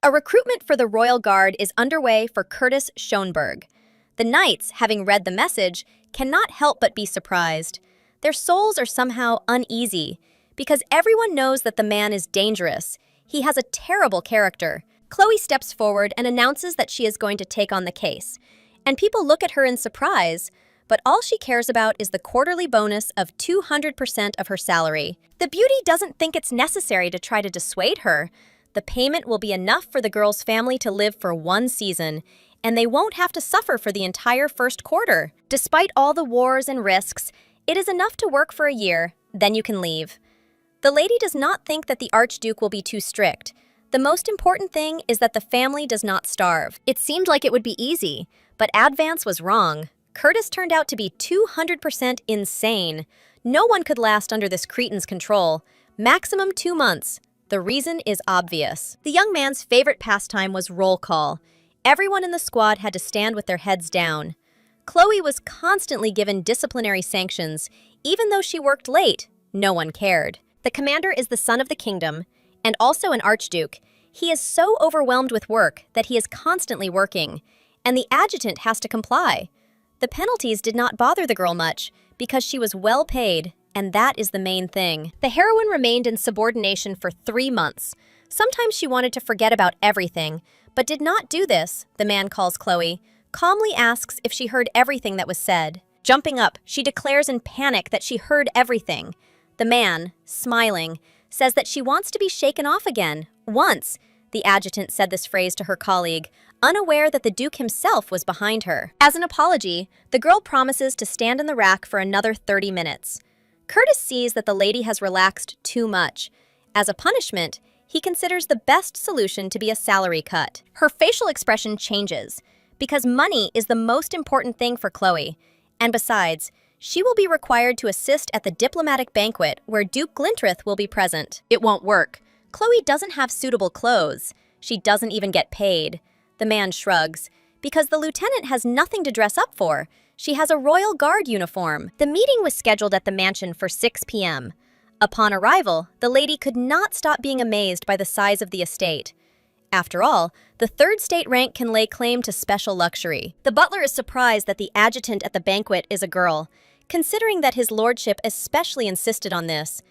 A recruitment for the Royal Guard is underway for Curtis Schonberg. The knights, having read the message, cannot help but be surprised. Their souls are somehow uneasy, because everyone knows that the man is dangerous. He has a terrible character. Chloe steps forward and announces that she is going to take on the case, and people look at her in surprise, but all she cares about is the quarterly bonus of 200% of her salary. The beauty doesn't think it's necessary to try to dissuade her. The payment will be enough for the girl's family to live for one season, and they won't have to suffer for the entire first quarter. Despite all the wars and risks, it is enough to work for a year, then you can leave. The lady does not think that the Archduke will be too strict. The most important thing is that the family does not starve. It seemed like it would be easy, but Advance was wrong. Curtis turned out to be 200% insane. No one could last under this cretin's control. Maximum 2 months. The reason is obvious. The young man's favorite pastime was roll call. Everyone in the squad had to stand with their heads down. Chloe was constantly given disciplinary sanctions. Even though she worked late, no one cared. The commander is the son of the kingdom, and also an archduke. He is so overwhelmed with work that he is constantly working, and the adjutant has to comply. The penalties did not bother the girl much, because she was well paid, and that is the main thing. The heroine remained in subordination for 3 months. Sometimes she wanted to forget about everything, but did not do this, the man calls Chloe, calmly asks if she heard everything that was said. Jumping up, she declares in panic that she heard everything. The man, smiling, says that she wants to be shaken off again, once. The adjutant said this phrase to her colleague, unaware that the Duke himself was behind her. As an apology, the girl promises to stand in the rack for another 30 minutes. Curtis sees that the lady has relaxed too much. As a punishment, he considers the best solution to be a salary cut. Her facial expression changes, because money is the most important thing for Chloe. And besides, she will be required to assist at the diplomatic banquet where Duke Glintrith will be present. It won't work. Chloe doesn't have suitable clothes. She doesn't even get paid. The man shrugs, because the lieutenant has nothing to dress up for. She has a Royal Guard uniform. The meeting was scheduled at the mansion for 6 p.m. Upon arrival, the lady could not stop being amazed by the size of the estate. After all, the third state rank can lay claim to special luxury. The butler is surprised that the adjutant at the banquet is a girl, considering that his lordship especially insisted on this.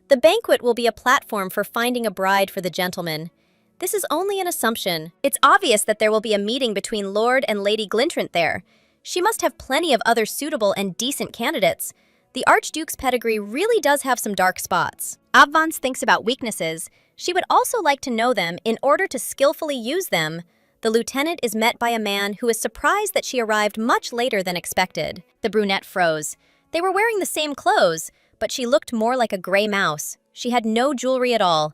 The banquet will be a platform for finding a bride for the gentleman. This is only an assumption. It's obvious that there will be a meeting between Lord and Lady Glintrith there. She must have plenty of other suitable and decent candidates. The Archduke's pedigree really does have some dark spots. Advance thinks about weaknesses. She would also like to know them in order to skillfully use them. The lieutenant is met by a man who is surprised that she arrived much later than expected. The brunette froze. They were wearing the same clothes, but she looked more like a gray mouse. She had no jewelry at all.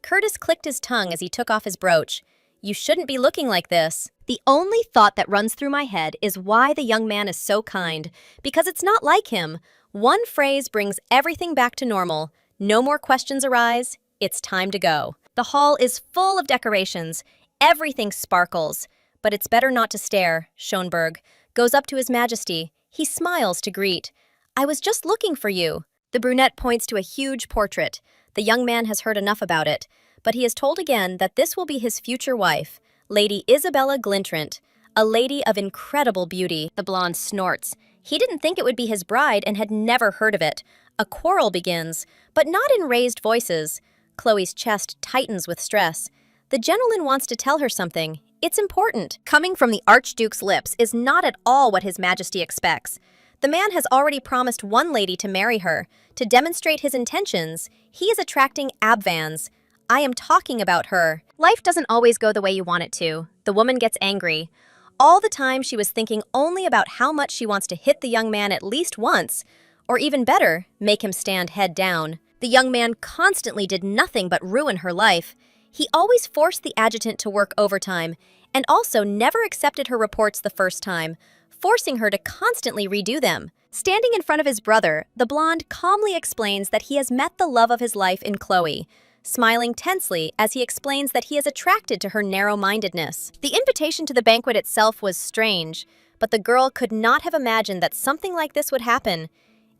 Curtis clicked his tongue as he took off his brooch. You shouldn't be looking like this. The only thought that runs through my head is why the young man is so kind, because it's not like him. One phrase brings everything back to normal. No more questions arise. It's time to go. The hall is full of decorations. Everything sparkles. But it's better not to stare. Schonberg goes up to His Majesty. He smiles to greet. I was just looking for you. The brunette points to a huge portrait. The young man has heard enough about it, but he is told again that this will be his future wife, Lady Isabella Glintrith, a lady of incredible beauty. The blonde snorts. He didn't think it would be his bride and had never heard of it. A quarrel begins, but not in raised voices. Chloe's chest tightens with stress. The gentleman wants to tell her something. It's important. Coming from the Archduke's lips is not at all what His Majesty expects. The man has already promised one lady to marry her. To demonstrate his intentions, he is attracting Advance. I am talking about her. Life doesn't always go the way you want it to. The woman gets angry. All the time she was thinking only about how much she wants to hit the young man at least once, or even better, make him stand head down. The young man constantly did nothing but ruin her life. He always forced the adjutant to work overtime, and also never accepted her reports the first time, forcing her to constantly redo them. Standing in front of his brother, the blonde calmly explains that he has met the love of his life in Chloe, smiling tensely as he explains that he is attracted to her narrow-mindedness. The invitation to the banquet itself was strange, but the girl could not have imagined that something like this would happen.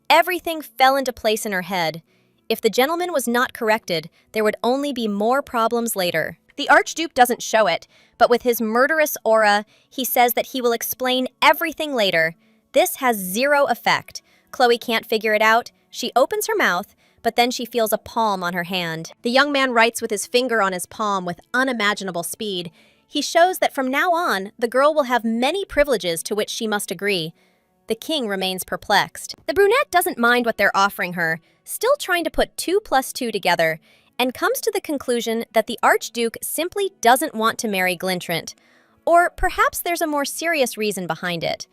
Everything fell into place in her head. If the gentleman was not corrected, there would only be more problems later. The Archduke doesn't show it, but with his murderous aura, he says that he will explain everything later. This has zero effect. Chloe can't figure it out. She opens her mouth, but then she feels a palm on her hand. The young man writes with his finger on his palm with unimaginable speed. He shows that from now on, the girl will have many privileges to which she must agree. The king remains perplexed. The brunette doesn't mind what they're offering her, still trying to put 2 plus 2 together, and comes to the conclusion that the Archduke simply doesn't want to marry Glintrant. Or perhaps there's a more serious reason behind it.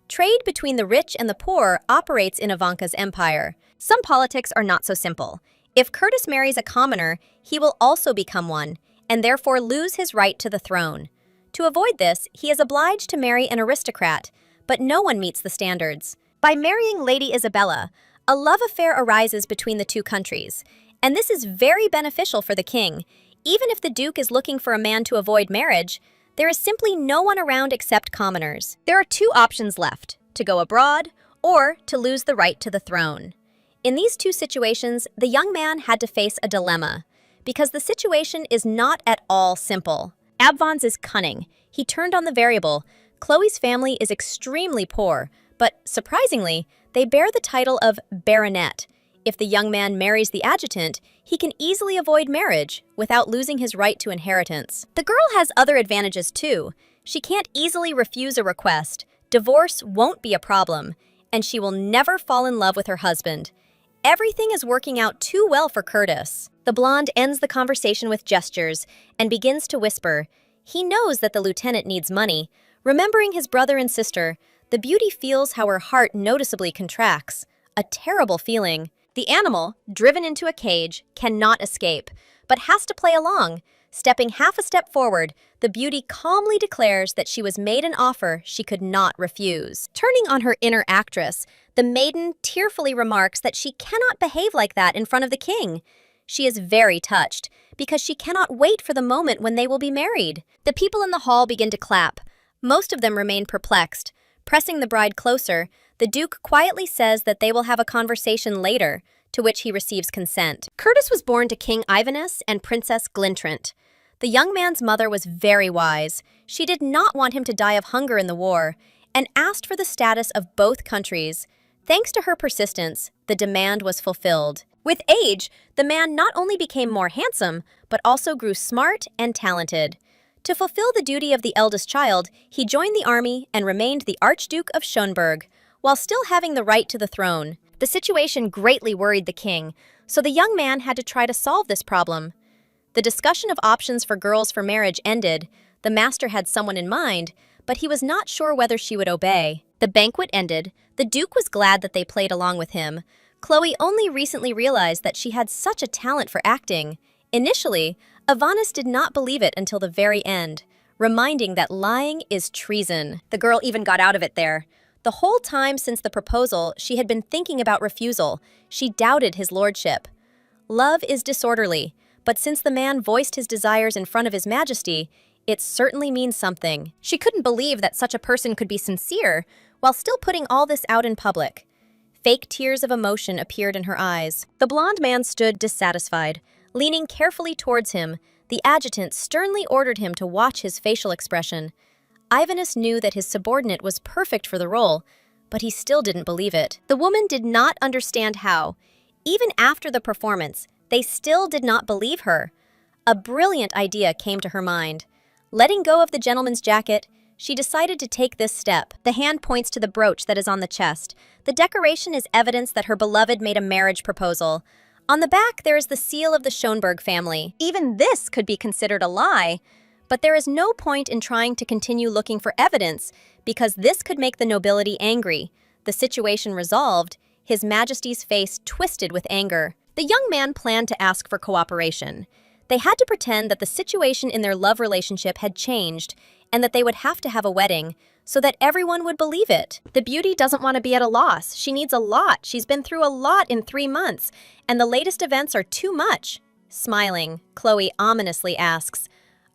Trade between the rich and the poor operates in Ivanka's empire. Some politics are not so simple. If Curtis marries a commoner, he will also become one, and therefore lose his right to the throne. To avoid this, he is obliged to marry an aristocrat, but no one meets the standards. By marrying Lady Isabella, a love affair arises between the two countries, and this is very beneficial for the king. Even if the duke is looking for a man to avoid marriage, there is simply no one around except commoners. There are 2 options left, to go abroad or to lose the right to the throne. In these 2 situations, the young man had to face a dilemma, because the situation is not at all simple. Abvons is cunning. He turned on the variable. Chloe's family is extremely poor, but surprisingly, they bear the title of baronet. If the young man marries the adjutant, he can easily avoid marriage without losing his right to inheritance. The girl has other advantages too. She can't easily refuse a request, divorce won't be a problem, and she will never fall in love with her husband. Everything is working out too well for Curtis. The blonde ends the conversation with gestures and begins to whisper. He knows that the lieutenant needs money. Remembering his brother and sister, the beauty feels how her heart noticeably contracts. A terrible feeling. The animal, driven into a cage, cannot escape, but has to play along. Stepping half a step forward, the beauty calmly declares that she was made an offer she could not refuse. Turning on her inner actress, the maiden tearfully remarks that she cannot behave like that in front of the king. She is very touched, because she cannot wait for the moment when they will be married. The people in the hall begin to clap. Most of them remain perplexed. Pressing the bride closer, the Duke quietly says that they will have a conversation later, to which he receives consent. Curtis was born to King Ivanus and Princess Glintrant. The young man's mother was very wise. She did not want him to die of hunger in the war, and asked for the status of both countries. Thanks to her persistence, the demand was fulfilled. With age, the man not only became more handsome, but also grew smart and talented. To fulfill the duty of the eldest child, he joined the army and remained the Archduke of Schönberg, while still having the right to the throne. The situation greatly worried the king, so the young man had to try to solve this problem. The discussion of options for girls for marriage ended. The master had someone in mind, but he was not sure whether she would obey. The banquet ended. The Duke was glad that they played along with him. Chloe only recently realized that she had such a talent for acting. Initially, Ivanus did not believe it until the very end, reminding that lying is treason. The girl even got out of it there. The whole time since the proposal, she had been thinking about refusal. She doubted his lordship. Love is disorderly, but since the man voiced his desires in front of his majesty, it certainly means something. She couldn't believe that such a person could be sincere while still putting all this out in public. Fake tears of emotion appeared in her eyes. The blonde man stood dissatisfied. Leaning carefully towards him, the adjutant sternly ordered him to watch his facial expression. Ivanus knew that his subordinate was perfect for the role, but he still didn't believe it. The woman did not understand how. Even after the performance, they still did not believe her. A brilliant idea came to her mind. Letting go of the gentleman's jacket, she decided to take this step. The hand points to the brooch that is on the chest. The decoration is evidence that her beloved made a marriage proposal. On the back, there is the seal of the Schönberg family. Even this could be considered a lie. But there is no point in trying to continue looking for evidence, because this could make the nobility angry. The situation resolved, His Majesty's face twisted with anger. The young man planned to ask for cooperation. They had to pretend that the situation in their love relationship had changed and that they would have to have a wedding so that everyone would believe it. The beauty doesn't want to be at a loss. She needs a lot. She's been through a lot in 3 months, and the latest events are too much. Smiling, Chloe ominously asks,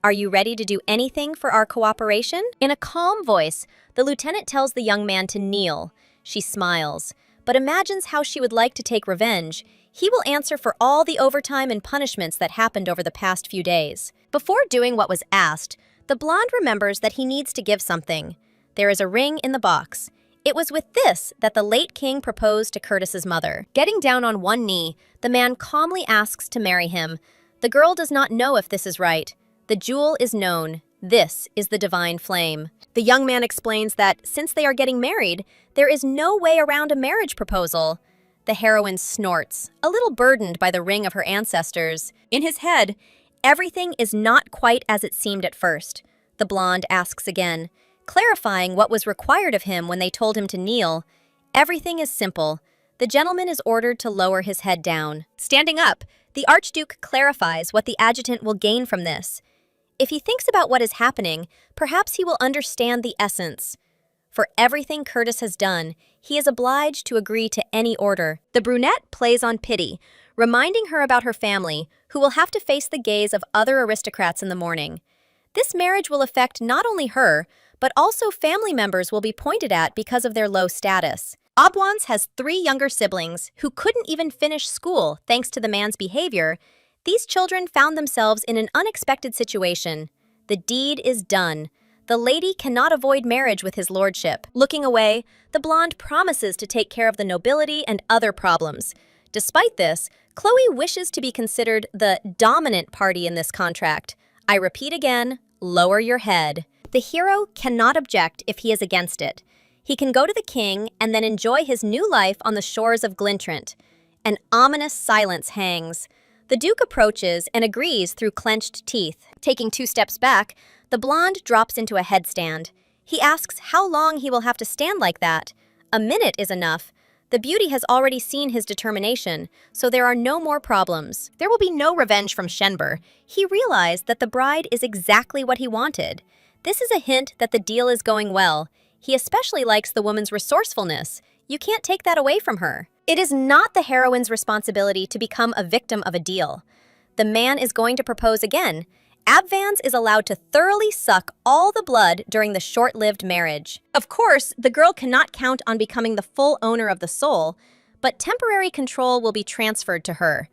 "Are you ready to do anything for our cooperation?" In a calm voice, the lieutenant tells the young man to kneel. She smiles, but imagines how she would like to take revenge. He will answer for all the overtime and punishments that happened over the past few days. Before doing what was asked, the blonde remembers that he needs to give something. There is a ring in the box. It was with this that the late king proposed to Curtis's mother. Getting down on one knee, the man calmly asks to marry him. The girl does not know if this is right. The jewel is known. This is the divine flame. The young man explains that since they are getting married, there is no way around a marriage proposal. The heroine snorts, a little burdened by the ring of her ancestors. In his head, everything is not quite as it seemed at first. The blonde asks again, clarifying what was required of him when they told him to kneel. Everything is simple. The gentleman is ordered to lower his head down. Standing up, the Archduke clarifies what the adjutant will gain from this. If he thinks about what is happening, perhaps he will understand the essence. For everything Curtis has done, he is obliged to agree to any order. The brunette plays on pity, reminding her about her family, who will have to face the gaze of other aristocrats in the morning. This marriage will affect not only her, but also family members will be pointed at because of their low status. Obwans has 3 younger siblings who couldn't even finish school thanks to the man's behavior. These children found themselves in an unexpected situation. The deed is done. The lady cannot avoid marriage with his lordship. Looking away, the blonde promises to take care of the nobility and other problems. Despite this, Chloe wishes to be considered the dominant party in this contract. I repeat again, lower your head. The hero cannot object if he is against it. He can go to the king and then enjoy his new life on the shores of Glintrant. An ominous silence hangs. The Duke approaches and agrees through clenched teeth. Taking 2 steps back, the blonde drops into a headstand. He asks how long he will have to stand like that. A minute is enough. The beauty has already seen his determination, so there are no more problems. There will be no revenge from Shenber. He realized that the bride is exactly what he wanted. This is a hint that the deal is going well. He especially likes the woman's resourcefulness. You can't take that away from her. It is not the heroine's responsibility to become a victim of a deal. The man is going to propose again. Abvans is allowed to thoroughly suck all the blood during the short-lived marriage. Of course, the girl cannot count on becoming the full owner of the soul, but temporary control will be transferred to her.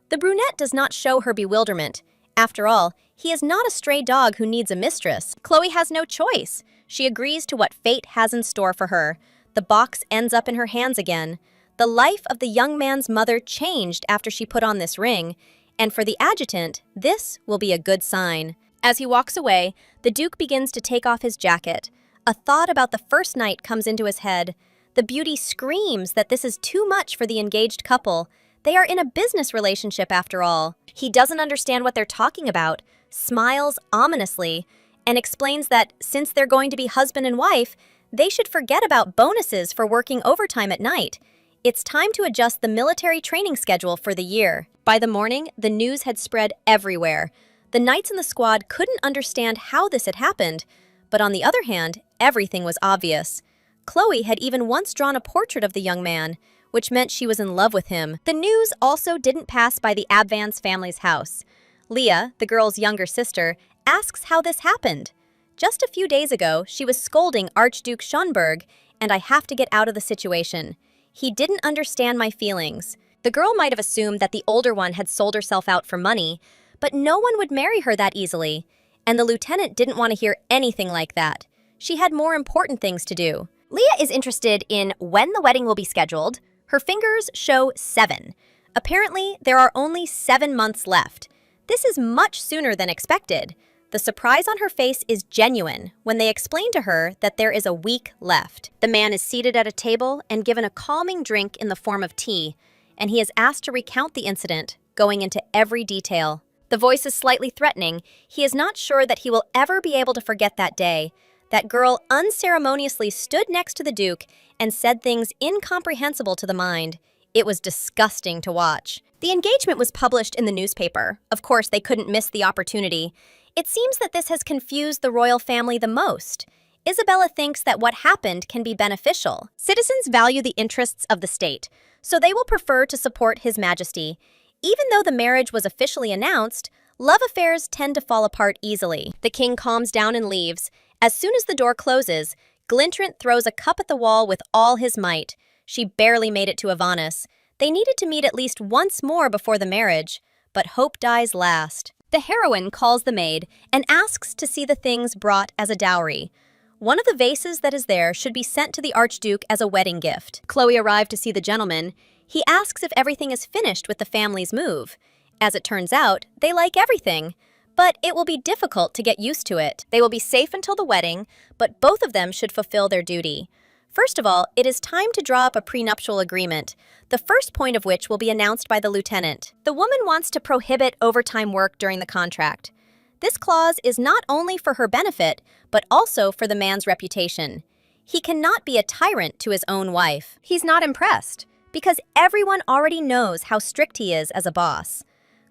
The brunette does not show her bewilderment. After all, he is not a stray dog who needs a mistress. Chloe has no choice. She agrees to what fate has in store for her. The box ends up in her hands again. The life of the young man's mother changed after she put on this ring, and for the adjutant, this will be a good sign. As he walks away, the Duke begins to take off his jacket. A thought about the first night comes into his head. The beauty screams that this is too much for the engaged couple. They are in a business relationship after all. He doesn't understand what they're talking about, smiles ominously, and explains that since they're going to be husband and wife, they should forget about bonuses for working overtime at night. It's time to adjust the military training schedule for the year. By the morning, the news had spread everywhere. The knights in the squad couldn't understand how this had happened, but on the other hand, everything was obvious. Chloe had even once drawn a portrait of the young man, which meant she was in love with him. The news also didn't pass by the Abvans family's house. Leah, the girl's younger sister, asks how this happened. Just a few days ago, she was scolding Archduke Schönberg, and I have to get out of the situation. He didn't understand my feelings. The girl might have assumed that the older one had sold herself out for money, but no one would marry her that easily. And the lieutenant didn't want to hear anything like that. She had more important things to do. Leah is interested in when the wedding will be scheduled. Her fingers show 7. Apparently, there are only 7 months left. This is much sooner than expected. The surprise on her face is genuine when they explain to her that there is a week left. The man is seated at a table and given a calming drink in the form of tea, and he is asked to recount the incident, going into every detail. The voice is slightly threatening. He is not sure that he will ever be able to forget that day. That girl unceremoniously stood next to the Duke and said things incomprehensible to the mind. It was disgusting to watch. The engagement was published in the newspaper. Of course, they couldn't miss the opportunity. It seems that this has confused the royal family the most. Isabella thinks that what happened can be beneficial. Citizens value the interests of the state, so they will prefer to support His Majesty. Even though the marriage was officially announced, love affairs tend to fall apart easily. The king calms down and leaves. As soon as the door closes, Glintrant throws a cup at the wall with all his might. She barely made it to Avanis. They needed to meet at least once more before the marriage, but hope dies last. The heroine calls the maid and asks to see the things brought as a dowry. One of the vases that is there should be sent to the Archduke as a wedding gift. Chloe arrived to see the gentleman. He asks if everything is finished with the family's move. As it turns out, they like everything, but it will be difficult to get used to it. They will be safe until the wedding, but both of them should fulfill their duty. First of all, it is time to draw up a prenuptial agreement, the first point of which will be announced by the lieutenant. The woman wants to prohibit overtime work during the contract. This clause is not only for her benefit, but also for the man's reputation. He cannot be a tyrant to his own wife. He's not impressed, because everyone already knows how strict he is as a boss.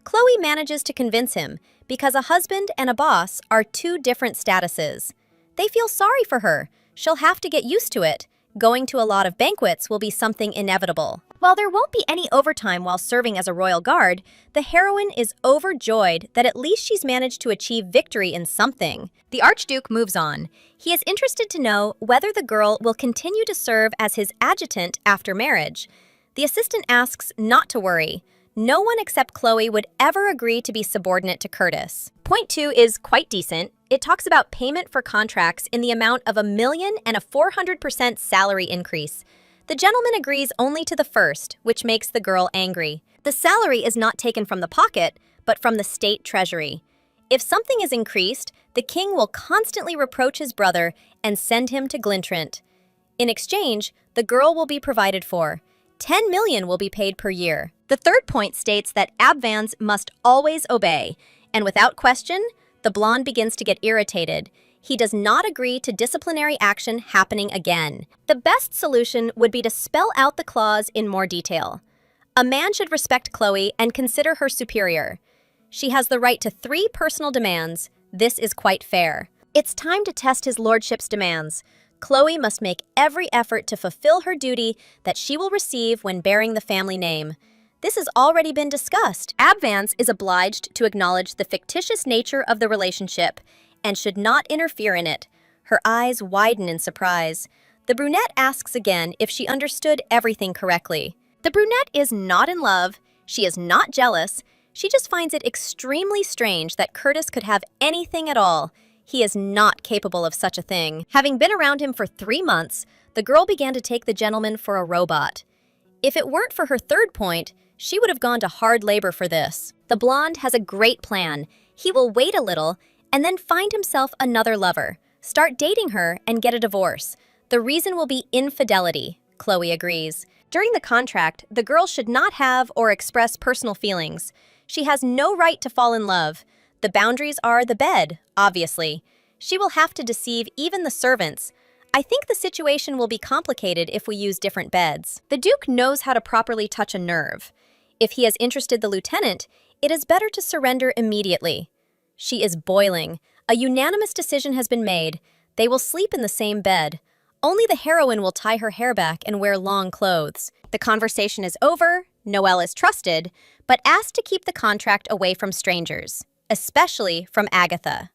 Chloe manages to convince him, because a husband and a boss are two different statuses. They feel sorry for her. She'll have to get used to it. Going to a lot of banquets will be something inevitable. While there won't be any overtime while serving as a royal guard, the heroine is overjoyed that at least she's managed to achieve victory in something. The Archduke moves on. He is interested to know whether the girl will continue to serve as his adjutant after marriage. The assistant asks not to worry. No one except Chloe would ever agree to be subordinate to Curtis. Point 2 is quite decent. It talks about payment for contracts in the amount of $1 million and a 400% salary increase. The gentleman agrees only to the first, which makes the girl angry. The salary is not taken from the pocket, but from the state treasury. If something is increased, the king will constantly reproach his brother and send him to Glintrant. In exchange, the girl will be provided for. $10 million will be paid per year. The third point states that Abvans must always obey, and without question, the blonde begins to get irritated. He does not agree to disciplinary action happening again. The best solution would be to spell out the clause in more detail. A man should respect Chloe and consider her superior. She has the right to 3 personal demands. This is quite fair. It's time to test his lordship's demands. Chloe must make every effort to fulfill her duty that she will receive when bearing the family name. This has already been discussed. Abvans is obliged to acknowledge the fictitious nature of the relationship and should not interfere in it. Her eyes widen in surprise. The brunette asks again if she understood everything correctly. The brunette is not in love. She is not jealous. She just finds it extremely strange that Curtis could have anything at all. He is not capable of such a thing. Having been around him for 3 months, the girl began to take the gentleman for a robot. If it weren't for her third point, she would have gone to hard labor for this. The blonde has a great plan. He will wait a little and then find himself another lover, start dating her, and get a divorce. The reason will be infidelity, Chloe agrees. During the contract, the girl should not have or express personal feelings. She has no right to fall in love. The boundaries are the bed, obviously. She will have to deceive even the servants. I think the situation will be complicated if we use different beds. The Duke knows how to properly touch a nerve. If he has interested the lieutenant, it is better to surrender immediately. She is boiling. A unanimous decision has been made. They will sleep in the same bed. Only the heroine will tie her hair back and wear long clothes. The conversation is over. Noelle is trusted, but asked to keep the contract away from strangers, especially from Agatha.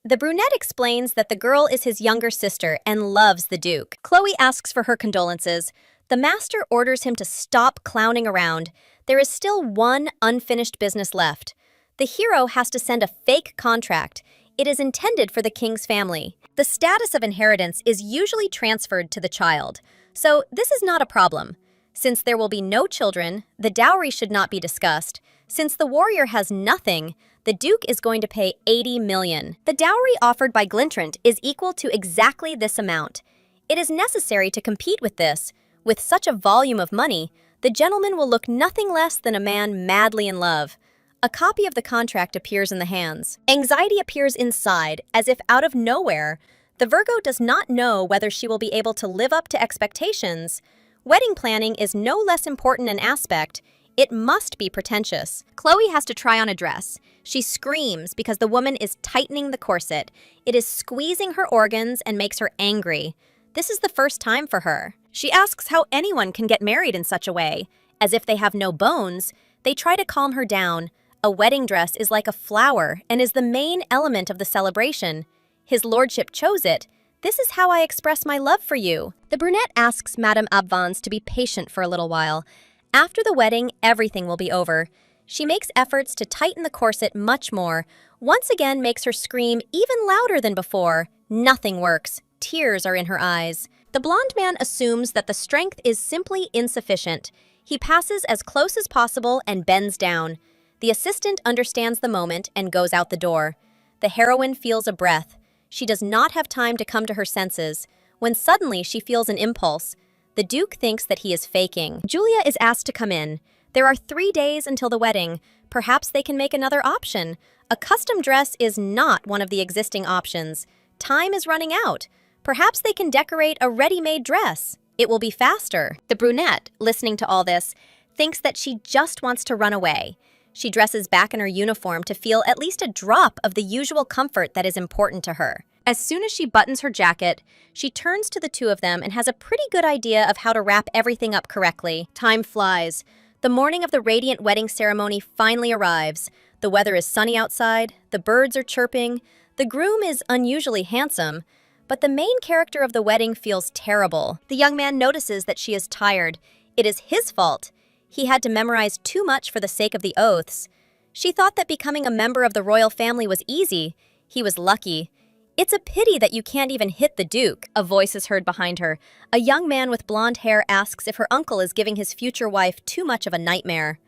The brunette explains that the girl is his younger sister and loves the Duke. Chloe asks for her condolences. The master orders him to stop clowning around. There is still one unfinished business left. The hero has to send a fake contract. It is intended for the king's family. The status of inheritance is usually transferred to the child, so this is not a problem. Since there will be no children, the dowry should not be discussed. Since the warrior has nothing, the Duke is going to pay $80 million. The dowry offered by Glintrant is equal to exactly this amount. It is necessary to compete with this. With such a volume of money, the gentleman will look nothing less than a man madly in love. A copy of the contract appears in the hands. Anxiety appears inside, as if out of nowhere. The Virgo does not know whether she will be able to live up to expectations. Wedding planning is no less important an aspect. It must be pretentious. Chloe has to try on a dress. She screams because the woman is tightening the corset. It is squeezing her organs and makes her angry. This is the first time for her. She asks how anyone can get married in such a way. As if they have no bones, they try to calm her down. A wedding dress is like a flower and is the main element of the celebration. His lordship chose it. This is how I express my love for you. The brunette asks Madame Abvans to be patient for a little while. After the wedding, everything will be over. She makes efforts to tighten the corset much more, once again makes her scream even louder than before. Nothing works. Tears are in her eyes. The blonde man assumes that the strength is simply insufficient. He passes as close as possible and bends down. The assistant understands the moment and goes out the door. The heroine feels a breath. She does not have time to come to her senses, when suddenly she feels an impulse. The Duke thinks that he is faking. Julia is asked to come in. There are 3 days until the wedding. Perhaps they can make another option. A custom dress is not one of the existing options. Time is running out. Perhaps they can decorate a ready-made dress. It will be faster. The brunette, listening to all this, thinks that she just wants to run away. She dresses back in her uniform to feel at least a drop of the usual comfort that is important to her. As soon as she buttons her jacket, she turns to the two of them and has a pretty good idea of how to wrap everything up correctly. Time flies. The morning of the radiant wedding ceremony finally arrives. The weather is sunny outside, the birds are chirping, the groom is unusually handsome, but the main character of the wedding feels terrible. The young man notices that she is tired. It is his fault. He had to memorize too much for the sake of the oaths. She thought that becoming a member of the royal family was easy. He was lucky. It's a pity that you can't even hit the Duke, a voice is heard behind her. A young man with blonde hair asks if her uncle is giving his future wife too much of a nightmare.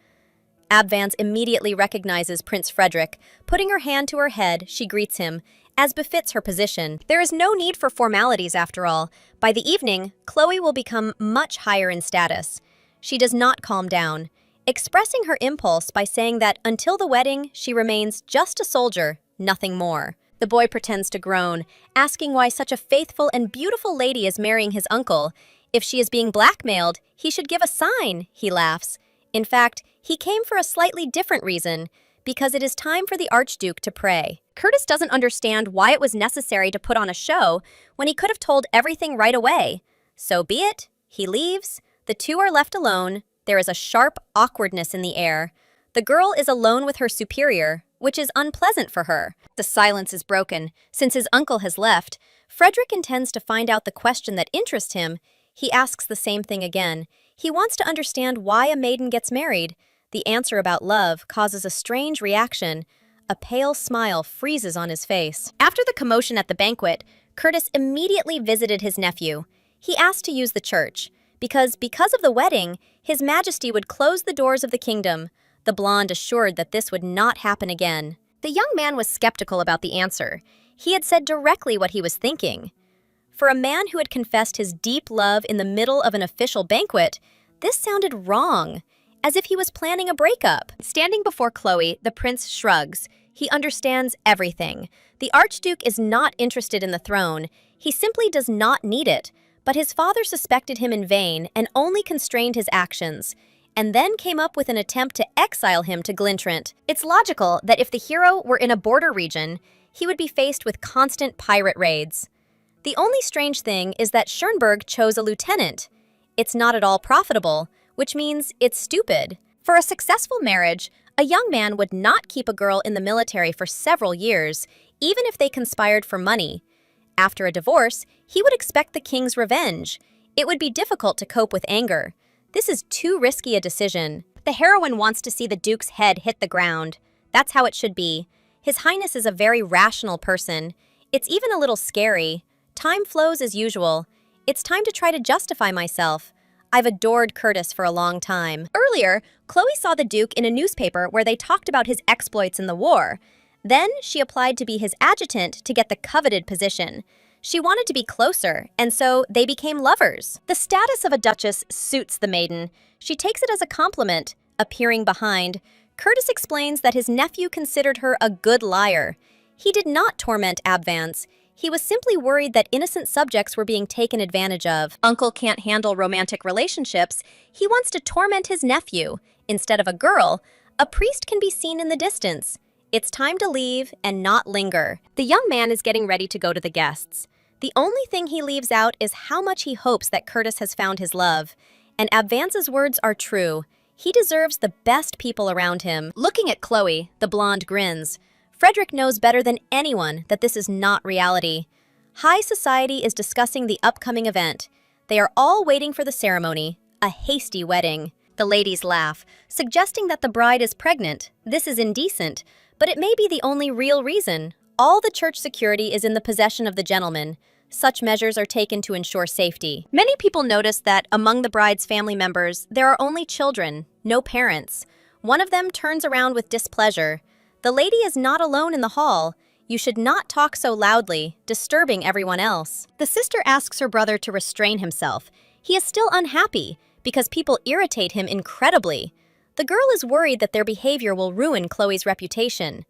Abvance immediately recognizes Prince Frederick. Putting her hand to her head, she greets him, as befits her position. There is no need for formalities after all. By the evening, Chloe will become much higher in status. She does not calm down, expressing her impulse by saying that until the wedding, she remains just a soldier, nothing more. The boy pretends to groan, asking why such a faithful and beautiful lady is marrying his uncle. If she is being blackmailed, he should give a sign, he laughs. In fact, he came for a slightly different reason, because it is time for the Archduke to pray. Curtis doesn't understand why it was necessary to put on a show when he could have told everything right away. So be it. He leaves. The two are left alone. There is a sharp awkwardness in the air. The girl is alone with her superior, which is unpleasant for her. The silence is broken. Since his uncle has left, Frederick intends to find out the question that interests him. He asks the same thing again. He wants to understand why a maiden gets married. The answer about love causes a strange reaction. A pale smile freezes on his face. After the commotion at the banquet, Curtis immediately visited his nephew. He asked to use the church, because of the wedding, His Majesty would close the doors of the kingdom. The blonde assured that this would not happen again. The young man was skeptical about the answer. He had said directly what he was thinking. For a man who had confessed his deep love in the middle of an official banquet, this sounded wrong, as if he was planning a breakup. Standing before Chloe, the prince shrugs. He understands everything. The Archduke is not interested in the throne. He simply does not need it. But his father suspected him in vain and only constrained his actions, and then came up with an attempt to exile him to Glintrant. It's logical that if the hero were in a border region, he would be faced with constant pirate raids. The only strange thing is that Schönberg chose a lieutenant. It's not at all profitable, which means it's stupid. For a successful marriage, a young man would not keep a girl in the military for several years, even if they conspired for money. After a divorce, he would expect the king's revenge. It would be difficult to cope with anger. This is too risky a decision. The heroine wants to see the Duke's head hit the ground. That's how it should be. His Highness is a very rational person. It's even a little scary. Time flows as usual. It's time to try to justify myself. I've adored Curtis for a long time. Earlier, Chloe saw the Duke in a newspaper where they talked about his exploits in the war. Then she applied to be his adjutant to get the coveted position. She wanted to be closer, and so they became lovers. The status of a duchess suits the maiden. She takes it as a compliment. Appearing behind, Curtis explains that his nephew considered her a good liar. He did not torment Abvance. He was simply worried that innocent subjects were being taken advantage of. Uncle can't handle romantic relationships. He wants to torment his nephew. Instead of a girl, a priest can be seen in the distance. It's time to leave and not linger. The young man is getting ready to go to the guests. The only thing he leaves out is how much he hopes that Curtis has found his love. And Abvance's words are true. He deserves the best people around him. Looking at Chloe, the blonde grins. Frederick knows better than anyone that this is not reality. High society is discussing the upcoming event. They are all waiting for the ceremony, a hasty wedding. The ladies laugh, suggesting that the bride is pregnant. This is indecent, but it may be the only real reason. All the church security is in the possession of the gentleman. Such measures are taken to ensure safety. Many people notice that among the bride's family members, there are only children, no parents. One of them turns around with displeasure. The lady is not alone in the hall. You should not talk so loudly, disturbing everyone else. The sister asks her brother to restrain himself. He is still unhappy because people irritate him incredibly. The girl is worried that their behavior will ruin Chloe's reputation.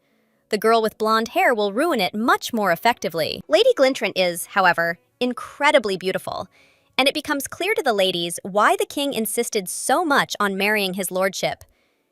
The girl with blonde hair will ruin it much more effectively. Lady Glintrant is, however, incredibly beautiful, and it becomes clear to the ladies why the king insisted so much on marrying his lordship.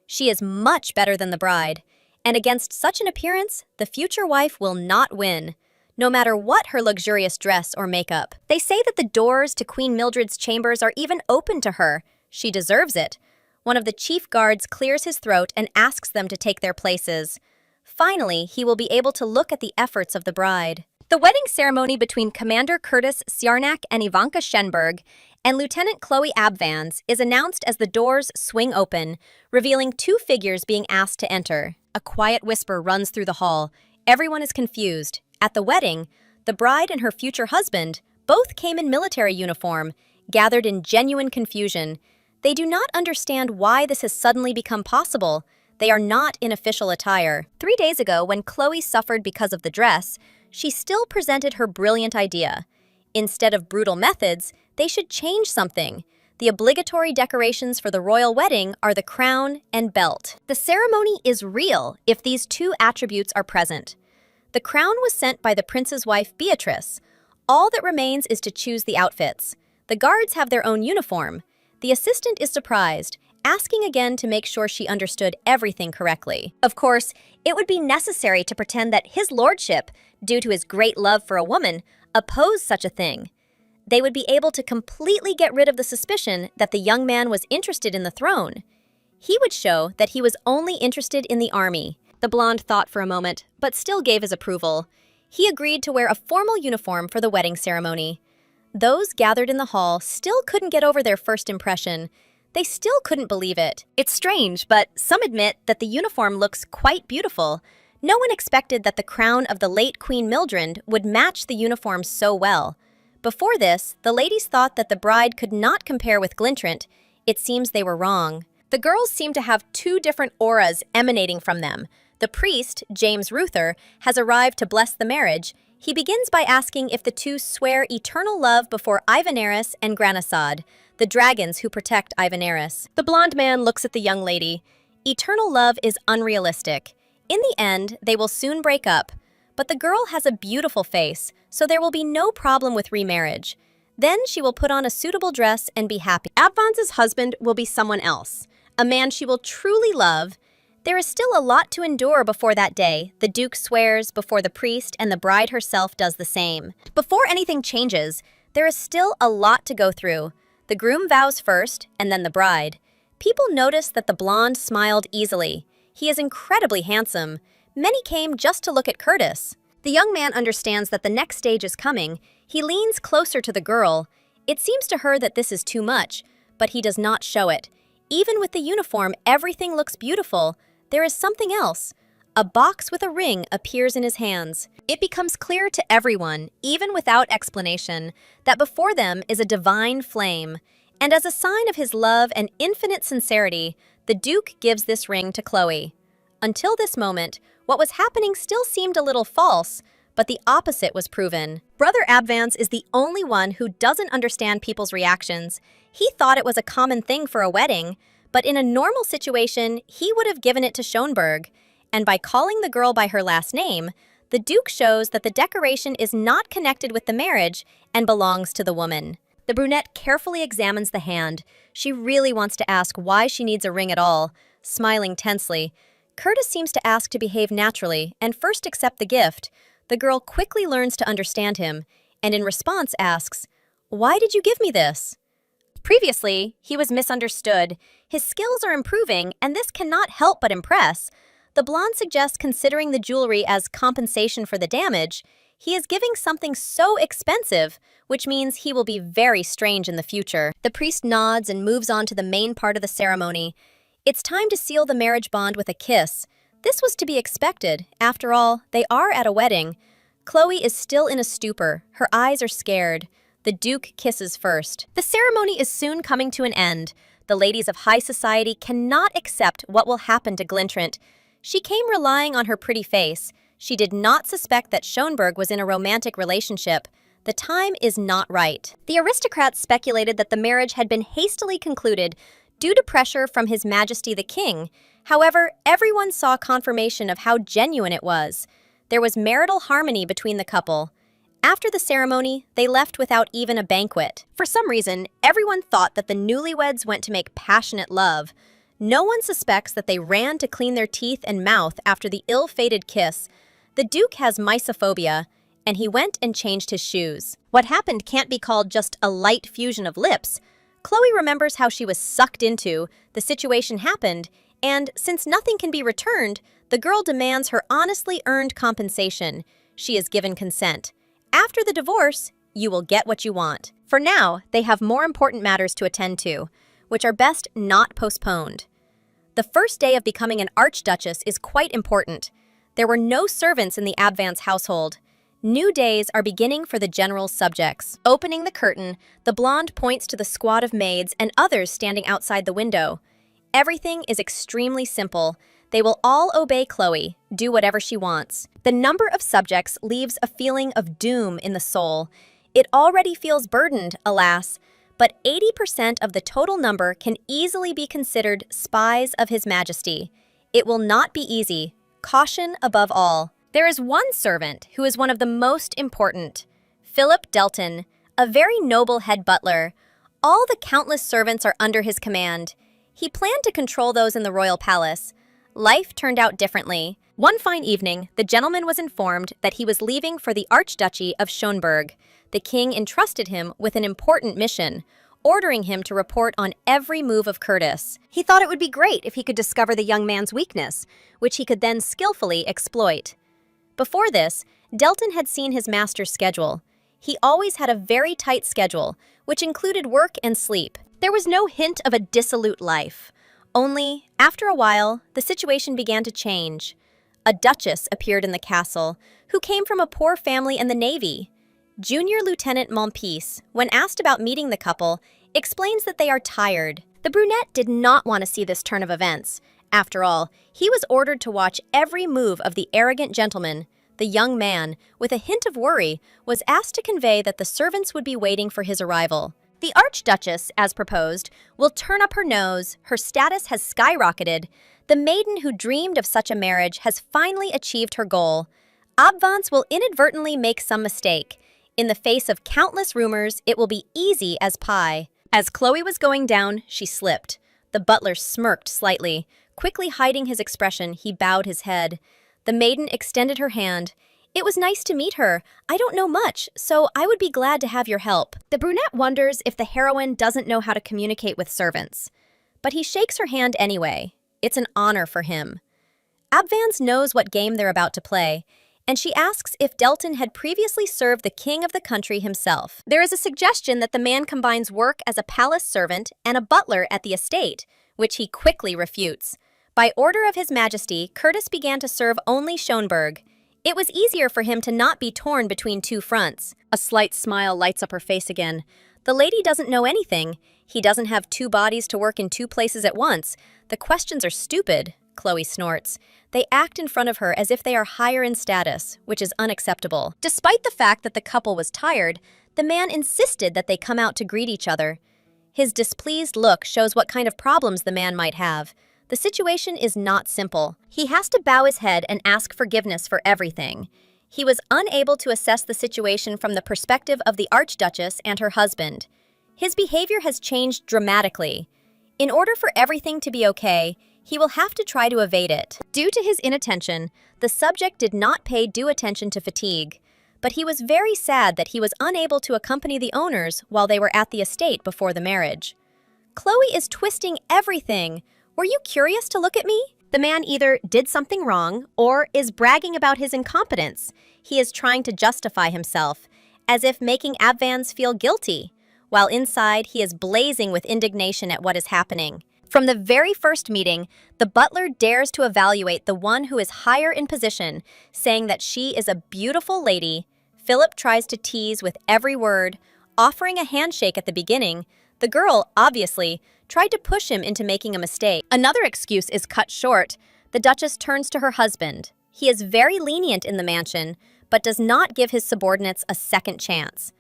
She is much better than the bride, and against such an appearance, the future wife will not win, no matter what her luxurious dress or makeup. They say that the doors to Queen Mildred's chambers are even open to her. She deserves it. One of the chief guards clears his throat and asks them to take their places. Finally, he will be able to look at the efforts of the bride. The wedding ceremony between Commander Curtis Siarnak and Ivanka Schenberg and Lieutenant Chloe Abvans is announced as the doors swing open, revealing two figures being asked to enter. A quiet whisper runs through the hall. Everyone is confused. At the wedding, the bride and her future husband both came in military uniform, gathered in genuine confusion. They do not understand why this has suddenly become possible. They are not in official attire. 3 days ago, when Chloe suffered because of the dress, she still presented her brilliant idea. Instead of brutal methods, they should change something. The obligatory decorations for the royal wedding are the crown and belt. The ceremony is real if these two attributes are present. The crown was sent by the prince's wife, Beatrice. All that remains is to choose the outfits. The guards have their own uniform. The assistant is surprised, asking again to make sure she understood everything correctly. Of course, it would be necessary to pretend that his lordship, due to his great love for a woman, opposed such a thing. They would be able to completely get rid of the suspicion that the young man was interested in the throne. He would show that he was only interested in the army. The blonde thought for a moment, but still gave his approval. He agreed to wear a formal uniform for the wedding ceremony. Those gathered in the hall still couldn't get over their first impression. They still couldn't believe it. It's strange, but some admit that the uniform looks quite beautiful. No one expected that the crown of the late Queen Mildred would match the uniform so well. Before this, the ladies thought that the bride could not compare with Glintrant. It seems they were wrong. The girls seem to have two different auras emanating from them. The priest, James Ruther, has arrived to bless the marriage. He begins by asking if the two swear eternal love before Ivanaris and Granasad, the dragons who protect Ivanaris. The blonde man looks at the young lady. Eternal love is unrealistic. In the end, they will soon break up. But the girl has a beautiful face, so there will be no problem with remarriage. Then she will put on a suitable dress and be happy. Abvans's husband will be someone else, a man she will truly love. There is still a lot to endure before that day. The duke swears before the priest, and the bride herself does the same. Before anything changes, there is still a lot to go through. The groom vows first, and then the bride. People notice that the blonde smiled easily. He is incredibly handsome. Many came just to look at Curtis. The young man understands that the next stage is coming. He leans closer to the girl. It seems to her that this is too much, but he does not show it. Even with the uniform, everything looks beautiful. There is something else. A box with a ring appears in his hands. It becomes clear to everyone, even without explanation, that before them is a divine flame. And as a sign of his love and infinite sincerity, the Duke gives this ring to Chloe. Until this moment, what was happening still seemed a little false, but the opposite was proven. Brother Abvans is the only one who doesn't understand people's reactions. He thought it was a common thing for a wedding, but in a normal situation, he would have given it to Schönberg. And by calling the girl by her last name, the Duke shows that the decoration is not connected with the marriage and belongs to the woman. The brunette carefully examines the hand. She really wants to ask why she needs a ring at all. Smiling tensely, Curtis seems to ask to behave naturally and first accept the gift. The girl quickly learns to understand him, and in response asks, "Why did you give me this?" Previously, he was misunderstood. His skills are improving, and this cannot help but impress. The blonde suggests considering the jewelry as compensation for the damage. He is giving something so expensive, which means he will be very strange in the future. The priest nods and moves on to the main part of the ceremony. It's time to seal the marriage bond with a kiss. This was to be expected. After all, they are at a wedding. Chloe is still in a stupor. Her eyes are scared. The Duke kisses first. The ceremony is soon coming to an end. The ladies of high society cannot accept what will happen to Glintrant. She came relying on her pretty face. She did not suspect that Schönberg was in a romantic relationship. The time is not right. The aristocrats speculated that the marriage had been hastily concluded due to pressure from His Majesty the King. However, everyone saw confirmation of how genuine it was. There was marital harmony between the couple. After the ceremony, they left without even a banquet. For some reason, everyone thought that the newlyweds went to make passionate love. No one suspects that they ran to clean their teeth and mouth after the ill-fated kiss. The Duke has mysophobia, and he went and changed his shoes. What happened can't be called just a light fusion of lips. Chloe remembers how she was sucked into, the situation happened, and since nothing can be returned, the girl demands her honestly earned compensation. She is given consent. After the divorce, you will get what you want. For now, they have more important matters to attend to, which are best not postponed. The first day of becoming an archduchess is quite important. There were no servants in the Abvance household. New days are beginning for the general's subjects. Opening the curtain, the blonde points to the squad of maids and others standing outside the window. Everything is extremely simple. They will all obey Chloe, do whatever she wants. The number of subjects leaves a feeling of doom in the soul. It already feels burdened, alas, but 80% of the total number can easily be considered spies of His Majesty. It will not be easy. Caution above all. There is one servant who is one of the most important, Philip Delton, a very noble head butler. All the countless servants are under his command. He planned to control those in the royal palace. Life turned out differently. One fine evening, the gentleman was informed that he was leaving for the Archduchy of Schönberg. The king entrusted him with an important mission, ordering him to report on every move of Curtis. He thought it would be great if he could discover the young man's weakness, which he could then skillfully exploit. Before this, Delton had seen his master's schedule. He always had a very tight schedule, which included work and sleep. There was no hint of a dissolute life. Only, after a while, the situation began to change. A duchess appeared in the castle, who came from a poor family in the navy. Junior Lieutenant Montpiece, when asked about meeting the couple, explains that they are tired. The brunette did not want to see this turn of events. After all, he was ordered to watch every move of the arrogant gentleman. The young man, with a hint of worry, was asked to convey that the servants would be waiting for his arrival. The Archduchess, as proposed, will turn up her nose. Her status has skyrocketed. The maiden who dreamed of such a marriage has finally achieved her goal. Abvance will inadvertently make some mistake. In the face of countless rumors, it will be easy as pie. As Chloe was going down, she slipped. The butler smirked slightly. Quickly hiding his expression, he bowed his head. The maiden extended her hand. It was nice to meet her. I don't know much, so I would be glad to have your help. The brunette wonders if the heroine doesn't know how to communicate with servants. But he shakes her hand anyway. It's an honor for him. Abvance knows what game they're about to play, and she asks if Delton had previously served the king of the country himself. There is a suggestion that the man combines work as a palace servant and a butler at the estate, which he quickly refutes. By order of His Majesty, Curtis began to serve only Schönberg. It was easier for him to not be torn between two fronts. A slight smile lights up her face again. The lady doesn't know anything. He doesn't have two bodies to work in two places at once. The questions are stupid, Chloe snorts. They act in front of her as if they are higher in status, which is unacceptable. Despite the fact that the couple was tired, the man insisted that they come out to greet each other. His displeased look shows what kind of problems the man might have. The situation is not simple. He has to bow his head and ask forgiveness for everything. He was unable to assess the situation from the perspective of the Archduchess and her husband. His behavior has changed dramatically. In order for everything to be okay, he will have to try to evade it. Due to his inattention, the subject did not pay due attention to fatigue, but he was very sad that he was unable to accompany the owners while they were at the estate before the marriage. Chloe is twisting everything. Were you curious to look at me? The man either did something wrong or is bragging about his incompetence. He is trying to justify himself, as if making Abvans feel guilty, while inside he is blazing with indignation at what is happening. From the very first meeting, the butler dares to evaluate the one who is higher in position, saying that she is a beautiful lady. Philip tries to tease with every word, offering a handshake at the beginning. The girl, obviously, tried to push him into making a mistake. Another excuse is cut short. The Duchess turns to her husband. He is very lenient in the mansion, but does not give his subordinates a second chance.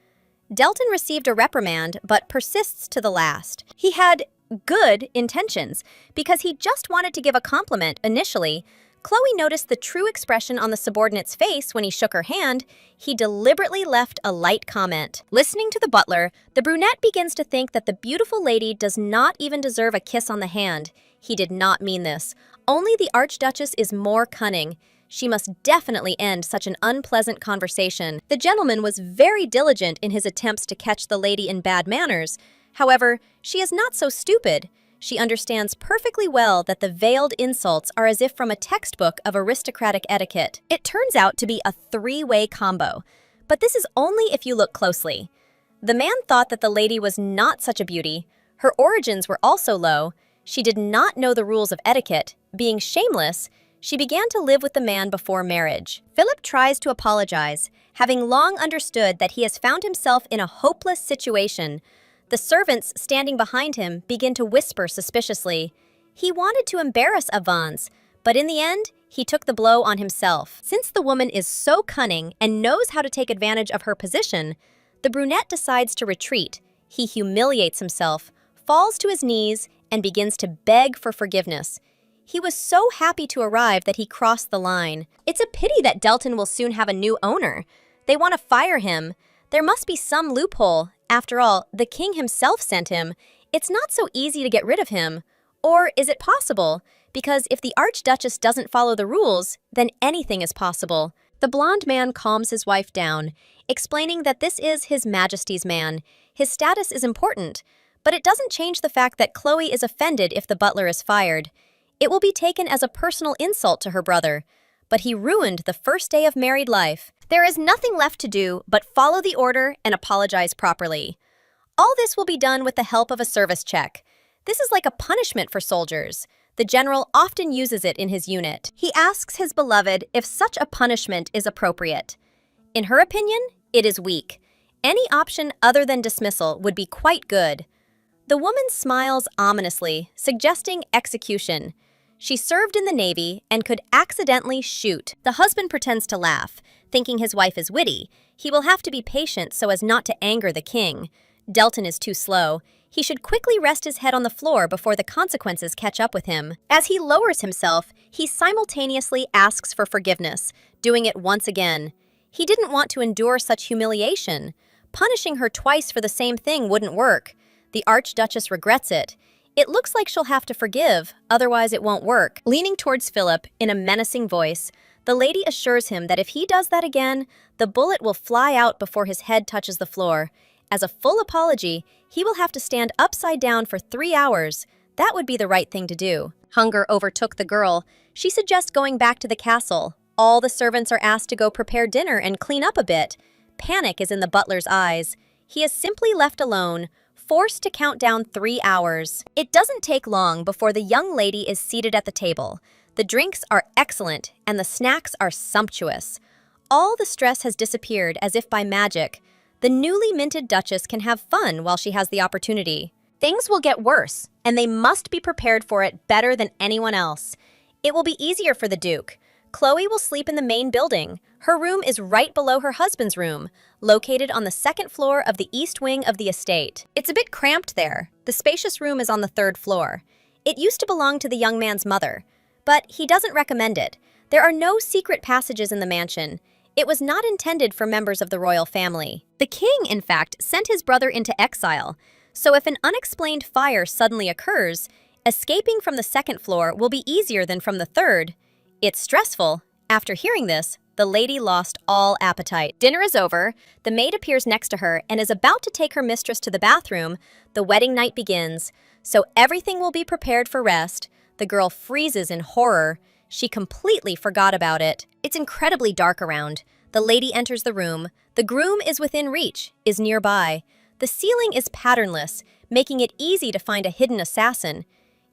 Delton received a reprimand, but persists to the last. He had good intentions, because he just wanted to give a compliment initially. Chloe noticed the true expression on the subordinate's face when he shook her hand. He deliberately left a light comment. Listening to the butler, the brunette begins to think that the beautiful lady does not even deserve a kiss on the hand. He did not mean this. Only the Archduchess is more cunning. She must definitely end such an unpleasant conversation. The gentleman was very diligent in his attempts to catch the lady in bad manners. However, she is not so stupid. She understands perfectly well that the veiled insults are as if from a textbook of aristocratic etiquette. It turns out to be a three-way combo, but this is only if you look closely. The man thought that the lady was not such a beauty. Her origins were also low. She did not know the rules of etiquette. Being shameless, she began to live with the man before marriage. Philip tries to apologize, having long understood that he has found himself in a hopeless situation. The servants standing behind him begin to whisper suspiciously. He wanted to embarrass Avans, but in the end, he took the blow on himself. Since the woman is so cunning and knows how to take advantage of her position, the brunette decides to retreat. He humiliates himself, falls to his knees, and begins to beg for forgiveness. He was so happy to arrive that he crossed the line. It's a pity that Delton will soon have a new owner. They want to fire him. There must be some loophole. After all, the king himself sent him. It's not so easy to get rid of him. Or is it possible? Because if the Archduchess doesn't follow the rules, then anything is possible. The blonde man calms his wife down, explaining that this is His Majesty's man. His status is important, but it doesn't change the fact that Chloe is offended if the butler is fired. It will be taken as a personal insult to her brother. But he ruined the first day of married life. There is nothing left to do but follow the order and apologize properly. All this will be done with the help of a service check. This is like a punishment for soldiers. The general often uses it in his unit. He asks his beloved if such a punishment is appropriate. In her opinion, it is weak. Any option other than dismissal would be quite good. The woman smiles ominously, suggesting execution. She served in the Navy and could accidentally shoot. The husband pretends to laugh, thinking his wife is witty. He will have to be patient so as not to anger the king. Delton is too slow. He should quickly rest his head on the floor before the consequences catch up with him. As he lowers himself, he simultaneously asks for forgiveness, doing it once again. He didn't want to endure such humiliation. Punishing her twice for the same thing wouldn't work. The Archduchess regrets it. It looks like she'll have to forgive, otherwise it won't work. Leaning towards Philip in a menacing voice, the lady assures him that if he does that again, the bullet will fly out before his head touches the floor. As a full apology, he will have to stand upside down for 3 hours. That would be the right thing to do. Hunger overtook the girl. She suggests going back to the castle. All the servants are asked to go prepare dinner and clean up a bit. Panic is in the butler's eyes. He is simply left alone, forced to count down 3 hours. It doesn't take long before the young lady is seated at the table. The drinks are excellent and the snacks are sumptuous. All the stress has disappeared as if by magic. The newly minted Duchess can have fun while she has the opportunity. Things will get worse, and they must be prepared for it better than anyone else. It will be easier for the Duke. Chloe will sleep in the main building. Her room is right below her husband's room, located on the 2nd floor of the east wing of the estate. It's a bit cramped there. The spacious room is on the 3rd floor. It used to belong to the young man's mother, but he doesn't recommend it. There are no secret passages in the mansion. It was not intended for members of the royal family. The king, in fact, sent his brother into exile, so if an unexplained fire suddenly occurs, escaping from the 2nd floor will be easier than from the 3rd. It's stressful. After hearing this, the lady lost all appetite. Dinner is over. The maid appears next to her and is about to take her mistress to the bathroom. The wedding night begins, so everything will be prepared for rest. The girl freezes in horror. She completely forgot about it. It's incredibly dark around. The lady enters the room. The groom is within reach, is nearby. The ceiling is patternless, making it easy to find a hidden assassin.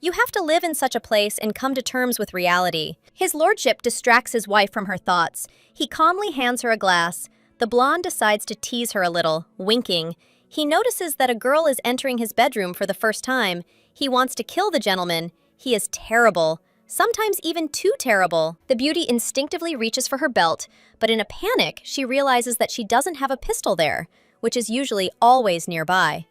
You have to live in such a place and come to terms with reality. His lordship distracts his wife from her thoughts. He calmly hands her a glass. The blonde decides to tease her a little, winking. He notices that a girl is entering his bedroom for the first time. He wants to kill the gentleman. He is terrible, sometimes even too terrible. The beauty instinctively reaches for her belt, but in a panic, she realizes that she doesn't have a pistol there, which is usually always nearby.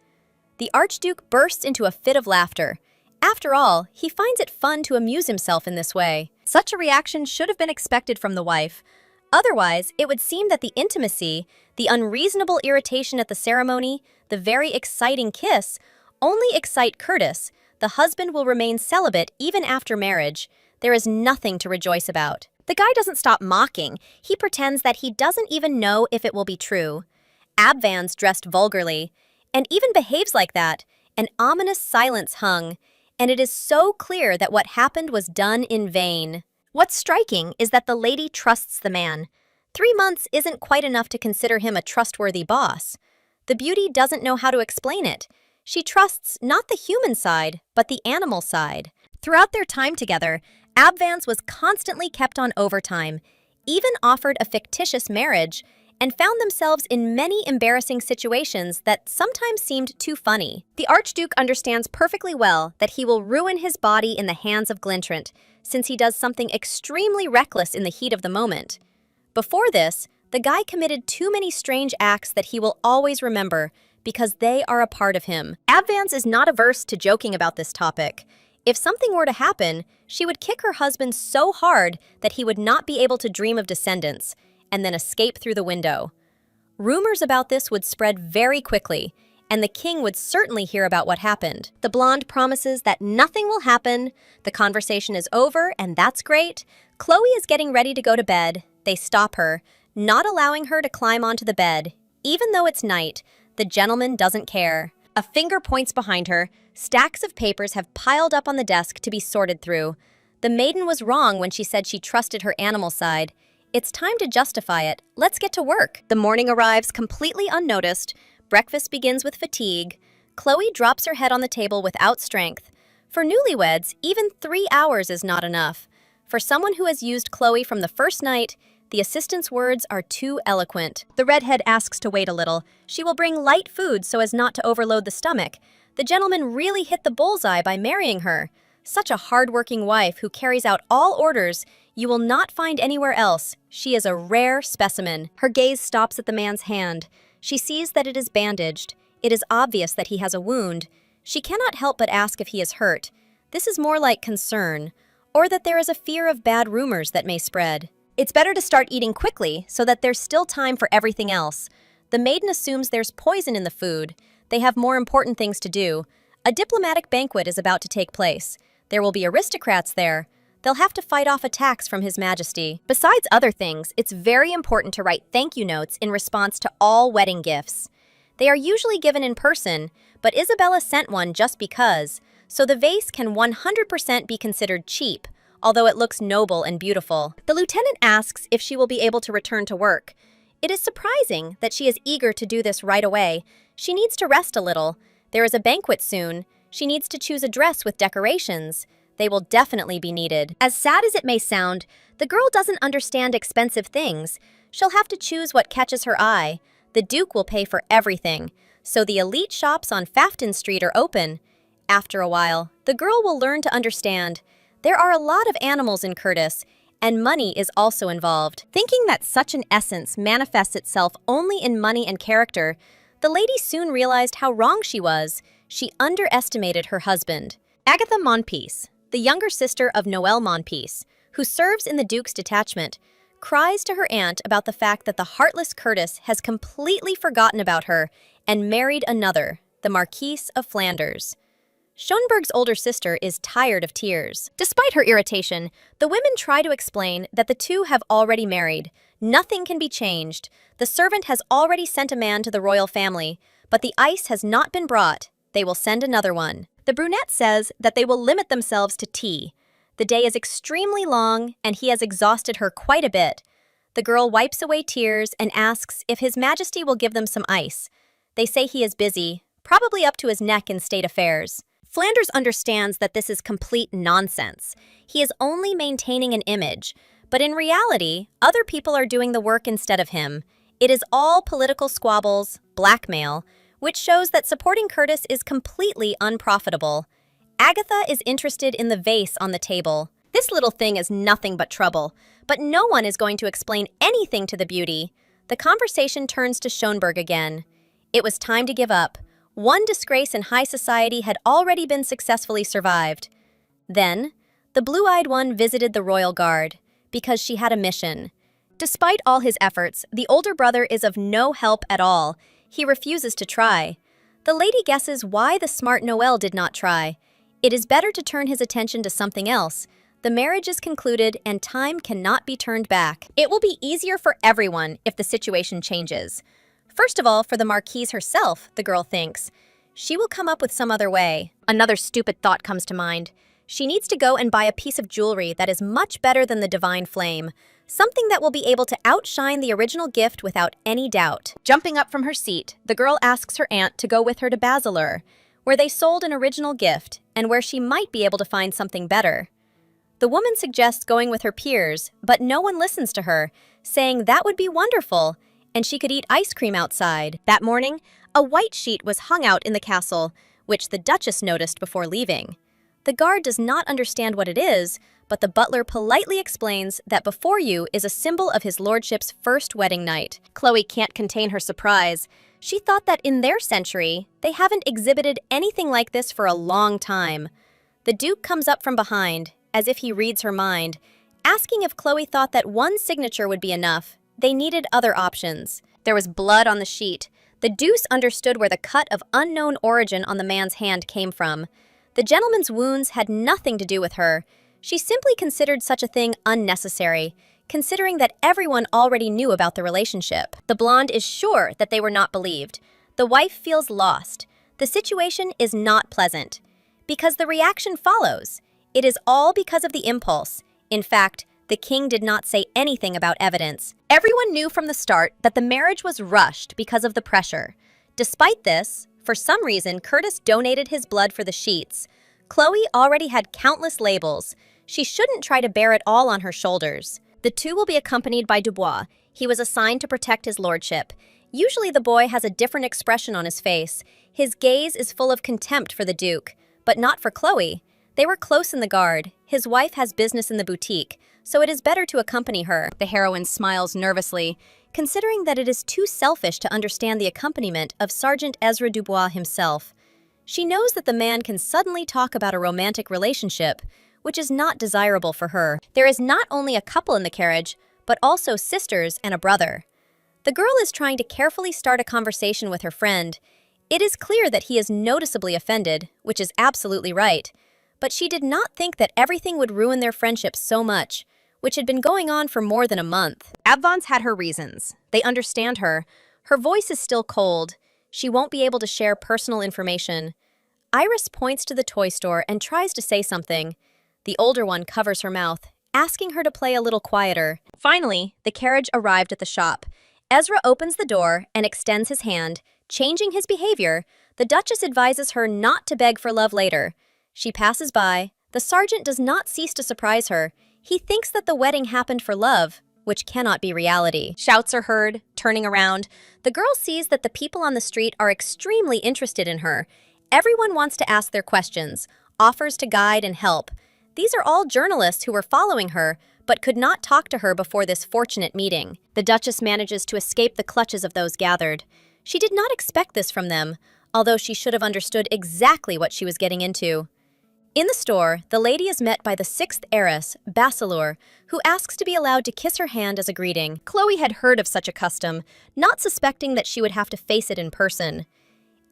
The Archduke bursts into a fit of laughter. After all, he finds it fun to amuse himself in this way. Such a reaction should have been expected from the wife. Otherwise, it would seem that the intimacy, the unreasonable irritation at the ceremony, the very exciting kiss, only excite Curtis. The husband will remain celibate even after marriage. There is nothing to rejoice about. The guy doesn't stop mocking. He pretends that he doesn't even know if it will be true. Abvan's dressed vulgarly, and even behaves like that. An ominous silence hung, and it is so clear that what happened was done in vain. What's striking is that the lady trusts the man. 3 months isn't quite enough to consider him a trustworthy boss. The beauty doesn't know how to explain it. She trusts not the human side, but the animal side. Throughout their time together, Abvans was constantly kept on overtime, even offered a fictitious marriage, and found themselves in many embarrassing situations that sometimes seemed too funny. The Archduke understands perfectly well that he will ruin his body in the hands of Glintrant, since he does something extremely reckless in the heat of the moment. Before this, the guy committed too many strange acts that he will always remember, because they are a part of him. Abvans is not averse to joking about this topic. If something were to happen, she would kick her husband so hard that he would not be able to dream of descendants, and then escape through the window. Rumors about this would spread very quickly, and the king would certainly hear about what happened. The blonde promises that nothing will happen, the conversation is over, and that's great. Chloe is getting ready to go to bed. They stop her, not allowing her to climb onto the bed. Even though it's night, the gentleman doesn't care. A finger points behind her. Stacks of papers have piled up on the desk to be sorted through. The maiden was wrong when she said she trusted her animal side. It's time to justify it. Let's get to work. The morning arrives completely unnoticed. Breakfast begins with fatigue. Chloe drops her head on the table without strength. For newlyweds, even 3 hours is not enough. For someone who has used Chloe from the first night, the assistant's words are too eloquent. The redhead asks to wait a little. She will bring light food so as not to overload the stomach. The gentleman really hit the bullseye by marrying her. Such a hard-working wife who carries out all orders you will not find anywhere else. She is a rare specimen. Her gaze stops at the man's hand. She sees that it is bandaged. It is obvious that he has a wound. She cannot help but ask if he is hurt. This is more like concern, or that there is a fear of bad rumors that may spread. It's better to start eating quickly so that there's still time for everything else. The maiden assumes there's poison in the food. They have more important things to do. A diplomatic banquet is about to take place. There will be aristocrats there. They'll have to fight off attacks from His Majesty. Besides other things, it's very important to write thank you notes in response to all wedding gifts. They are usually given in person, but Isabella sent one just because, so the vase can 100% be considered cheap, although it looks noble and beautiful. The lieutenant asks if she will be able to return to work. It is surprising that she is eager to do this right away. She needs to rest a little. There is a banquet soon. She needs to choose a dress with decorations. They will definitely be needed. As sad as it may sound, the girl doesn't understand expensive things. She'll have to choose what catches her eye. The Duke will pay for everything, so the elite shops on Fafton Street are open. After a while, the girl will learn to understand. There are a lot of animals in Curtis, and money is also involved. Thinking that such an essence manifests itself only in money and character, the lady soon realized how wrong she was. She underestimated her husband. Agatha Monpeace, the younger sister of Noel Monpeace, who serves in the Duke's detachment, cries to her aunt about the fact that the heartless Curtis has completely forgotten about her and married another, the Marquise of Flanders. Schönberg's older sister is tired of tears. Despite her irritation, the women try to explain that the two have already married. Nothing can be changed. The servant has already sent a man to the royal family, but the ice has not been brought. They will send another one. The brunette says that they will limit themselves to tea. The day is extremely long, and he has exhausted her quite a bit. The girl wipes away tears and asks if His Majesty will give them some ice. They say he is busy, probably up to his neck in state affairs. Flanders understands that this is complete nonsense. He is only maintaining an image, but in reality, other people are doing the work instead of him. It is all political squabbles, blackmail, which shows that supporting Curtis is completely unprofitable. Agatha is interested in the vase on the table. This little thing is nothing but trouble, but no one is going to explain anything to the beauty. The conversation turns to Schönberg again. It was time to give up. One disgrace in high society had already been successfully survived. Then, the blue-eyed one visited the royal guard, because she had a mission. Despite all his efforts, the older brother is of no help at all. He refuses to try. The lady guesses why the smart Noel did not try. It is better to turn his attention to something else. The marriage is concluded and time cannot be turned back. It will be easier for everyone if the situation changes. First of all, for the Marquise herself, the girl thinks. She will come up with some other way. Another stupid thought comes to mind. She needs to go and buy a piece of jewelry that is much better than the divine flame. Something that will be able to outshine the original gift without any doubt. Jumping up from her seat, the girl asks her aunt to go with her to Basileur, where they sold an original gift and where she might be able to find something better. The woman suggests going with her peers, but no one listens to her, saying that would be wonderful, and she could eat ice cream outside. That morning, a white sheet was hung out in the castle, which the Duchess noticed before leaving. The guard does not understand what it is, but the butler politely explains that before you is a symbol of his lordship's first wedding night. Chloe can't contain her surprise. She thought that in their century, they haven't exhibited anything like this for a long time. The Duke comes up from behind, as if he reads her mind, asking if Chloe thought that one signature would be enough. They needed other options. There was blood on the sheet. The deuce understood where the cut of unknown origin on the man's hand came from. The gentleman's wounds had nothing to do with her. She simply considered such a thing unnecessary, considering that everyone already knew about the relationship. The blonde is sure that they were not believed. The wife feels lost. The situation is not pleasant. Because the reaction follows. It is all because of the impulse. In fact, the king did not say anything about evidence. Everyone knew from the start that the marriage was rushed because of the pressure. Despite this, for some reason, Curtis donated his blood for the sheets. Chloe already had countless labels. She shouldn't try to bear it all on her shoulders. The two will be accompanied by Dubois. He was assigned to protect his lordship. Usually the boy has a different expression on his face. His gaze is full of contempt for the Duke, but not for Chloe. They were close in the guard. His wife has business in the boutique, so it is better to accompany her. The heroine smiles nervously, considering that it is too selfish to understand the accompaniment of Sergeant Ezra Dubois himself. She knows that the man can suddenly talk about a romantic relationship, which is not desirable for her. There is not only a couple in the carriage, but also sisters and a brother. The girl is trying to carefully start a conversation with her friend. It is clear that he is noticeably offended, which is absolutely right. But she did not think that everything would ruin their friendship so much, which had been going on for more than a month. Abvon's had her reasons. They understand her. Her voice is still cold. She won't be able to share personal information. Iris points to the toy store and tries to say something. The older one covers her mouth, asking her to play a little quieter. Finally, the carriage arrived at the shop. Ezra opens the door and extends his hand. Changing his behavior, the Duchess advises her not to beg for love later. She passes by. The sergeant does not cease to surprise her. He thinks that the wedding happened for love, which cannot be reality. Shouts are heard, turning around. The girl sees that the people on the street are extremely interested in her. Everyone wants to ask their questions, offers to guide and help. These are all journalists who were following her, but could not talk to her before this fortunate meeting. The Duchess manages to escape the clutches of those gathered. She did not expect this from them, although she should have understood exactly what she was getting into. In the store, the lady is met by the sixth heiress, Basileur, who asks to be allowed to kiss her hand as a greeting. Chloe had heard of such a custom, not suspecting that she would have to face it in person.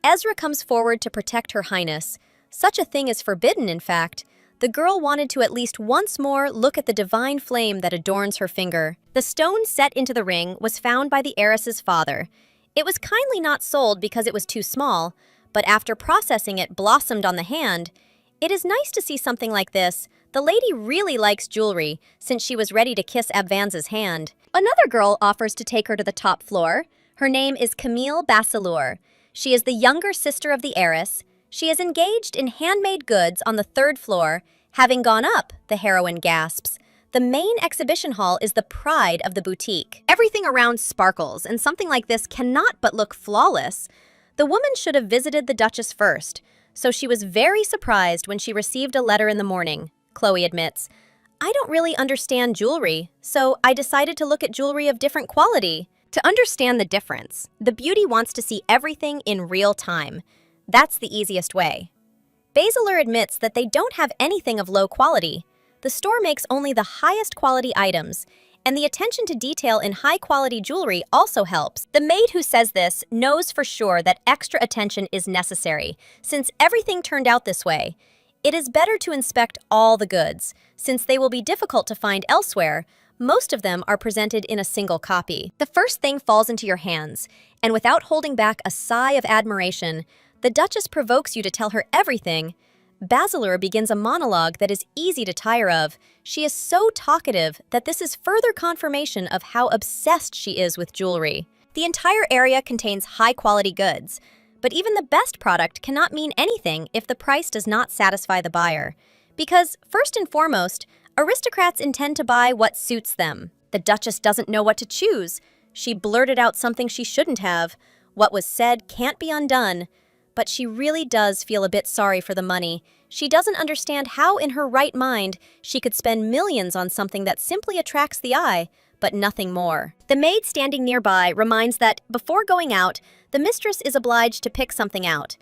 Ezra comes forward to protect Her Highness. Such a thing is forbidden, in fact. The girl wanted to at least once more look at the divine flame that adorns her finger. The stone set into the ring was found by the heiress's father. It was kindly not sold because it was too small, but after processing it blossomed on the hand. It is nice to see something like this. The lady really likes jewelry, since she was ready to kiss Abvanza's hand. Another girl offers to take her to the top floor. Her name is Camille Basseleur. She is the younger sister of the heiress. She is engaged in handmade goods on the third floor. Having gone up, the heroine gasps. The main exhibition hall is the pride of the boutique. Everything around sparkles, and something like this cannot but look flawless. The woman should have visited the Duchess first, so she was very surprised when she received a letter in the morning. Chloe admits, "I don't really understand jewelry, so I decided to look at jewelry of different quality." To understand the difference, the beauty wants to see everything in real time. That's the easiest way. Basseleur admits that they don't have anything of low quality. The store makes only the highest quality items, and the attention to detail in high-quality jewelry also helps. The maid who says this knows for sure that extra attention is necessary, since everything turned out this way. It is better to inspect all the goods, since they will be difficult to find elsewhere. Most of them are presented in a single copy. The first thing falls into your hands, and without holding back a sigh of admiration, the Duchess provokes you to tell her everything. Basseleur begins a monologue that is easy to tire of. She is so talkative that this is further confirmation of how obsessed she is with jewelry. The entire area contains high-quality goods, but even the best product cannot mean anything if the price does not satisfy the buyer. Because, first and foremost, aristocrats intend to buy what suits them. The Duchess doesn't know what to choose. She blurted out something she shouldn't have. What was said can't be undone. But she really does feel a bit sorry for the money. She doesn't understand how in her right mind she could spend millions on something that simply attracts the eye, but nothing more. The maid standing nearby reminds that, before going out, the mistress is obliged to pick something out.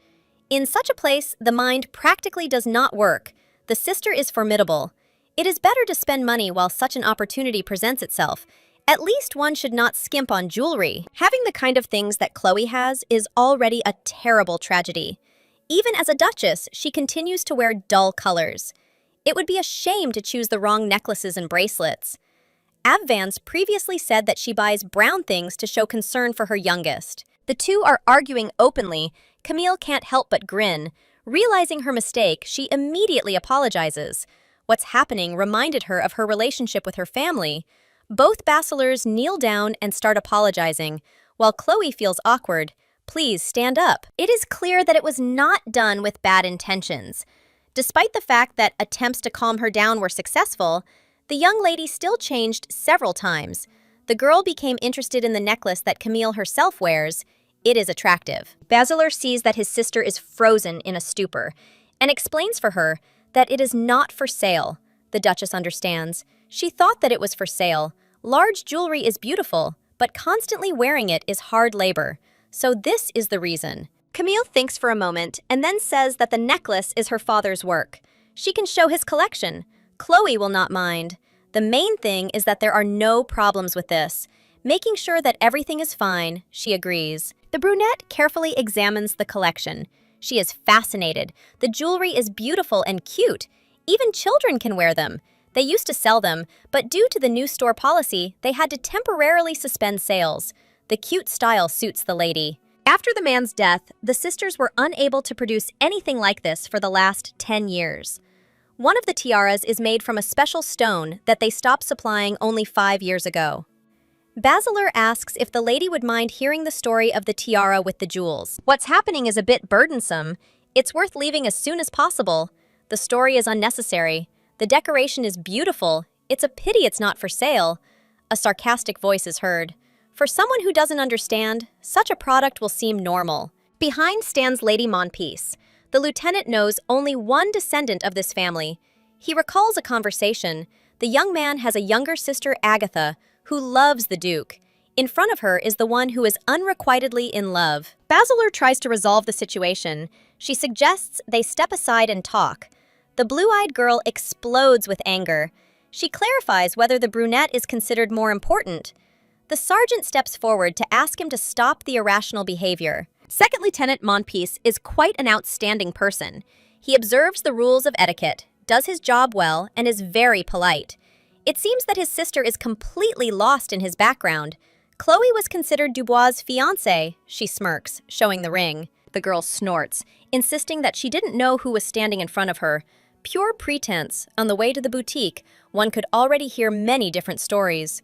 In such a place, the mind practically does not work. The sister is formidable. It is better to spend money while such an opportunity presents itself. At least one should not skimp on jewelry. Having the kind of things that Chloe has is already a terrible tragedy. Even as a duchess, she continues to wear dull colors. It would be a shame to choose the wrong necklaces and bracelets. Abvans previously said that she buys brown things to show concern for her youngest. The two are arguing openly. Camille can't help but grin. Realizing her mistake, she immediately apologizes. What's happening reminded her of her relationship with her family. Both Basseleurs kneel down and start apologizing, while Chloe feels awkward. Please stand up. It is clear that it was not done with bad intentions. Despite the fact that attempts to calm her down were successful, the young lady still changed several times. The girl became interested in the necklace that Camille herself wears. It is attractive. Basseleur sees that his sister is frozen in a stupor and explains for her that it is not for sale. The Duchess understands. She thought that it was for sale. Large jewelry is beautiful, but constantly wearing it is hard labor. So this is the reason. Camille thinks for a moment and then says that the necklace is her father's work. She can show his collection. Chloe will not mind. The main thing is that there are no problems with this. Making sure that everything is fine, she agrees. The brunette carefully examines the collection. She is fascinated. The jewelry is beautiful and cute. Even children can wear them. They used to sell them, but due to the new store policy, they had to temporarily suspend sales. The cute style suits the lady. After the man's death, the sisters were unable to produce anything like this for the last 10 years. One of the tiaras is made from a special stone that they stopped supplying only 5 years ago. Basseleur asks if the lady would mind hearing the story of the tiara with the jewels. What's happening is a bit burdensome. It's worth leaving as soon as possible. The story is unnecessary. The decoration is beautiful. It's a pity it's not for sale. A sarcastic voice is heard. For someone who doesn't understand, such a product will seem normal. Behind stands Lady Monpiece. The lieutenant knows only one descendant of this family. He recalls a conversation. The young man has a younger sister, Agatha, who loves the Duke. In front of her is the one who is unrequitedly in love. Basseleur tries to resolve the situation. She suggests they step aside and talk. The blue-eyed girl explodes with anger. She clarifies whether the brunette is considered more important. The sergeant steps forward to ask him to stop the irrational behavior. Second Lieutenant Monpiece is quite an outstanding person. He observes the rules of etiquette, does his job well, and is very polite. It seems that his sister is completely lost in his background. Chloe was considered Dubois' fiancée. She smirks, showing the ring. The girl snorts, insisting that she didn't know who was standing in front of her. Pure pretense. On the way to the boutique, one could already hear many different stories.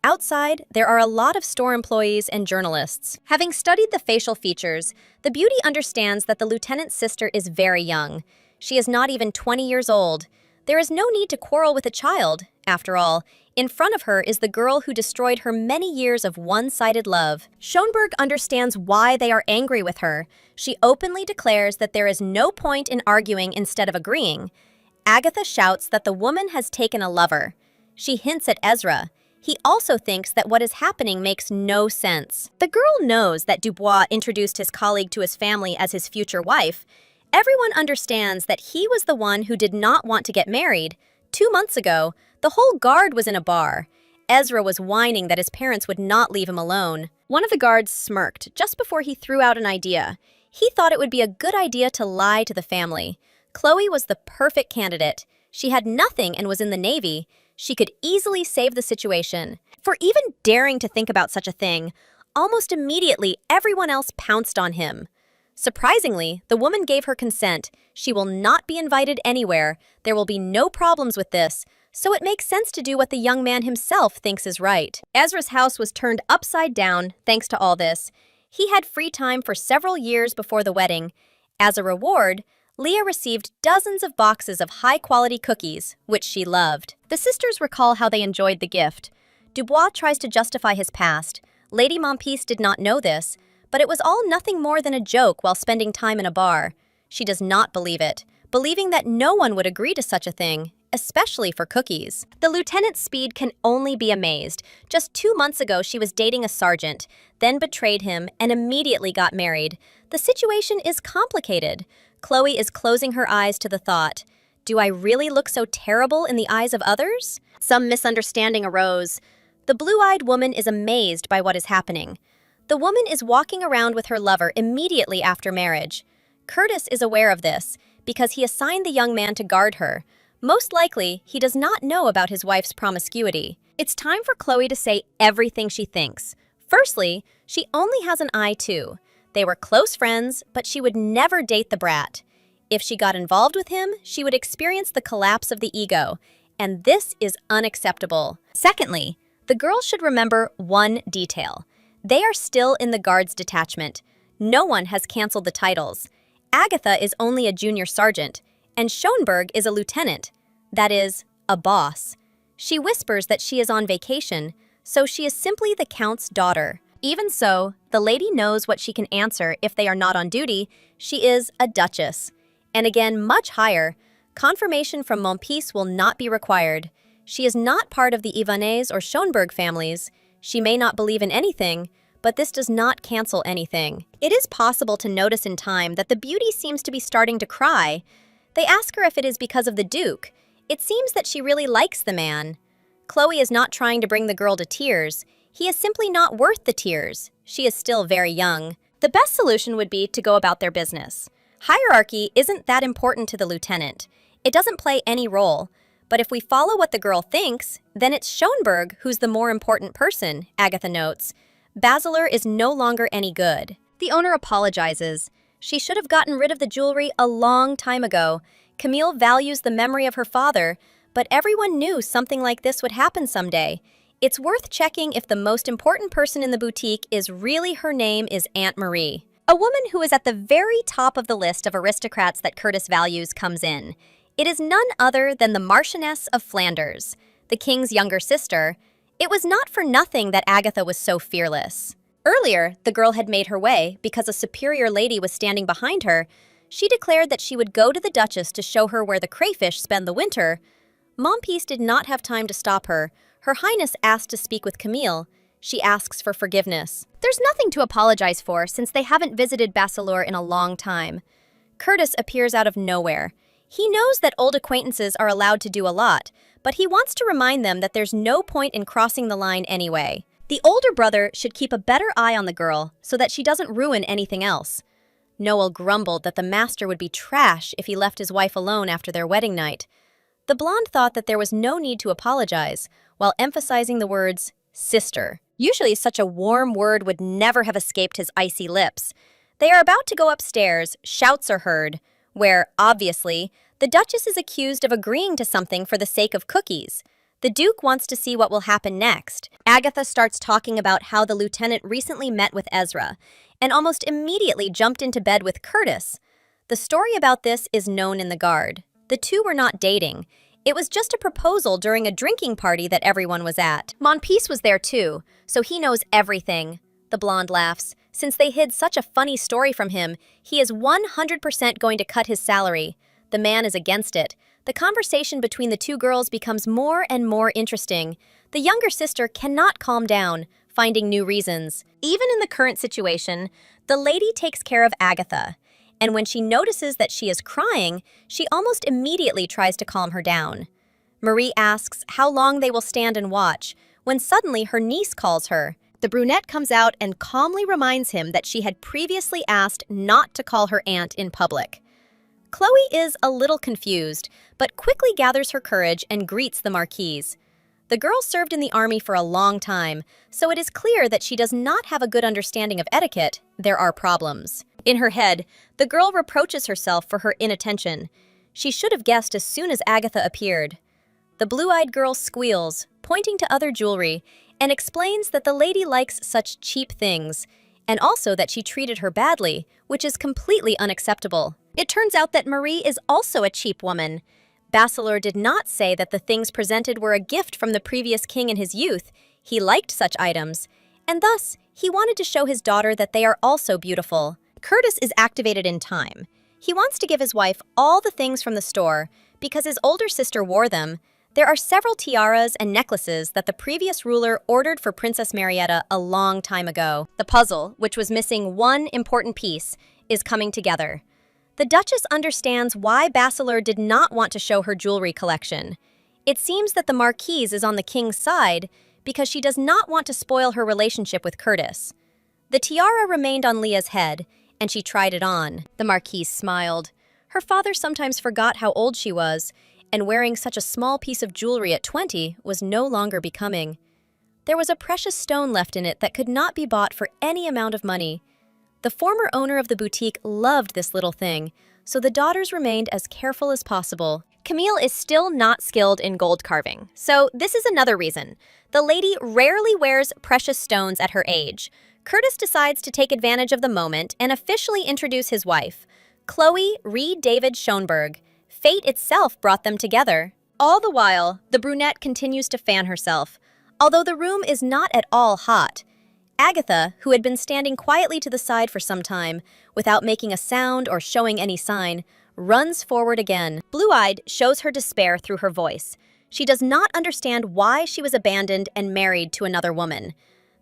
Outside, there are a lot of store employees and journalists. Having studied the facial features, the beauty understands that the lieutenant's sister is very young. She is not even 20 years old. There is no need to quarrel with a child. After all, in front of her is the girl who destroyed her many years of one-sided love. Schoenberg understands why they are angry with her. She openly declares that there is no point in arguing instead of agreeing. Agatha shouts that the woman has taken a lover. She hints at Ezra. He also thinks that what is happening makes no sense. The girl knows that Dubois introduced his colleague to his family as his future wife. Everyone understands that he was the one who did not want to get married. 2 months ago, the whole guard was in a bar. Ezra was whining that his parents would not leave him alone. One of the guards smirked just before he threw out an idea. He thought it would be a good idea to lie to the family. Chloe was the perfect candidate. She had nothing and was in the Navy. She could easily save the situation. For even daring to think about such a thing, almost immediately everyone else pounced on him. Surprisingly, the woman gave her consent. She will not be invited anywhere. There will be no problems with this, so it makes sense to do what the young man himself thinks is right. Ezra's house was turned upside down thanks to all this. He had free time for several years before the wedding. As a reward, Leah received dozens of boxes of high-quality cookies, which she loved. The sisters recall how they enjoyed the gift. Dubois tries to justify his past. Lady Montpeace did not know this, but it was all nothing more than a joke while spending time in a bar. She does not believe it, believing that no one would agree to such a thing, especially for cookies. The lieutenant's speed can only be amazed. Just 2 months ago, she was dating a sergeant, then betrayed him, and immediately got married. The situation is complicated. Chloe is closing her eyes to the thought, do I really look so terrible in the eyes of others? Some misunderstanding arose. The blue-eyed woman is amazed by what is happening. The woman is walking around with her lover immediately after marriage. Curtis is aware of this because he assigned the young man to guard her. Most likely, he does not know about his wife's promiscuity. It's time for Chloe to say everything she thinks. Firstly, she only has an eye too. They were close friends, but she would never date the brat. If she got involved with him, she would experience the collapse of the ego, and this is unacceptable. Secondly, the girl should remember one detail. They are still in the guards detachment. No one has canceled the titles. Agatha is only a junior sergeant, and Schoenberg is a lieutenant. That is, a boss. She whispers that she is on vacation, so she is simply the count's daughter. Even so, the lady knows what she can answer if they are not on duty. She is a duchess. And again, much higher. Confirmation from Montpeace will not be required. She is not part of the Ivanez or Schoenberg families. She may not believe in anything, but this does not cancel anything. It is possible to notice in time that the beauty seems to be starting to cry. They ask her if it is because of the Duke. It seems that she really likes the man. Chloe is not trying to bring the girl to tears. He is simply not worth the tears. She is still very young. The best solution would be to go about their business. Hierarchy isn't that important to the lieutenant. It doesn't play any role. But if we follow what the girl thinks, then it's Schoenberg who's the more important person, Agatha notes. Basilar is no longer any good. The owner apologizes. She should have gotten rid of the jewelry a long time ago. Camille values the memory of her father, but everyone knew something like this would happen someday. It's worth checking if the most important person in the boutique is really her name is Aunt Marie. A woman who is at the very top of the list of aristocrats that Curtis values comes in. It is none other than the Marchioness of Flanders, the king's younger sister. It was not for nothing that Agatha was so fearless. Earlier, the girl had made her way because a superior lady was standing behind her. She declared that she would go to the Duchess to show her where the crayfish spend the winter. Montpeace did not have time to stop her. Her Highness asked to speak with Camille. She asks for forgiveness. There's nothing to apologize for since they haven't visited Basilar in a long time. Curtis appears out of nowhere. He knows that old acquaintances are allowed to do a lot, but he wants to remind them that there's no point in crossing the line anyway. The older brother should keep a better eye on the girl so that she doesn't ruin anything else. Noel grumbled that the master would be trash if he left his wife alone after their wedding night. The blonde thought that there was no need to apologize, while emphasizing the words, sister. Usually such a warm word would never have escaped his icy lips. They are about to go upstairs, shouts are heard, where, obviously, The Duchess is accused of agreeing to something for the sake of cookies. The Duke wants to see what will happen next. Agatha starts talking about how the lieutenant recently met with Ezra and almost immediately jumped into bed with Curtis. The story about this is known in the Guard. The two were not dating. It was just a proposal during a drinking party that everyone was at. Monpiece was there too, so he knows everything. The blonde laughs. Since they hid such a funny story from him, he is 100% going to cut his salary. The man is against it. The conversation between the two girls becomes more and more interesting. The younger sister cannot calm down, finding new reasons. Even in the current situation, the lady takes care of Agatha, and when she notices that she is crying, she almost immediately tries to calm her down. Marie asks how long they will stand and watch, when suddenly her niece calls her. The brunette comes out and calmly reminds him that she had previously asked not to call her aunt in public. Chloe is a little confused, but quickly gathers her courage and greets the Marquise. The girl served in the army for a long time, so it is clear that she does not have a good understanding of etiquette. There are problems. In her head, the girl reproaches herself for her inattention. She should have guessed as soon as Agatha appeared. The blue-eyed girl squeals, pointing to other jewelry, and explains that the lady likes such cheap things, and also that she treated her badly, which is completely unacceptable. It turns out that Marie is also a cheap woman. Bachelor did not say that the things presented were a gift from the previous king in his youth. He liked such items, and thus, he wanted to show his daughter that they are also beautiful. Curtis is activated in time. He wants to give his wife all the things from the store because his older sister wore them. There are several tiaras and necklaces that the previous ruler ordered for Princess Marietta a long time ago. The puzzle, which was missing one important piece, is coming together. The Duchess understands why Bachelor did not want to show her jewelry collection. It seems that the Marquise is on the king's side because she does not want to spoil her relationship with Curtis. The tiara remained on Leah's head, and she tried it on. The Marquise smiled. Her father sometimes forgot how old she was, and wearing such a small piece of jewelry at 20 was no longer becoming. There was a precious stone left in it that could not be bought for any amount of money. The former owner of the boutique loved this little thing, so the daughters remained as careful as possible. Camille is still not skilled in gold carving, so this is another reason. The lady rarely wears precious stones at her age. Curtis decides to take advantage of the moment and officially introduce his wife. Chloe Reed David Schoenberg. Fate itself brought them together. All the while, the brunette continues to fan herself, although the room is not at all hot. Agatha, who had been standing quietly to the side for some time, without making a sound or showing any sign, runs forward again. Blue-eyed shows her despair through her voice. She does not understand why she was abandoned and married to another woman.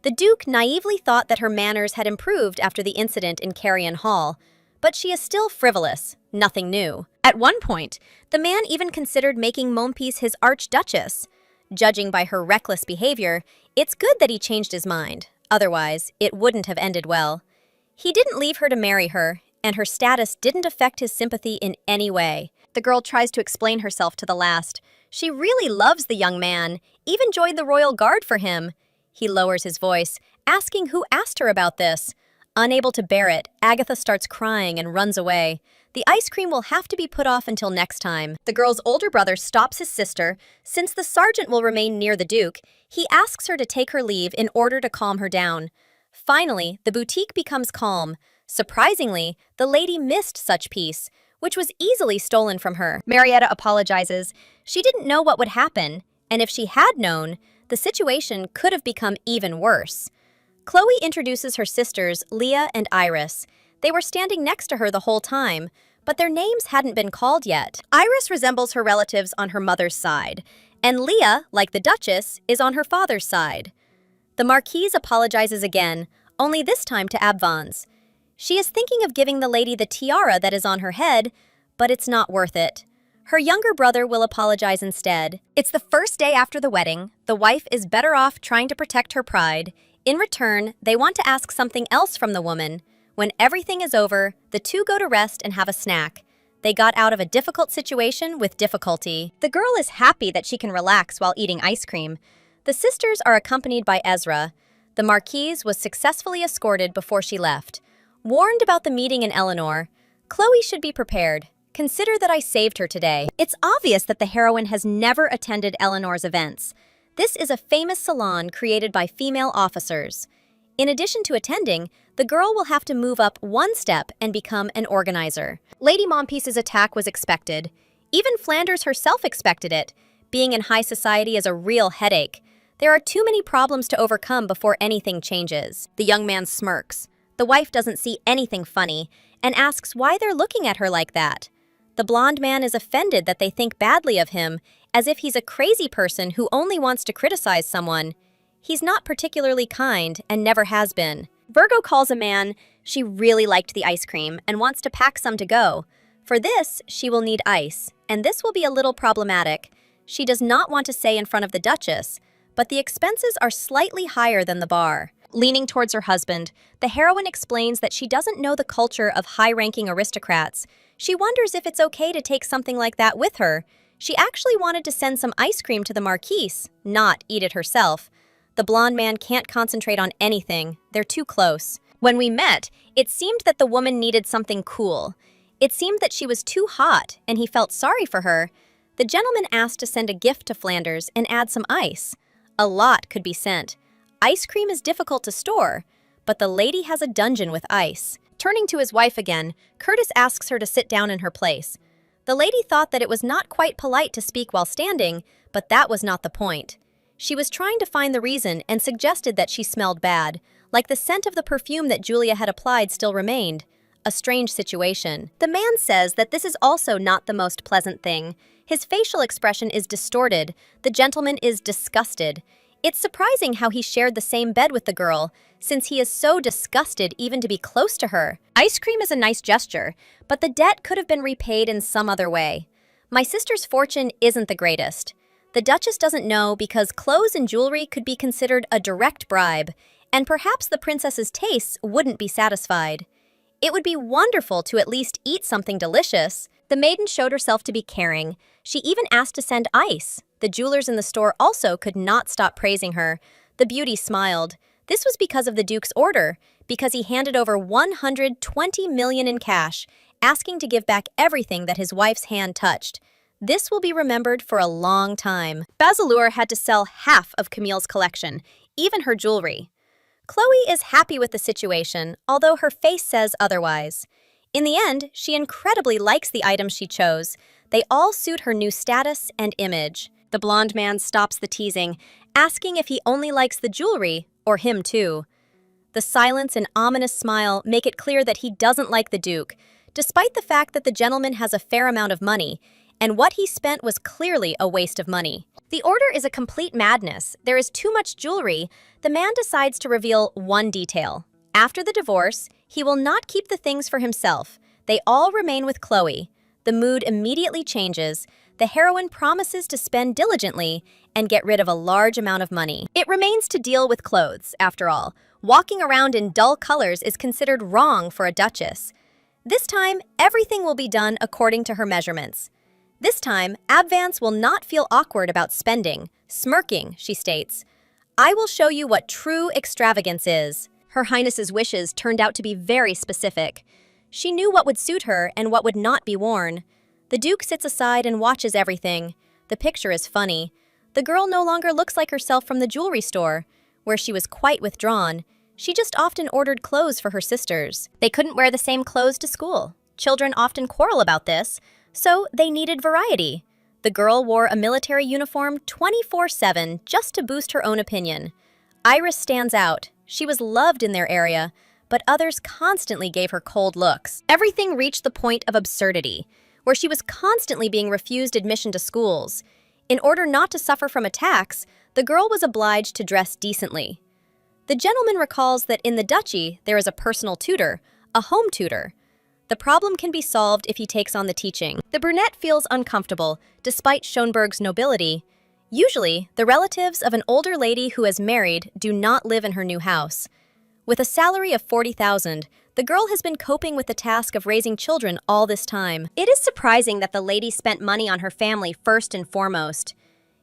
The Duke naively thought that her manners had improved after the incident in Carrion Hall, but she is still frivolous, nothing new. At one point, the man even considered making Monpiece his archduchess. Judging by her reckless behavior, it's good that he changed his mind. Otherwise, it wouldn't have ended well. He didn't leave her to marry her, and her status didn't affect his sympathy in any way. The girl tries to explain herself to the last. She really loves the young man, even joined the royal guard for him. He lowers his voice, asking who asked her about this. Unable to bear it, Agatha starts crying and runs away. The ice cream will have to be put off until next time. The girl's older brother stops his sister. Since the sergeant will remain near the Duke, he asks her to take her leave in order to calm her down. Finally, the boutique becomes calm. Surprisingly, the lady missed such peace, which was easily stolen from her. Marietta apologizes. She didn't know what would happen, and if she had known, the situation could have become even worse. Chloe introduces her sisters, Leah and Iris. They were standing next to her the whole time, but their names hadn't been called yet. Iris resembles her relatives on her mother's side, and Leah, like the Duchess, is on her father's side. The Marquise apologizes again, only this time to Abvans. She is thinking of giving the lady the tiara that is on her head, but it's not worth it. Her younger brother will apologize instead. It's the first day after the wedding. The wife is better off trying to protect her pride. In return, they want to ask something else from the woman. When everything is over, the two go to rest and have a snack. They got out of a difficult situation with difficulty. The girl is happy that she can relax while eating ice cream. The sisters are accompanied by Ezra. The Marquise was successfully escorted before she left. Warned about the meeting in Eleanor, Chloe should be prepared. Consider that I saved her today. It's obvious that the heroine has never attended Eleanor's events. This is a famous salon created by female officers. In addition to attending, the girl will have to move up one step and become an organizer. Lady Mompiece's attack was expected. Even Flanders herself expected it. Being in high society is a real headache. There are too many problems to overcome before anything changes. The young man smirks. The wife doesn't see anything funny and asks why they're looking at her like that. The blonde man is offended that they think badly of him, as if he's a crazy person who only wants to criticize someone. He's not particularly kind and never has been. Virgo calls a man she really liked the ice cream and wants to pack some to go. For this, she will need ice, and this will be a little problematic. She does not want to say in front of the Duchess, but the expenses are slightly higher than the bar. Leaning towards her husband, the heroine explains that she doesn't know the culture of high-ranking aristocrats. She wonders if it's okay to take something like that with her. She actually wanted to send some ice cream to the Marquise, not eat it herself. The blonde man can't concentrate on anything. They're too close. When we met, it seemed that the woman needed something cool. It seemed that she was too hot, and he felt sorry for her. The gentleman asked to send a gift to Flanders and add some ice. A lot could be sent. Ice cream is difficult to store, but the lady has a dungeon with ice. Turning to his wife again, Curtis asks her to sit down in her place. The lady thought that it was not quite polite to speak while standing, but that was not the point. She was trying to find the reason and suggested that she smelled bad, like the scent of the perfume that Julia had applied still remained. A strange situation. The man says that this is also not the most pleasant thing. His facial expression is distorted. The gentleman is disgusted. It's surprising how he shared the same bed with the girl, since he is so disgusted even to be close to her. Ice cream is a nice gesture, but the debt could have been repaid in some other way. My sister's fortune isn't the greatest. The Duchess doesn't know because clothes and jewelry could be considered a direct bribe, and perhaps the princess's tastes wouldn't be satisfied. It would be wonderful to at least eat something delicious. The maiden showed herself to be caring. She even asked to send ice. The jewelers in the store also could not stop praising her. The beauty smiled. This was because of the Duke's order, because he handed over 120 million in cash, asking to give back everything that his wife's hand touched. This will be remembered for a long time. Basileur had to sell half of Camille's collection, even her jewelry. Chloe is happy with the situation, although her face says otherwise. In the end, she incredibly likes the items she chose. They all suit her new status and image. The blonde man stops the teasing, asking if he only likes the jewelry, or him too. The silence and ominous smile make it clear that he doesn't like the Duke, despite the fact that the gentleman has a fair amount of money, and what he spent was clearly a waste of money. The order is a complete madness. There is too much jewelry. The man decides to reveal one detail. After the divorce, he will not keep the things for himself. They all remain with Chloe. The mood immediately changes. The heroine promises to spend diligently and get rid of a large amount of money. It remains to deal with clothes, after all. Walking around in dull colors is considered wrong for a duchess. This time, everything will be done according to her measurements. This time, Abvance will not feel awkward about spending. Smirking, she states, "I will show you what true extravagance is." Her Highness's wishes turned out to be very specific. She knew what would suit her and what would not be worn. The Duke sits aside and watches everything. The picture is funny. The girl no longer looks like herself from the jewelry store, where she was quite withdrawn. She just often ordered clothes for her sisters. They couldn't wear the same clothes to school. Children often quarrel about this, so they needed variety. The girl wore a military uniform 24/7 just to boost her own opinion. Iris stands out. She was loved in their area, but others constantly gave her cold looks. Everything reached the point of absurdity, where she was constantly being refused admission to schools. In order not to suffer from attacks, the girl was obliged to dress decently. The gentleman recalls that in the duchy there is a personal tutor, a home tutor. The problem can be solved if he takes on the teaching. The brunette feels uncomfortable, despite Schönberg's nobility. Usually, the relatives of an older lady who has married do not live in her new house. With a salary of 40,000, the girl has been coping with the task of raising children all this time. It is surprising that the lady spent money on her family first and foremost.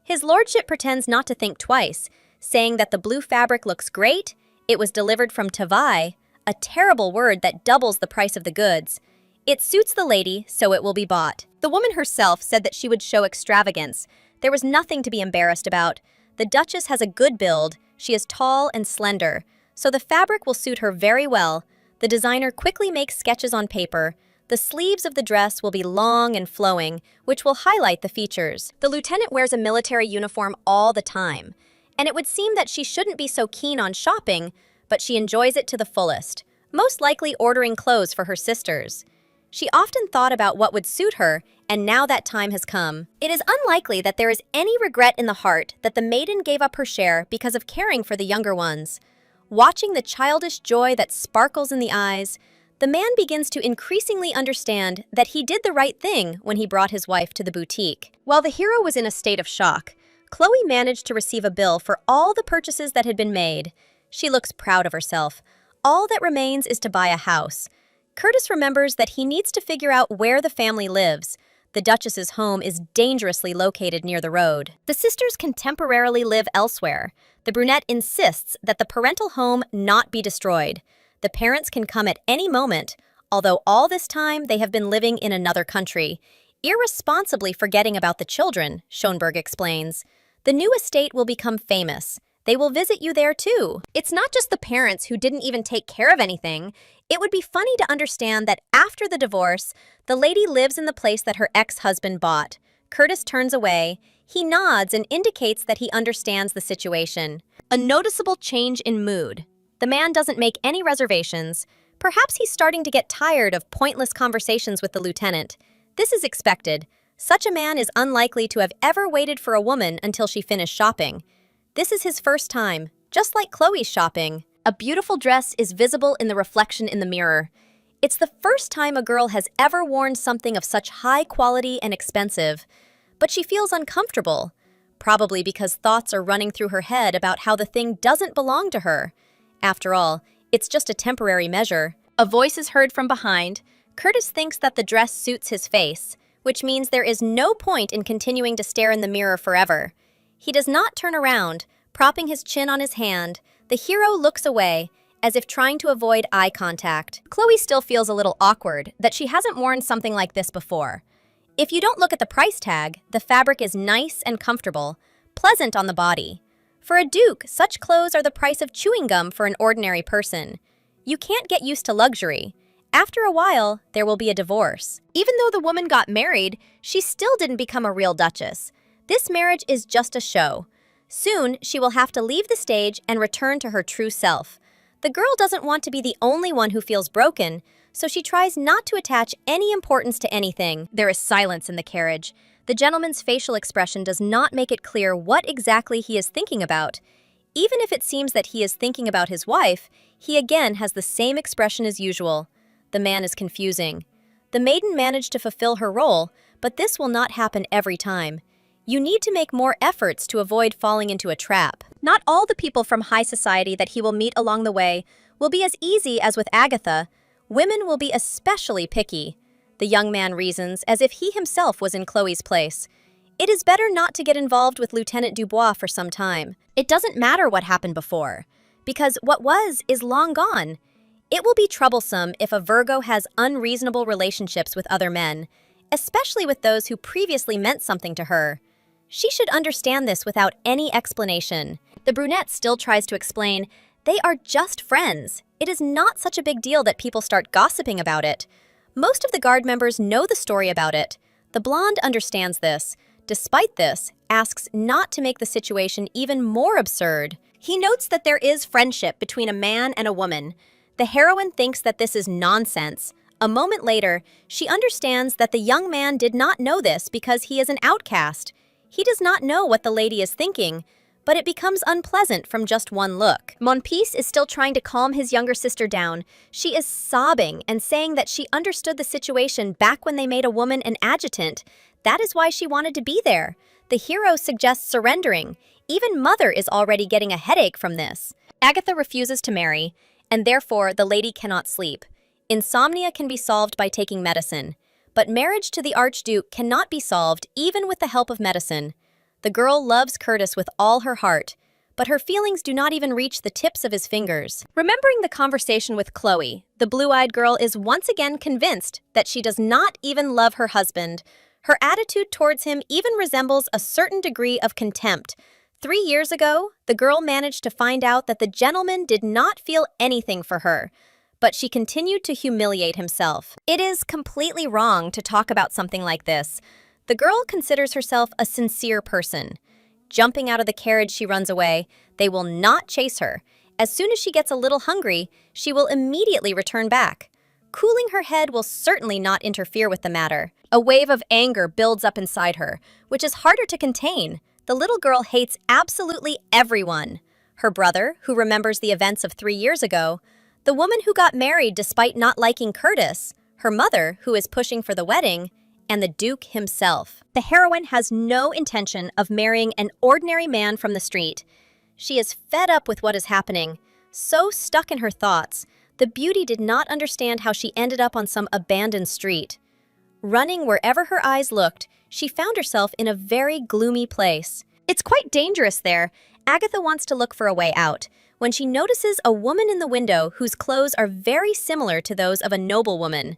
His lordship pretends not to think twice, saying that the blue fabric looks great, it was delivered from Tavai, a terrible word that doubles the price of the goods. It suits the lady, so it will be bought. The woman herself said that she would show extravagance. There was nothing to be embarrassed about. The Duchess has a good build, she is tall and slender, so the fabric will suit her very well. The designer quickly makes sketches on paper. The sleeves of the dress will be long and flowing, which will highlight the features. The lieutenant wears a military uniform all the time, and it would seem that she shouldn't be so keen on shopping, but she enjoys it to the fullest, most likely ordering clothes for her sisters. She often thought about what would suit her, and now that time has come. It is unlikely that there is any regret in the heart that the maiden gave up her share because of caring for the younger ones. Watching the childish joy that sparkles in the eyes, the man begins to increasingly understand that he did the right thing when he brought his wife to the boutique. While the hero was in a state of shock, Chloe managed to receive a bill for all the purchases that had been made. She looks proud of herself. All that remains is to buy a house. Curtis remembers that he needs to figure out where the family lives. The Duchess's home is dangerously located near the road. The sisters can temporarily live elsewhere. The brunette insists that the parental home not be destroyed. The parents can come at any moment, although all this time they have been living in another country, irresponsibly forgetting about the children, Schonberg explains. The new estate will become famous. They will visit you there too. It's not just the parents who didn't even take care of anything. It would be funny to understand that after the divorce, the lady lives in the place that her ex-husband bought. Curtis turns away. He nods and indicates that he understands the situation. A noticeable change in mood. The man doesn't make any reservations. Perhaps he's starting to get tired of pointless conversations with the lieutenant. This is expected. Such a man is unlikely to have ever waited for a woman until she finished shopping. This is his first time, just like Chloe's shopping. A beautiful dress is visible in the reflection in the mirror. It's the first time a girl has ever worn something of such high quality and expensive. But she feels uncomfortable, probably because thoughts are running through her head about how the thing doesn't belong to her. After all, it's just a temporary measure. A voice is heard from behind. Curtis thinks that the dress suits his face, which means there is no point in continuing to stare in the mirror forever. He does not turn around, propping his chin on his hand. The hero looks away, as if trying to avoid eye contact. Chloe still feels a little awkward that she hasn't worn something like this before. If you don't look at the price tag, the fabric is nice and comfortable, pleasant on the body. For a duke, such clothes are the price of chewing gum for an ordinary person. You can't get used to luxury. After a while, there will be a divorce. Even though the woman got married, she still didn't become a real duchess. This marriage is just a show. Soon, she will have to leave the stage and return to her true self. The girl doesn't want to be the only one who feels broken, so she tries not to attach any importance to anything. There is silence in the carriage. The gentleman's facial expression does not make it clear what exactly he is thinking about. Even if it seems that he is thinking about his wife, he again has the same expression as usual. The man is confusing. The maiden managed to fulfill her role, but this will not happen every time. You need to make more efforts to avoid falling into a trap. Not all the people from high society that he will meet along the way will be as easy as with Agatha. Women will be especially picky. The young man reasons as if he himself was in Chloe's place. It is better not to get involved with Lieutenant Dubois for some time. It doesn't matter what happened before, because what was is long gone. It will be troublesome if a Virgo has unreasonable relationships with other men, especially with those who previously meant something to her. She should understand this without any explanation. The brunette still tries to explain, they are just friends. It is not such a big deal that people start gossiping about it. Most of the guard members know the story about it. The blonde understands this. Despite this, asks not to make the situation even more absurd. He notes that there is friendship between a man and a woman. The heroine thinks that this is nonsense. A moment later, she understands that the young man did not know this because he is an outcast. He does not know what the lady is thinking, but it becomes unpleasant from just one look. Monpiece is still trying to calm his younger sister down. She is sobbing and saying that she understood the situation back when they made a woman an adjutant. That is why she wanted to be there. The hero suggests surrendering. Even Mother is already getting a headache from this. Agatha refuses to marry, and therefore the lady cannot sleep. Insomnia can be solved by taking medicine, but marriage to the Archduke cannot be solved even with the help of medicine. The girl loves Curtis with all her heart, but her feelings do not even reach the tips of his fingers. Remembering the conversation with Chloe, the blue-eyed girl is once again convinced that she does not even love her husband. Her attitude towards him even resembles a certain degree of contempt. 3 years ago, the girl managed to find out that the gentleman did not feel anything for her, but she continued to humiliate himself. It is completely wrong to talk about something like this. The girl considers herself a sincere person. Jumping out of the carriage, she runs away. They will not chase her. As soon as she gets a little hungry, she will immediately return back. Cooling her head will certainly not interfere with the matter. A wave of anger builds up inside her, which is harder to contain. The little girl hates absolutely everyone. Her brother, who remembers the events of 3 years ago, the woman who got married despite not liking Curtis, her mother, who is pushing for the wedding, and the Duke himself. The heroine has no intention of marrying an ordinary man from the street. She is fed up with what is happening, so stuck in her thoughts. The beauty did not understand how she ended up on some abandoned street. Running wherever her eyes looked, she found herself in a very gloomy place. It's quite dangerous there. Agatha wants to look for a way out, when she notices a woman in the window whose clothes are very similar to those of a noblewoman.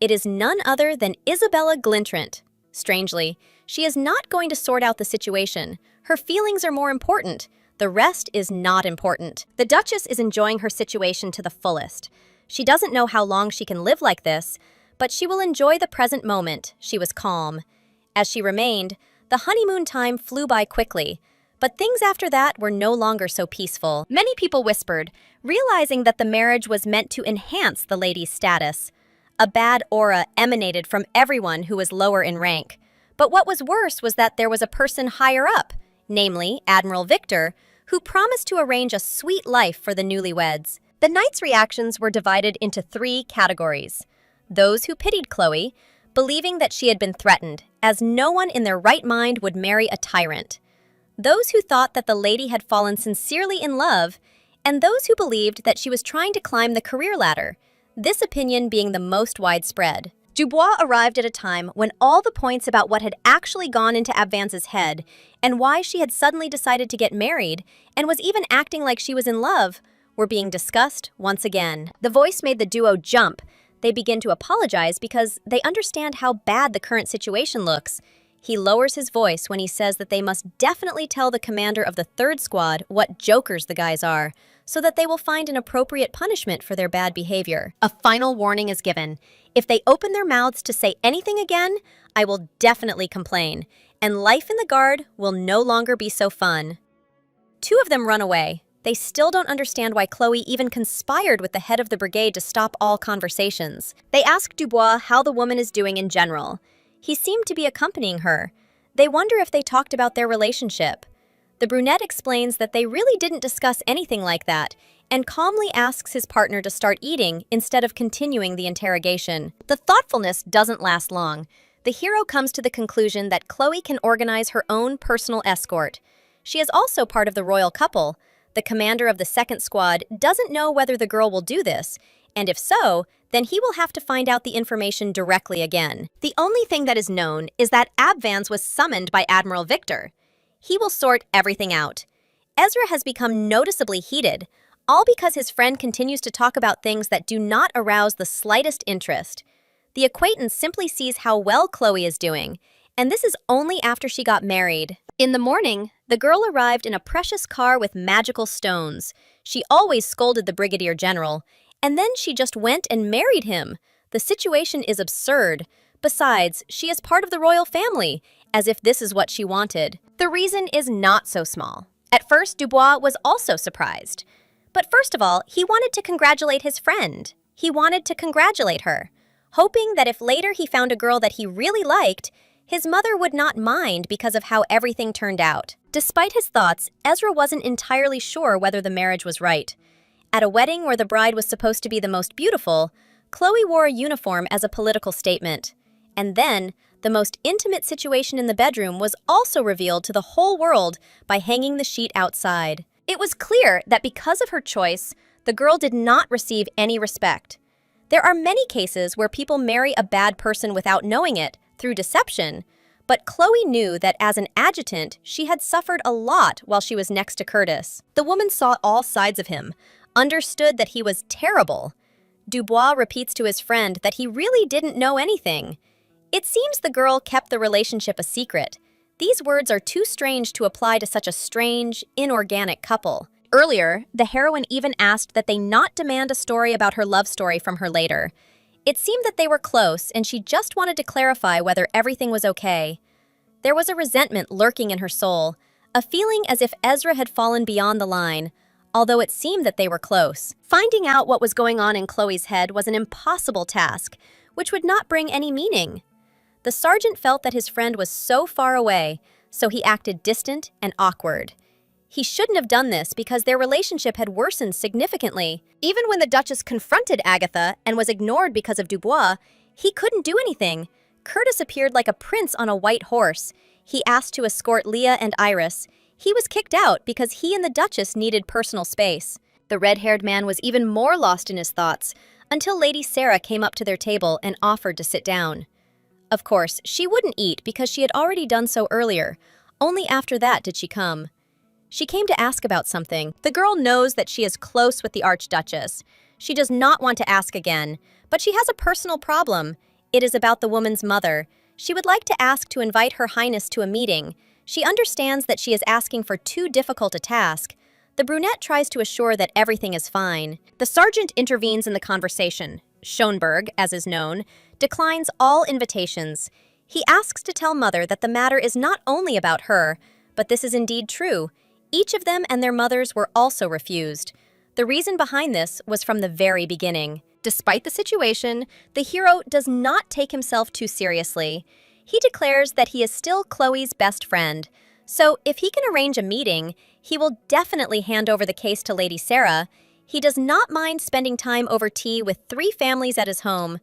It is none other than Isabella Glintrant. Strangely, she is not going to sort out the situation. Her feelings are more important. The rest is not important. The Duchess is enjoying her situation to the fullest. She doesn't know how long she can live like this, but she will enjoy the present moment. She was calm. As she remained, the honeymoon time flew by quickly, but things after that were no longer so peaceful. Many people whispered, realizing that the marriage was meant to enhance the lady's status. A bad aura emanated from everyone who was lower in rank. But what was worse was that there was a person higher up, namely Admiral Victor, who promised to arrange a sweet life for the newlyweds. The knights' reactions were divided into 3 categories. Those who pitied Chloe, believing that she had been threatened, as no one in their right mind would marry a tyrant. Those who thought that the lady had fallen sincerely in love, and those who believed that she was trying to climb the career ladder, this opinion being the most widespread. Dubois arrived at a time when all the points about what had actually gone into Abvance's head and why she had suddenly decided to get married and was even acting like she was in love were being discussed once again. The voice made the duo jump. They begin to apologize because they understand how bad the current situation looks. He lowers his voice when he says that they must definitely tell the commander of the 3rd squad what jokers the guys are, so that they will find an appropriate punishment for their bad behavior. A final warning is given. If they open their mouths to say anything again, I will definitely complain, and life in the guard will no longer be so fun. 2 of them run away. They still don't understand why Chloe even conspired with the head of the brigade to stop all conversations. They ask Dubois how the woman is doing in general. He seemed to be accompanying her. They wonder if they talked about their relationship. The brunette explains that they really didn't discuss anything like that, and calmly asks his partner to start eating instead of continuing the interrogation. The thoughtfulness doesn't last long. The hero comes to the conclusion that Chloe can organize her own personal escort. She is also part of the royal couple. The commander of the 2nd squad doesn't know whether the girl will do this, and if so, then he will have to find out the information directly again. The only thing that is known is that Abvance was summoned by Admiral Victor. He will sort everything out. Ezra has become noticeably heated, all because his friend continues to talk about things that do not arouse the slightest interest. The acquaintance simply sees how well Chloe is doing, and this is only after she got married. In the morning, the girl arrived in a precious car with magical stones. She always scolded the brigadier general, and then she just went and married him. The situation is absurd. Besides, she is part of the royal family, as if this is what she wanted. The reason is not so small. At first, Dubois was also surprised. But first of all, he wanted to congratulate his friend. He wanted to congratulate her, hoping that if later he found a girl that he really liked, his mother would not mind because of how everything turned out. Despite his thoughts, Ezra wasn't entirely sure whether the marriage was right. At a wedding where the bride was supposed to be the most beautiful, Chloe wore a uniform as a political statement. And then, the most intimate situation in the bedroom was also revealed to the whole world by hanging the sheet outside. It was clear that because of her choice, the girl did not receive any respect. There are many cases where people marry a bad person without knowing it, through deception, But Chloe knew that as an adjutant, she had suffered a lot while she was next to Curtis. The woman saw all sides of him, understood that he was terrible. Dubois repeats to his friend that he really didn't know anything. It seems the girl kept the relationship a secret. These words are too strange to apply to such a strange, inorganic couple. Earlier, the heroine even asked that they not demand a story about her love story from her later. It seemed that they were close, and she just wanted to clarify whether everything was okay. There was a resentment lurking in her soul, a feeling as if Ezra had fallen beyond the line, although it seemed that they were close. Finding out what was going on in Chloe's head was an impossible task, which would not bring any meaning. The sergeant felt that his friend was so far away, so he acted distant and awkward. He shouldn't have done this because their relationship had worsened significantly. Even when the Duchess confronted Agatha and was ignored because of Dubois, he couldn't do anything. Curtis appeared like a prince on a white horse. He asked to escort Leah and Iris. He was kicked out because he and the Duchess needed personal space. The red-haired man was even more lost in his thoughts, until Lady Sarah came up to their table and offered to sit down. Of course, she wouldn't eat because she had already done so earlier. Only after that did she come. She came to ask about something. The girl knows that she is close with the Archduchess. She does not want to ask again, but she has a personal problem. It is about the woman's mother. She would like to ask to invite Her Highness to a meeting. She understands that she is asking for too difficult a task. The brunette tries to assure that everything is fine. The sergeant intervenes in the conversation. Schonberg, as is known, declines all invitations. He asks to tell Mother that the matter is not only about her, but this is indeed true. Each of them and their mothers were also refused. The reason behind this was from the very beginning. Despite the situation, the hero does not take himself too seriously. He declares that he is still Chloe's best friend. So if he can arrange a meeting, he will definitely hand over the case to Lady Sarah. He does not mind spending time over tea with 3 families at his home.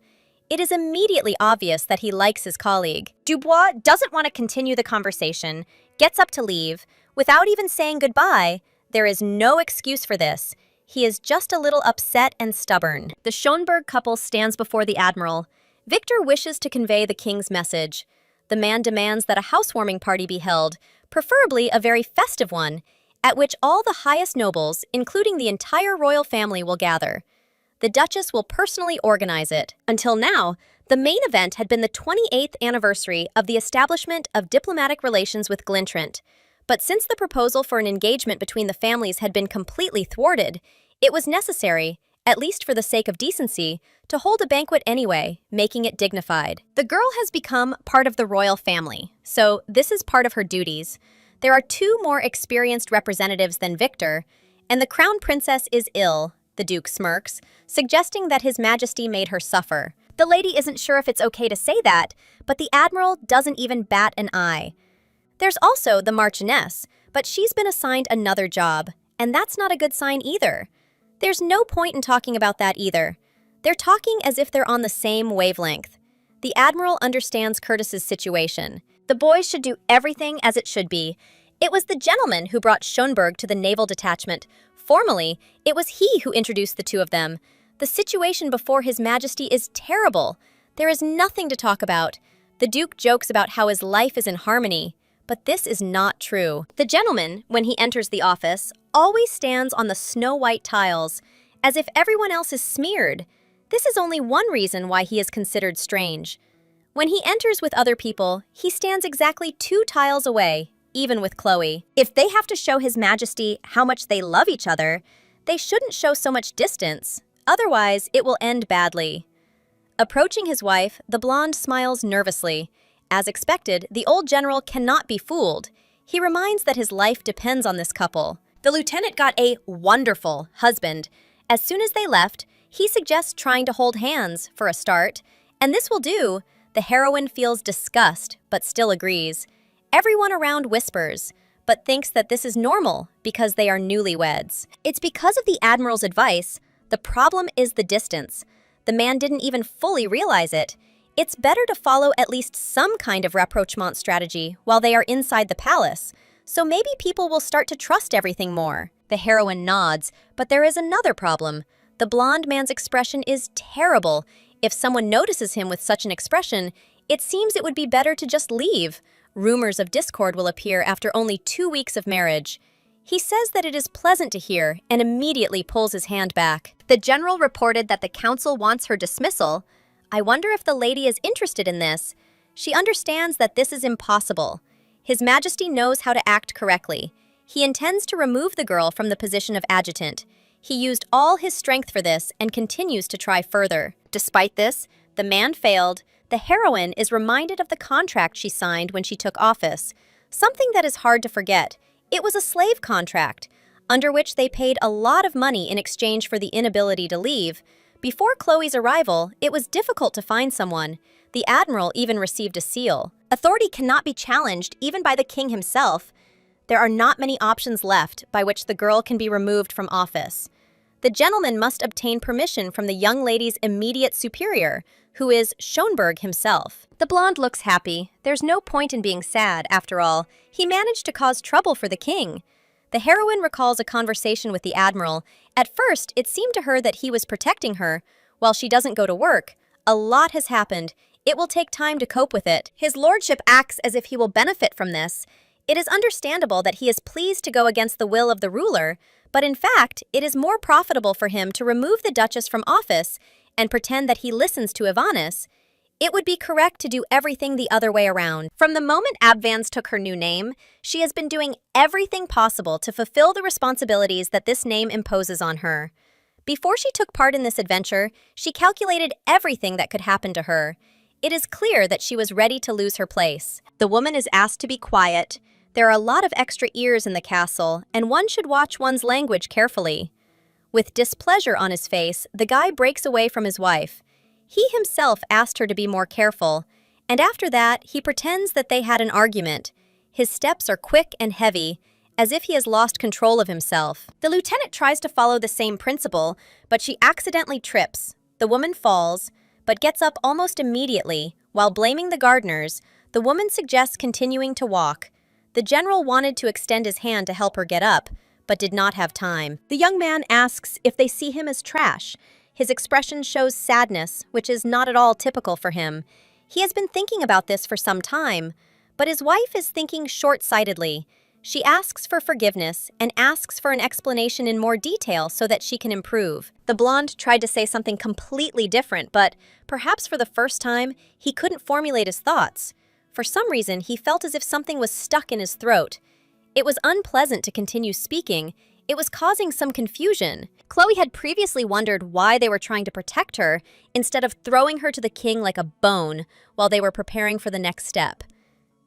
It is immediately obvious that he likes his colleague. Dubois doesn't want to continue the conversation, gets up to leave. Without even saying goodbye, there is no excuse for this. He is just a little upset and stubborn. The Schonberg couple stands before the Admiral. Victor wishes to convey the king's message. The man demands that a housewarming party be held, preferably a very festive one, at which all the highest nobles, including the entire royal family, will gather. The Duchess will personally organize it. Until now, the main event had been the 28th anniversary of the establishment of diplomatic relations with Glentrent. But since the proposal for an engagement between the families had been completely thwarted, it was necessary, at least for the sake of decency, to hold a banquet anyway, making it dignified. The girl has become part of the royal family, so this is part of her duties. There are 2 more experienced representatives than Victor, and the crown princess is ill, the Duke smirks, suggesting that His Majesty made her suffer. The lady isn't sure if it's okay to say that, but the Admiral doesn't even bat an eye. There's also the Marchioness, but she's been assigned another job, and that's not a good sign either. There's no point in talking about that either. They're talking as if they're on the same wavelength. The Admiral understands Curtis's situation. The boys should do everything as it should be. It was the gentleman who brought Schonberg to the naval detachment. Formally, it was he who introduced the 2 of them. The situation before His Majesty is terrible. There is nothing to talk about. The Duke jokes about how his life is in harmony. But this is not true. The gentleman, when he enters the office, always stands on the snow-white tiles, as if everyone else is smeared. This is only one reason why he is considered strange. When he enters with other people, he stands exactly 2 tiles away, even with Chloe. If they have to show His Majesty how much they love each other, they shouldn't show so much distance. Otherwise, it will end badly. Approaching his wife, the blonde smiles nervously. As expected, the old general cannot be fooled. He reminds that his life depends on this couple. The lieutenant got a wonderful husband. As soon as they left, he suggests trying to hold hands for a start, and this will do. The heroine feels disgust, but still agrees. Everyone around whispers, but thinks that this is normal because they are newlyweds. It's because of the Admiral's advice. The problem is the distance. The man didn't even fully realize it. It's better to follow at least some kind of rapprochement strategy while they are inside the palace, so maybe people will start to trust everything more. The heroine nods, but there is another problem. The blonde man's expression is terrible. If someone notices him with such an expression, It seems it would be better to just leave. Rumors of discord will appear after only 2 weeks of marriage. He says that it is pleasant to hear and immediately pulls his hand back. The general reported that the council wants her dismissal. I wonder if the lady is interested in this. She understands that this is impossible. His Majesty knows how to act correctly. He intends to remove the girl from the position of adjutant. He used all his strength for this and continues to try further. Despite this, the man failed. The heroine is reminded of the contract she signed when she took office, something that is hard to forget. It was a slave contract, under which they paid a lot of money in exchange for the inability to leave. Before Chloe's arrival, it was difficult to find someone. The admiral even received a seal. Authority cannot be challenged even by the king himself. There are not many options left by which the girl can be removed from office. The gentleman must obtain permission from the young lady's immediate superior, who is Schönberg himself. The blonde looks happy. There's no point in being sad, after all. He managed to cause trouble for the king. The heroine recalls a conversation with the admiral. At first, it seemed to her that he was protecting her. While she doesn't go to work, a lot has happened. It will take time to cope with it. His lordship acts as if he will benefit from this. It is understandable that he is pleased to go against the will of the ruler, but in fact, it is more profitable for him to remove the Duchess from office and pretend that he listens to Ivana's. It would be correct to do everything the other way around. From the moment Abvans took her new name, she has been doing everything possible to fulfill the responsibilities that this name imposes on her. Before she took part in this adventure, she calculated everything that could happen to her. It is clear that she was ready to lose her place. The woman is asked to be quiet. There are a lot of extra ears in the castle, and one should watch one's language carefully. With displeasure on his face, the guy breaks away from his wife. He himself asked her to be more careful, and after that, he pretends that they had an argument. His steps are quick and heavy, as if he has lost control of himself. The lieutenant tries to follow the same principle, but she accidentally trips. The woman falls, but gets up almost immediately. While blaming the gardeners, the woman suggests continuing to walk. The general wanted to extend his hand to help her get up, but did not have time. The young man asks if they see him as trash. His expression shows sadness, which is not at all typical for him. He has been thinking about this for some time, but his wife is thinking short-sightedly. She asks for forgiveness and asks for an explanation in more detail so that she can improve. The blonde tried to say something completely different, but perhaps for the first time, he couldn't formulate his thoughts. For some reason, he felt as if something was stuck in his throat. It was unpleasant to continue speaking. It was causing some confusion. Chloe had previously wondered why they were trying to protect her instead of throwing her to the king like a bone while they were preparing for the next step.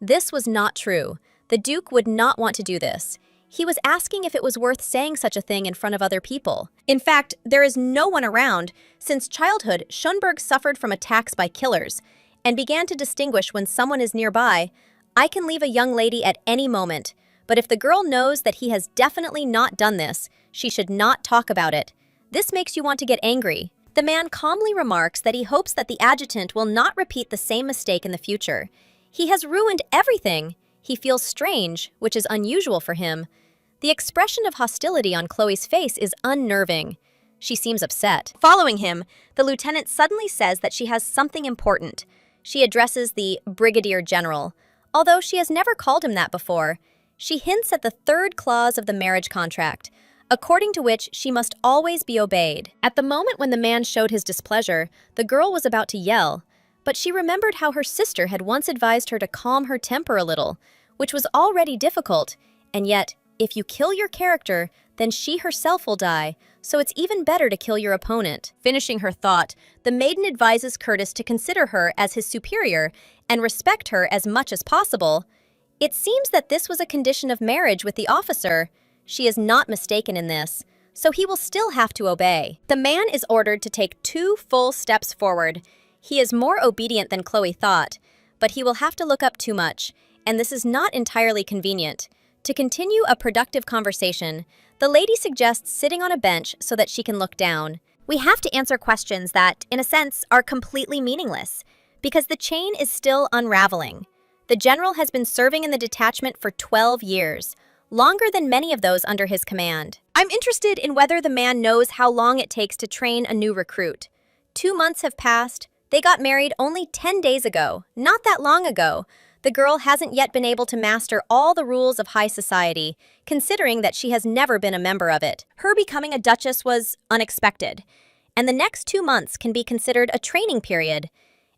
This was not true. The Duke would not want to do this. He was asking if it was worth saying such a thing in front of other people. In fact, there is no one around. Since childhood, Schönberg suffered from attacks by killers and began to distinguish when someone is nearby. I can leave a young lady at any moment, but if the girl knows that he has definitely not done this, she should not talk about it. This makes you want to get angry. The man calmly remarks that he hopes that the adjutant will not repeat the same mistake in the future. He has ruined everything. He feels strange, which is unusual for him. The expression of hostility on Chloe's face is unnerving. She seems upset. Following him, the lieutenant suddenly says that she has something important. She addresses the Brigadier General, although she has never called him that before. She hints at the third clause of the marriage contract, according to which she must always be obeyed. At the moment when the man showed his displeasure, the girl was about to yell, but she remembered how her sister had once advised her to calm her temper a little, which was already difficult, and yet, if you kill your character, then she herself will die, so it's even better to kill your opponent. Finishing her thought, the maiden advises Curtis to consider her as his superior and respect her as much as possible. It seems that this was a condition of marriage with the officer. She is not mistaken in this, so he will still have to obey. The man is ordered to take 2 full steps forward. He is more obedient than Chloe thought, but he will have to look up too much, and this is not entirely convenient. To continue a productive conversation, the lady suggests sitting on a bench so that she can look down. We have to answer questions that, in a sense, are completely meaningless, because the chain is still unraveling. The general has been serving in the detachment for 12 years, longer than many of those under his command. I'm interested in whether the man knows how long it takes to train a new recruit. 2 months have passed, They got married only 10 days ago, not that long ago. The girl hasn't yet been able to master all the rules of high society, considering that she has never been a member of it. Her becoming a duchess was unexpected, and the next 2 months can be considered a training period.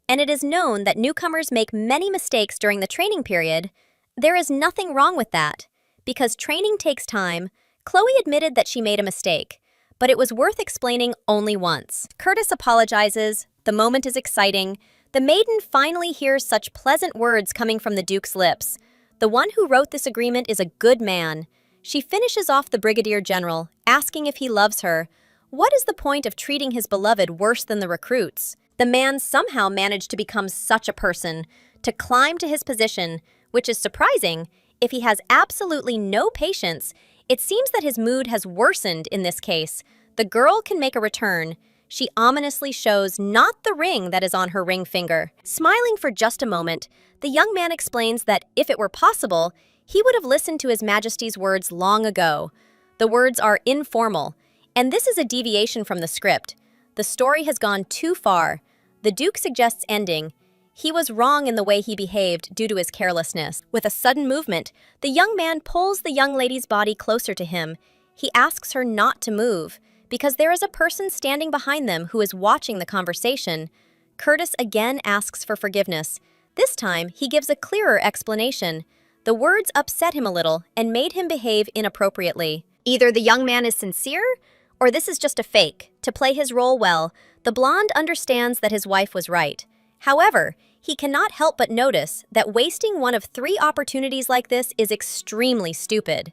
And it is known that newcomers make many mistakes during the training period. There is nothing wrong with that. Because training takes time, Chloe admitted that she made a mistake, but it was worth explaining only once. Curtis apologizes, the moment is exciting. The maiden finally hears such pleasant words coming from the Duke's lips. The one who wrote this agreement is a good man. She finishes off the Brigadier General, asking if he loves her. What is the point of treating his beloved worse than the recruits? The man somehow managed to become such a person, to climb to his position, which is surprising. If he has absolutely no patience, it seems that his mood has worsened in this case. The girl can make a return. She ominously shows not the ring that is on her ring finger. Smiling for just a moment, the young man explains that if it were possible, he would have listened to His Majesty's words long ago. The words are informal, and this is a deviation from the script. The story has gone too far. The Duke suggests ending. He was wrong in the way he behaved due to his carelessness. With a sudden movement, the young man pulls the young lady's body closer to him. He asks her not to move, because there is a person standing behind them who is watching the conversation. Curtis again asks for forgiveness. This time, he gives a clearer explanation. The words upset him a little and made him behave inappropriately. Either the young man is sincere, or this is just a fake. To play his role well, the blonde understands that his wife was right. However, he cannot help but notice that wasting one of 3 opportunities like this is extremely stupid.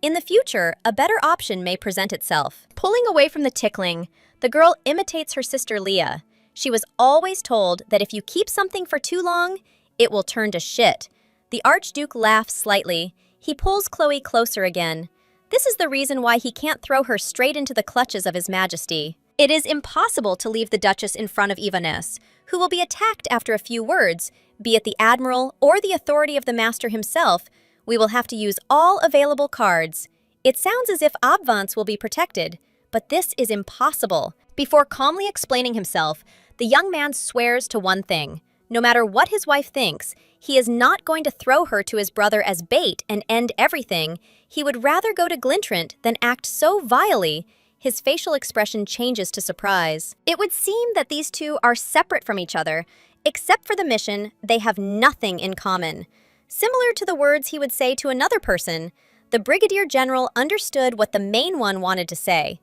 In the future, a better option may present itself. Pulling away from the tickling, the girl imitates her sister Leah. She was always told that if you keep something for too long, it will turn to shit. The Archduke laughs slightly. He pulls Chloe closer again. This is the reason why he can't throw her straight into the clutches of His Majesty. It is impossible to leave the Duchess in front of Ivaness, who will be attacked after a few words, be it the Admiral or the authority of the Master himself. We will have to use all available cards. It sounds as if Abvance will be protected, but this is impossible. Before calmly explaining himself, the young man swears to one thing. No matter what his wife thinks, he is not going to throw her to his brother as bait and end everything. He would rather go to Glintrant than act so vilely. His facial expression changes to surprise. It would seem that these two are separate from each other. Except for the mission, they have nothing in common. Similar to the words he would say to another person, the Brigadier General understood what the main one wanted to say.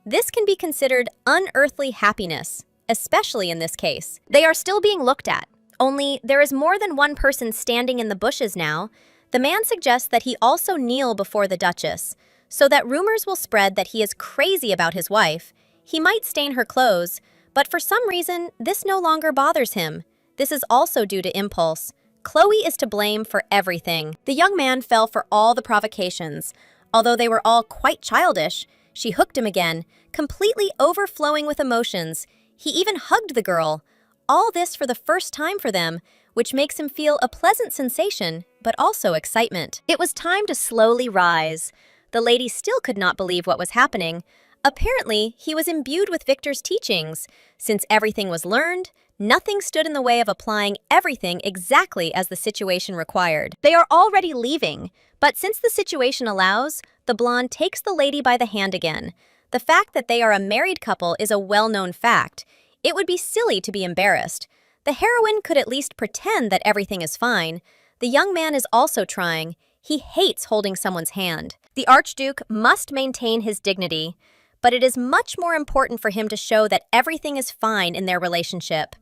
This can be considered unearthly happiness, especially in this case. They are still being looked at, only there is more than one person standing in the bushes now. The man suggests that he also kneel before the Duchess, so that rumors will spread that he is crazy about his wife. He might stain her clothes, but for some reason, this no longer bothers him. This is also due to impulse. Chloe is to blame for everything. The young man fell for all the provocations. Although they were all quite childish, she hooked him again, completely overflowing with emotions. He even hugged the girl. All this for the first time for them, which makes him feel a pleasant sensation, but also excitement. It was time to slowly rise. The lady still could not believe what was happening. Apparently, he was imbued with Victor's teachings. Since everything was learned, nothing stood in the way of applying everything exactly as the situation required. They are already leaving, but since the situation allows, the blonde takes the lady by the hand again. The fact that they are a married couple is a well-known fact. It would be silly to be embarrassed. The heroine could at least pretend that everything is fine. The young man is also trying. He hates holding someone's hand. The Archduke must maintain his dignity, but it is much more important for him to show that everything is fine in their relationship.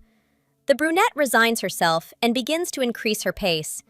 The brunette resigns herself and begins to increase her pace.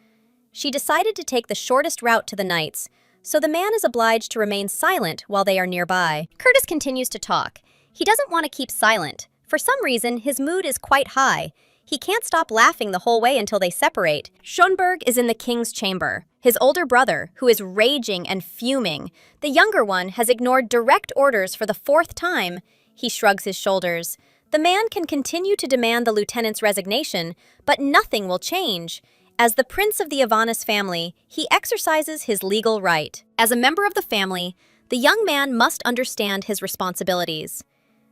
She decided to take the shortest route to the knights, so the man is obliged to remain silent while they are nearby. Curtis continues to talk. He doesn't want to keep silent. For some reason, his mood is quite high. He can't stop laughing the whole way until they separate. Schönberg is in the king's chamber. His older brother, who is raging and fuming. The younger one has ignored direct orders for the 4th time. He shrugs his shoulders. The man can continue to demand the lieutenant's resignation, but nothing will change. As the prince of the Ivanis family, he exercises his legal right. As a member of the family, the young man must understand his responsibilities.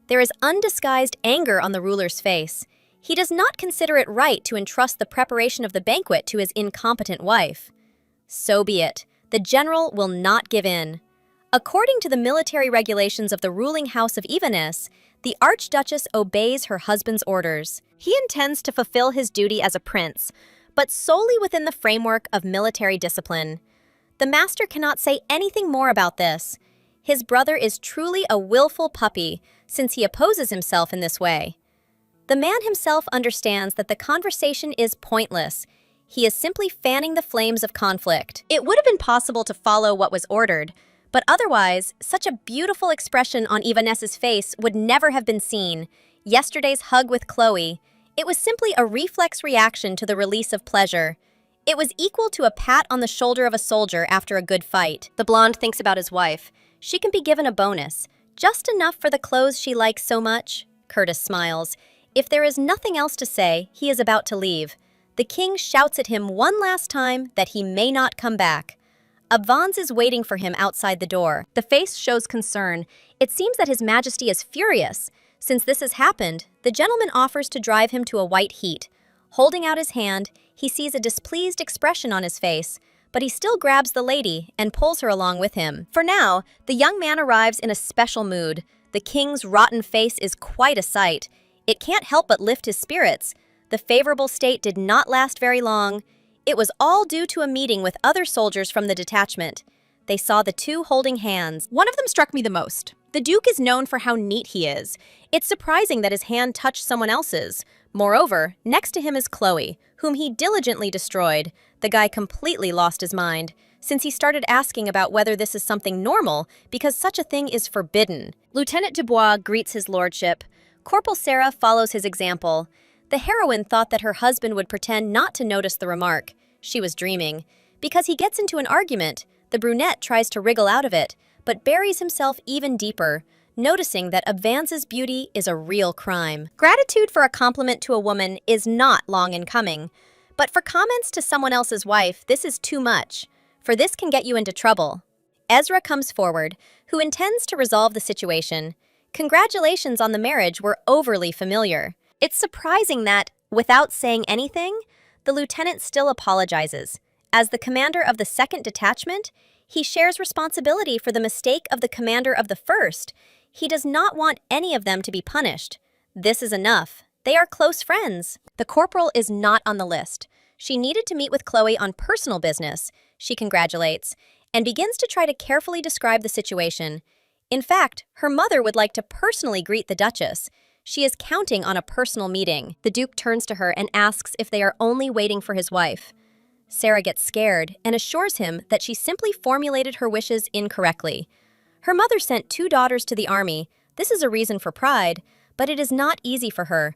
There is undisguised anger on the ruler's face. He does not consider it right to entrust the preparation of the banquet to his incompetent wife. So be it. The general will not give in. According to the military regulations of the ruling house of Ivanus, the Archduchess obeys her husband's orders. He intends to fulfill his duty as a prince, but solely within the framework of military discipline. The master cannot say anything more about this. His brother is truly a willful puppy, since he opposes himself in this way. The man himself understands that the conversation is pointless. He is simply fanning the flames of conflict. It would have been possible to follow what was ordered, but otherwise, such a beautiful expression on Ivaness's face would never have been seen. Yesterday's hug with Chloe, it was simply a reflex reaction to the release of pleasure. It was equal to a pat on the shoulder of a soldier after a good fight. The blonde thinks about his wife. She can be given a bonus, just enough for the clothes she likes so much. Curtis smiles. If there is nothing else to say, he is about to leave. The king shouts at him one last time that he may not come back. Abvans is waiting for him outside the door. The face shows concern. It seems that his majesty is furious. Since this has happened, the gentleman offers to drive him to a white heat. Holding out his hand, he sees a displeased expression on his face, but he still grabs the lady and pulls her along with him. For now, the young man arrives in a special mood. The king's rotten face is quite a sight. It can't help but lift his spirits. The favorable state did not last very long. It was all due to a meeting with other soldiers from the detachment. They saw the two holding hands. One of them struck me the most. The Duke is known for how neat he is. It's surprising that his hand touched someone else's. Moreover, next to him is Chloe, whom he diligently destroyed. The guy completely lost his mind, since he started asking about whether this is something normal, because such a thing is forbidden. Lieutenant Dubois greets his lordship. Corporal Sarah follows his example. The heroine thought that her husband would pretend not to notice the remark. She was dreaming. Because he gets into an argument, the brunette tries to wriggle out of it, but buries himself even deeper, noticing that Abvans's beauty is a real crime. Gratitude for a compliment to a woman is not long in coming, but for comments to someone else's wife, this is too much, for this can get you into trouble. Ezra comes forward, who intends to resolve the situation. Congratulations on the marriage were overly familiar. It's surprising that, without saying anything, the lieutenant still apologizes. As the commander of the 2nd detachment, he shares responsibility for the mistake of the commander of the 1st. He does not want any of them to be punished. This is enough. They are close friends. The corporal is not on the list. She needed to meet with Chloe on personal business, she congratulates, and begins to try to carefully describe the situation. In fact, her mother would like to personally greet the Duchess. She is counting on a personal meeting. The Duke turns to her and asks if they are only waiting for his wife. Sarah gets scared and assures him that she simply formulated her wishes incorrectly. Her mother sent 2 daughters to the army. This is a reason for pride, but it is not easy for her.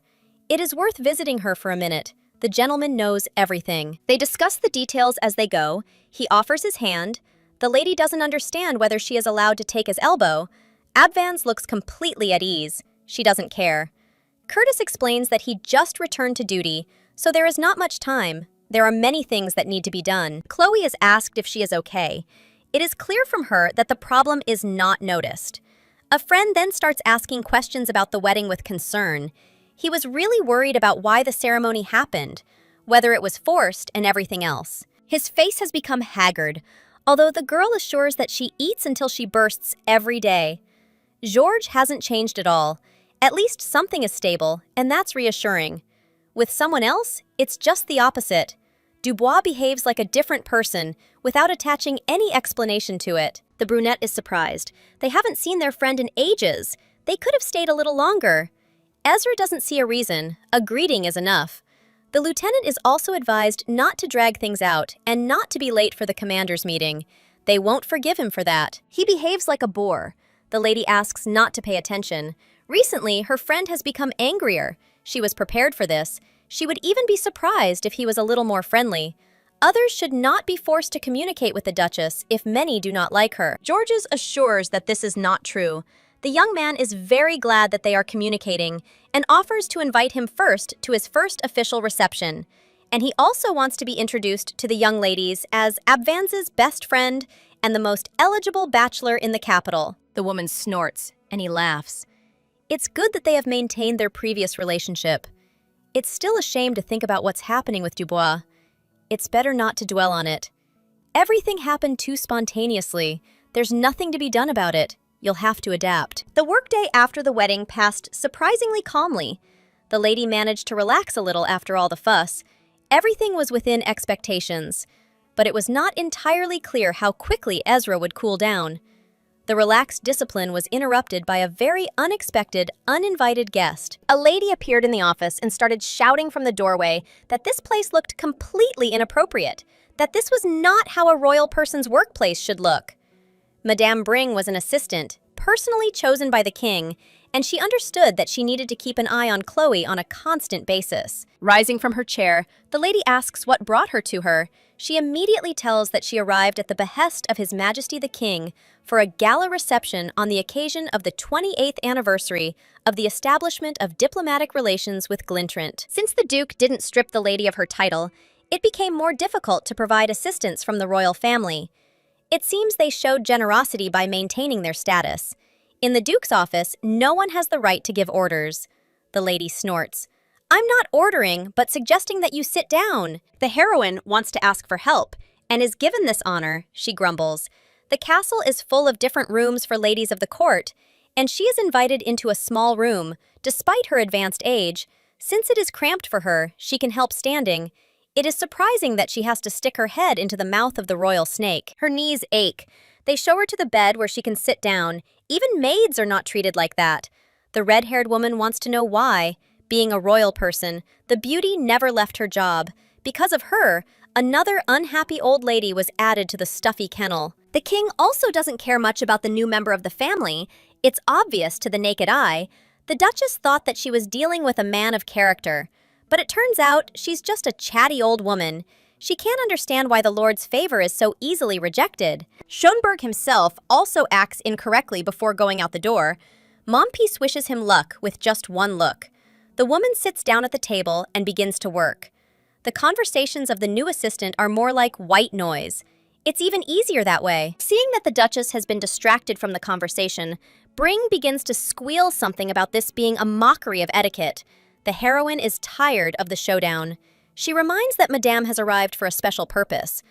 It is worth visiting her for a minute. The gentleman knows everything. They discuss the details as they go. He offers his hand. The lady doesn't understand whether she is allowed to take his elbow. Abvans looks completely at ease. She doesn't care. Curtis explains that he just returned to duty, so there is not much time. There are many things that need to be done. Chloe is asked if she is okay. It is clear from her that the problem is not noticed. A friend then starts asking questions about the wedding with concern. He was really worried about why the ceremony happened, whether it was forced and everything else. His face has become haggard, although the girl assures that she eats until she bursts every day. George hasn't changed at all. At least something is stable, and that's reassuring. With someone else, it's just the opposite. Dubois behaves like a different person, without attaching any explanation to it. The brunette is surprised. They haven't seen their friend in ages. They could have stayed a little longer. Ezra doesn't see a reason. A greeting is enough. The lieutenant is also advised not to drag things out and not to be late for the commander's meeting. They won't forgive him for that. He behaves like a bore. The lady asks not to pay attention. Recently, her friend has become angrier. She was prepared for this. She would even be surprised if he was a little more friendly. Others should not be forced to communicate with the Duchess if many do not like her. Georges assures that this is not true. The young man is very glad that they are communicating and offers to invite him first to his first official reception. And he also wants to be introduced to the young ladies as Abvans's best friend and the most eligible bachelor in the capital. The woman snorts, and he laughs. It's good that they have maintained their previous relationship. It's still a shame to think about what's happening with Dubois. It's better not to dwell on it. Everything happened too spontaneously. There's nothing to be done about it. You'll have to adapt. The workday after the wedding passed surprisingly calmly. The lady managed to relax a little after all the fuss. Everything was within expectations, but it was not entirely clear how quickly Ezra would cool down. The relaxed discipline was interrupted by a very unexpected, uninvited guest. A lady appeared in the office and started shouting from the doorway that this place looked completely inappropriate, that this was not how a royal person's workplace should look. Madame Bring was an assistant, personally chosen by the king, and she understood that she needed to keep an eye on Chloe on a constant basis. Rising from her chair, the lady asks what brought her to her. She immediately tells that she arrived at the behest of His Majesty the King for a gala reception on the occasion of the 28th anniversary of the establishment of diplomatic relations with Glintrant. Since the Duke didn't strip the lady of her title, it became more difficult to provide assistance from the royal family. It seems they showed generosity by maintaining their status. In the Duke's office, no one has the right to give orders. The lady snorts. I'm not ordering, but suggesting that you sit down. The heroine wants to ask for help, and is given this honor, she grumbles. The castle is full of different rooms for ladies of the court, and she is invited into a small room, despite her advanced age. Since it is cramped for her, she can help standing. It is surprising that she has to stick her head into the mouth of the royal snake. Her knees ache. They show her to the bed where she can sit down. Even maids are not treated like that. The red-haired woman wants to know why. Being a royal person, the beauty never left her job. Because of her, another unhappy old lady was added to the stuffy kennel. The king also doesn't care much about the new member of the family. It's obvious to the naked eye. The Duchess thought that she was dealing with a man of character. But it turns out she's just a chatty old woman. She can't understand why the Lord's favor is so easily rejected. Schonberg himself also acts incorrectly before going out the door. Mompiece wishes him luck with just one look. The woman sits down at the table and begins to work. The conversations of the new assistant are more like white noise. It's even easier that way. Seeing that the Duchess has been distracted from the conversation, Bring begins to squeal something about this being a mockery of etiquette. The heroine is tired of the showdown. She reminds that Madame has arrived for a special purpose.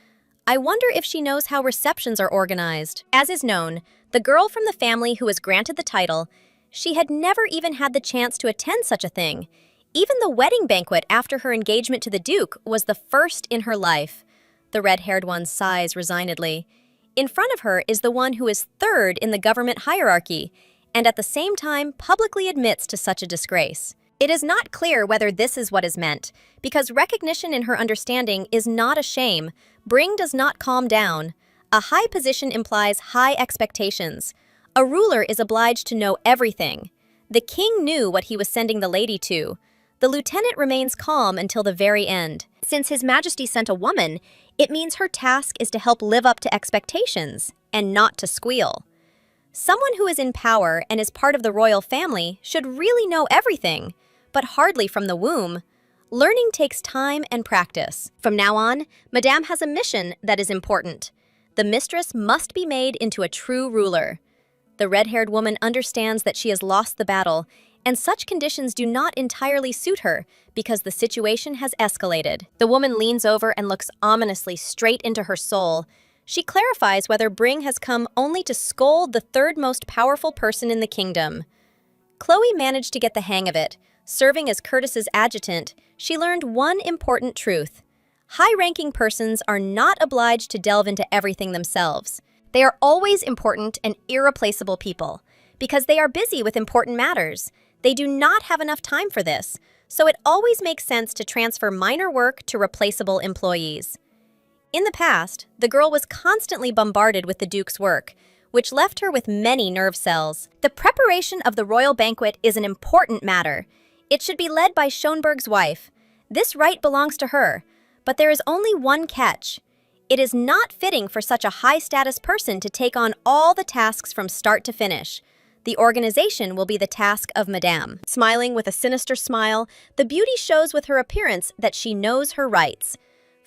I wonder if she knows how receptions are organized. As is known, the girl from the family who was granted the title, she had never even had the chance to attend such a thing. Even the wedding banquet after her engagement to the Duke was the first in her life. The red-haired one sighs resignedly. In front of her is the one who is third in the government hierarchy, and at the same time publicly admits to such a disgrace. It is not clear whether this is what is meant, because recognition in her understanding is not a shame. Bring does not calm down. A high position implies high expectations. A ruler is obliged to know everything. The king knew what he was sending the lady to. The lieutenant remains calm until the very end. Since His Majesty sent a woman, it means her task is to help live up to expectations, and not to squeal. Someone who is in power and is part of the royal family should really know everything, but hardly from the womb. Learning takes time and practice. From now on, Madame has a mission that is important. The mistress must be made into a true ruler. The red-haired woman understands that she has lost the battle, and such conditions do not entirely suit her because the situation has escalated. The woman leans over and looks ominously straight into her soul. She clarifies whether Bring has come only to scold the third most powerful person in the kingdom. Chloe managed to get the hang of it. Serving as Curtis's adjutant, she learned one important truth. High-ranking persons are not obliged to delve into everything themselves. They are always important and irreplaceable people, because they are busy with important matters. They do not have enough time for this, so it always makes sense to transfer minor work to replaceable employees. In the past, the girl was constantly bombarded with the Duke's work, which left her with many nerve cells. The preparation of the royal banquet is an important matter. It should be led by Schonberg's wife. This right belongs to her, but there is only one catch. It is not fitting for such a high-status person to take on all the tasks from start to finish. The organization will be the task of Madame. Smiling with a sinister smile, the beauty shows with her appearance that she knows her rights.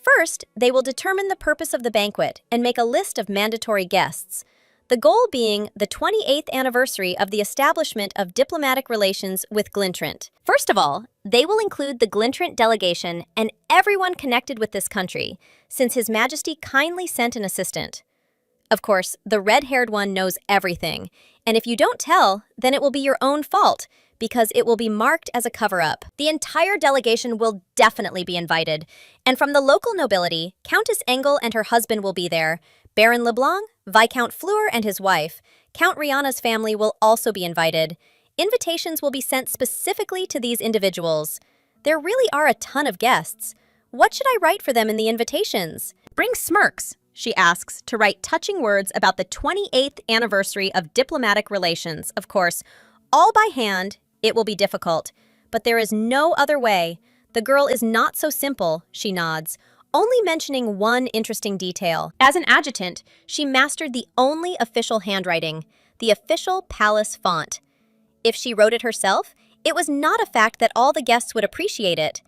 First, they will determine the purpose of the banquet and make a list of mandatory guests. the goal being the 28th anniversary of the establishment of diplomatic relations with Glintrant. First of all, they will include the Glintrant delegation and everyone connected with this country, since His Majesty kindly sent an assistant. Of course, the red-haired one knows everything, and if you don't tell, then it will be your own fault, because it will be marked as a cover-up. The entire delegation will definitely be invited, and from the local nobility, Countess Engel and her husband will be there. Baron Leblanc, Viscount Fleur and his wife, Count Rihanna's family will also be invited. Invitations will be sent specifically to these individuals. There really are a ton of guests. What should I write for them in the invitations? Bring smirks, she asks, to write touching words about the 28th anniversary of diplomatic relations. Of course, all by hand, it will be difficult. But there is no other way. The girl is not so simple, she nods, only mentioning one interesting detail. As an adjutant, she mastered the only official handwriting, the official palace font. If she wrote it herself, it was not a fact that all the guests would appreciate it.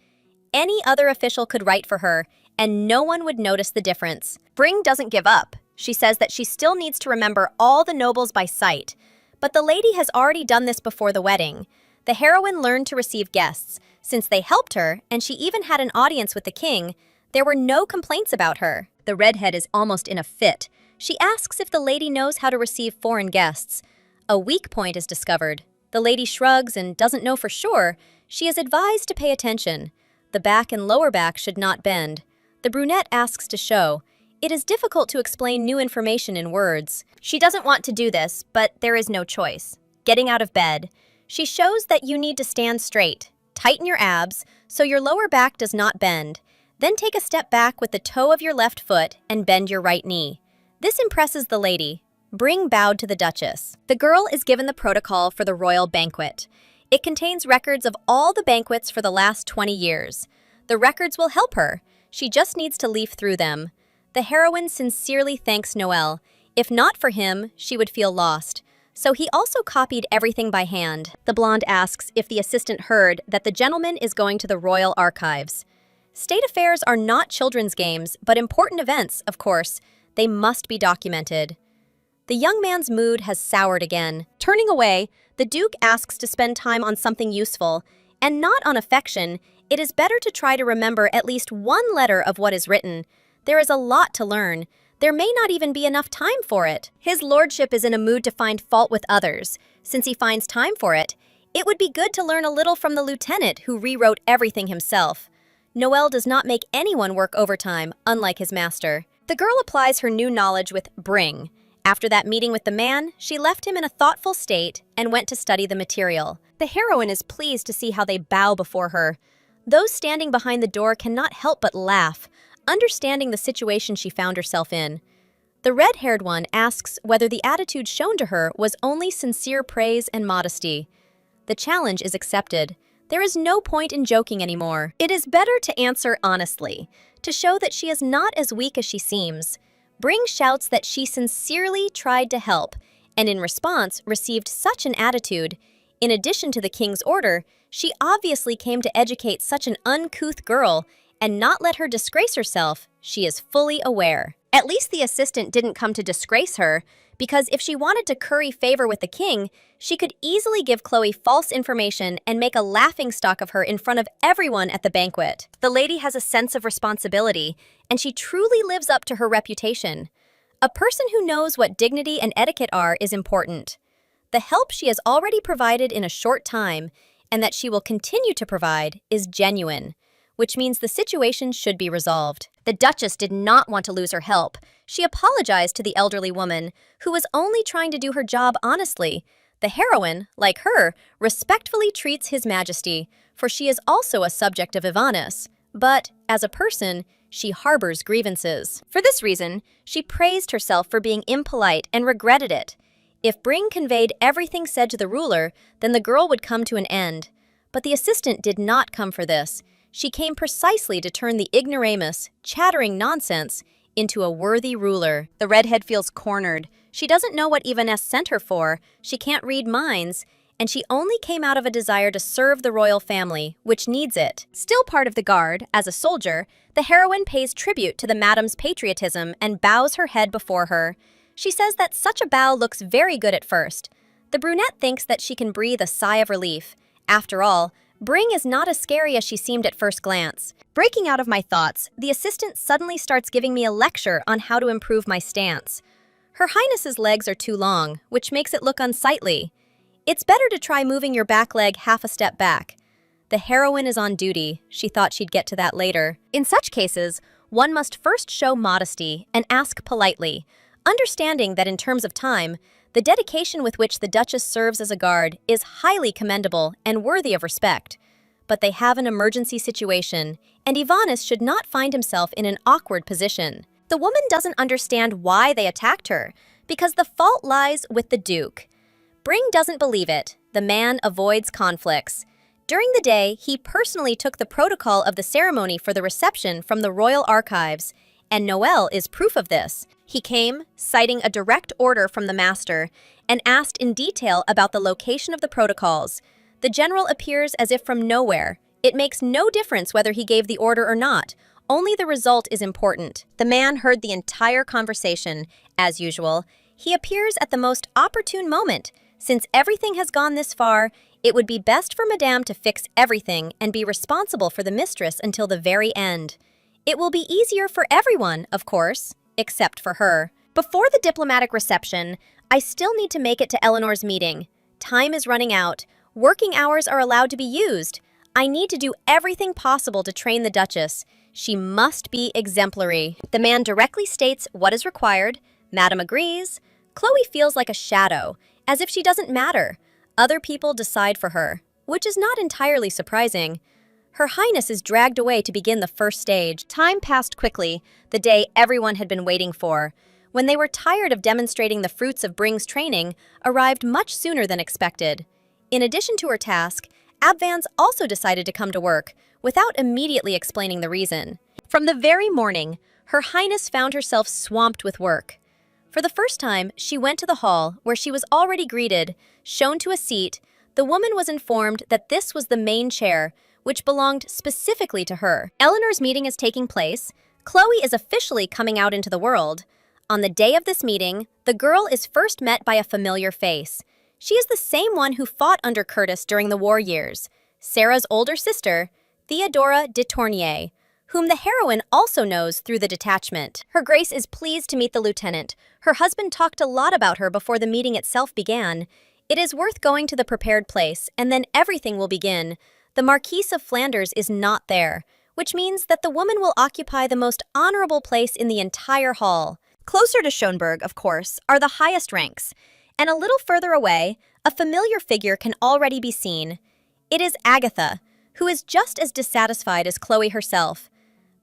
Any other official could write for her, and no one would notice the difference. Bring doesn't give up. She says that she still needs to remember all the nobles by sight. But the lady has already done this before the wedding. The heroine learned to receive guests. Since they helped her, and she even had an audience with the king, there were no complaints about her. The redhead is almost in a fit. She asks if the lady knows how to receive foreign guests. A weak point is discovered. The lady shrugs and doesn't know for sure. She is advised to pay attention. The back and lower back should not bend. The brunette asks to show. It is difficult to explain new information in words. She doesn't want to do this, but there is no choice. Getting out of bed. She shows that you need to stand straight. Tighten your abs so your lower back does not bend. Then take a step back with the toe of your left foot and bend your right knee. This impresses the lady. Bring bowed to the Duchess. The girl is given the protocol for the royal banquet. It contains records of all the banquets for the last 20 years. The records will help her. She just needs to leaf through them. The heroine sincerely thanks Noel. If not for him, she would feel lost. So he also copied everything by hand. The blonde asks if the assistant heard that the gentleman is going to the royal archives. State affairs are not children's games, but important events, of course. They must be documented. The young man's mood has soured again. Turning away, the Duke asks to spend time on something useful, and not on affection. It is better to try to remember at least one letter of what is written. There is a lot to learn. There may not even be enough time for it. His lordship is in a mood to find fault with others. Since he finds time for it, it would be good to learn a little from the lieutenant who rewrote everything himself. Noel does not make anyone work overtime, unlike his master. The girl applies her new knowledge with bring. After that meeting with the man, she left him in a thoughtful state and went to study the material. The heroine is pleased to see how they bow before her. Those standing behind the door cannot help but laugh, understanding the situation she found herself in. The red-haired one asks whether the attitude shown to her was only sincere praise and modesty. The challenge is accepted. There is no point in joking anymore. It is better to answer honestly, to show that she is not as weak as she seems. Bring shouts that she sincerely tried to help, and in response received such an attitude. In addition to the king's order, she obviously came to educate such an uncouth girl and not let her disgrace herself. She is fully aware. At least the assistant didn't come to disgrace her, because if she wanted to curry favor with the king, she could easily give Chloe false information and make a laughingstock of her in front of everyone at the banquet. The lady has a sense of responsibility, and she truly lives up to her reputation. A person who knows what dignity and etiquette are is important. The help she has already provided in a short time, and that she will continue to provide, is genuine, which means the situation should be resolved. The Duchess did not want to lose her help. She apologized to the elderly woman, who was only trying to do her job honestly. The heroine, like her, respectfully treats His Majesty, for she is also a subject of Ivanus. But, as a person, she harbors grievances. For this reason, she praised herself for being impolite and regretted it. If Bring conveyed everything said to the ruler, then the girl would come to an end. But the assistant did not come for this. She came precisely to turn the ignoramus, chattering nonsense, into a worthy ruler. The redhead feels cornered. She doesn't know what Ivaness sent her for, she can't read minds, and she only came out of a desire to serve the royal family, which needs it. Still part of the guard, as a soldier, the heroine pays tribute to the madam's patriotism and bows her head before her. She says that such a bow looks very good at first. The brunette thinks that she can breathe a sigh of relief. After all, Bring is not as scary as she seemed at first glance. Breaking out of my thoughts, the assistant suddenly starts giving me a lecture on how to improve my stance. Her Highness's legs are too long, which makes it look unsightly. It's better to try moving your back leg half a step back. The heroine is on duty. She thought she'd get to that later. In such cases, one must first show modesty and ask politely, understanding that in terms of time, the dedication with which the Duchess serves as a guard is highly commendable and worthy of respect. But they have an emergency situation, and Ivanis should not find himself in an awkward position. The woman doesn't understand why they attacked her, because the fault lies with the Duke. Bring doesn't believe it. The man avoids conflicts. During the day, he personally took the protocol of the ceremony for the reception from the royal archives, and Noel is proof of this. He came, citing a direct order from the master, and asked in detail about the location of the protocols. The general appears as if from nowhere. It makes no difference whether he gave the order or not. Only the result is important. The man heard the entire conversation. As usual, he appears at the most opportune moment. Since everything has gone this far, it would be best for Madame to fix everything and be responsible for the mistress until the very end. It will be easier for everyone, of course, except for her. Before the diplomatic reception, I still need to make it to Eleanor's meeting. Time is running out. Working hours are allowed to be used. I need to do everything possible to train the Duchess. She must be exemplary. The man directly states what is required. Madame agrees. Chloe feels like a shadow, as if she doesn't matter. Other people decide for her, which is not entirely surprising. Her Highness is dragged away to begin the first stage. Time passed quickly, the day everyone had been waiting for. When they were tired of demonstrating the fruits of Bring's training, arrived much sooner than expected. In addition to her task, Abvans also decided to come to work, without immediately explaining the reason. From the very morning, Her Highness found herself swamped with work. For the first time, she went to the hall, where she was already greeted. Shown to a seat, the woman was informed that this was the main chair, which belonged specifically to her. Eleanor's meeting is taking place. Chloe is officially coming out into the world. On the day of this meeting, the girl is first met by a familiar face. She is the same one who fought under Curtis during the war years, Sarah's older sister, Theodora de Tournier, whom the heroine also knows through the detachment. Her Grace is pleased to meet the lieutenant. Her husband talked a lot about her before the meeting itself began. It is worth going to the prepared place, and then everything will begin. The Marquise of Flanders is not there, which means that the woman will occupy the most honorable place in the entire hall. Closer to Schönberg, of course, are the highest ranks, and a little further away, a familiar figure can already be seen. It is Agatha, who is just as dissatisfied as Chloe herself.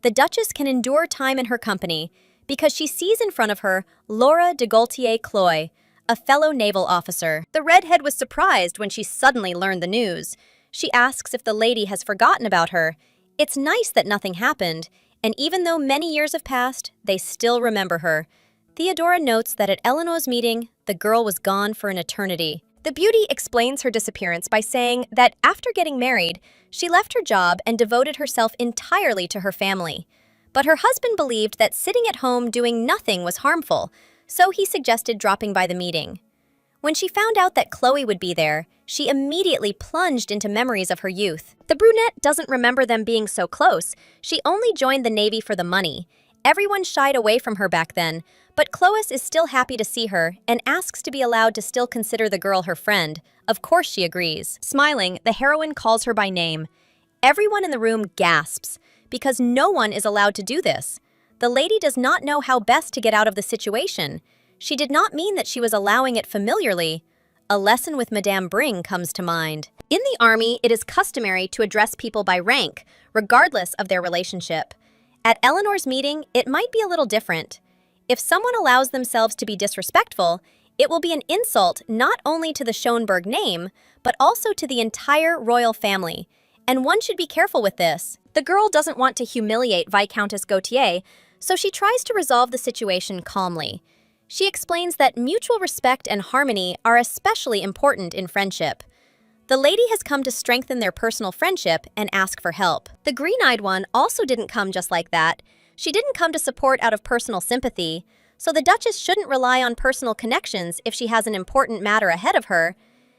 The Duchess can endure time in her company because she sees in front of her Laura de Gaultier-Cloy, a fellow naval officer. The redhead was surprised when she suddenly learned the news. She asks if the lady has forgotten about her. It's nice that nothing happened, and even though many years have passed, they still remember her. Theodora notes that at Eleanor's meeting, the girl was gone for an eternity. The beauty explains her disappearance by saying that after getting married, she left her job and devoted herself entirely to her family. But her husband believed that sitting at home doing nothing was harmful, so he suggested dropping by the meeting. When she found out that Chloe would be there, she immediately plunged into memories of her youth. The brunette doesn't remember them being so close. She only joined the Navy for the money. Everyone shied away from her back then, but Chloe is still happy to see her and asks to be allowed to still consider the girl her friend. Of course she agrees. Smiling, the heroine calls her by name. Everyone in the room gasps, because no one is allowed to do this. The lady does not know how best to get out of the situation. She did not mean that she was allowing it familiarly. A lesson with Madame Bring comes to mind. In the army, it is customary to address people by rank, regardless of their relationship. At Eleanor's meeting, it might be a little different. If someone allows themselves to be disrespectful, it will be an insult not only to the Schönberg name, but also to the entire royal family. And one should be careful with this. The girl doesn't want to humiliate Viscountess Gautier, so she tries to resolve the situation calmly. She explains that mutual respect and harmony are especially important in friendship. The lady has come to strengthen their personal friendship and ask for help. The green-eyed one also didn't come just like that. She didn't come to support out of personal sympathy. so the Duchess shouldn't rely on personal connections if she has an important matter ahead of her.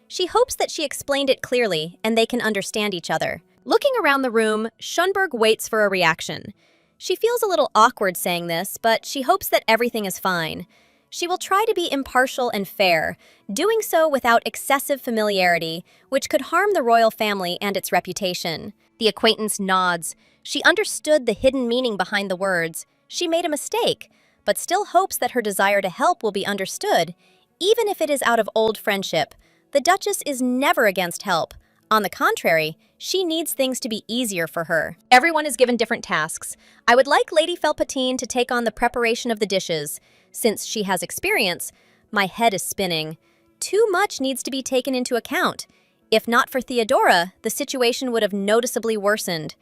She hopes that she explained it clearly and they can understand each other. Looking around the room, Schönberg waits for a reaction. She feels a little awkward saying this, but she hopes that everything is fine. She will try to be impartial and fair, doing so without excessive familiarity, which could harm the royal family and its reputation. The acquaintance nods. She understood the hidden meaning behind the words. She made a mistake, but still hopes that her desire to help will be understood, even if it is out of old friendship. The Duchess is never against help. On the contrary, she needs things to be easier for her. Everyone is given different tasks. I would like Lady Felpatine to take on the preparation of the dishes. Since she has experience, my head is spinning. Too much needs to be taken into account. If not for Theodora, the situation would have noticeably worsened.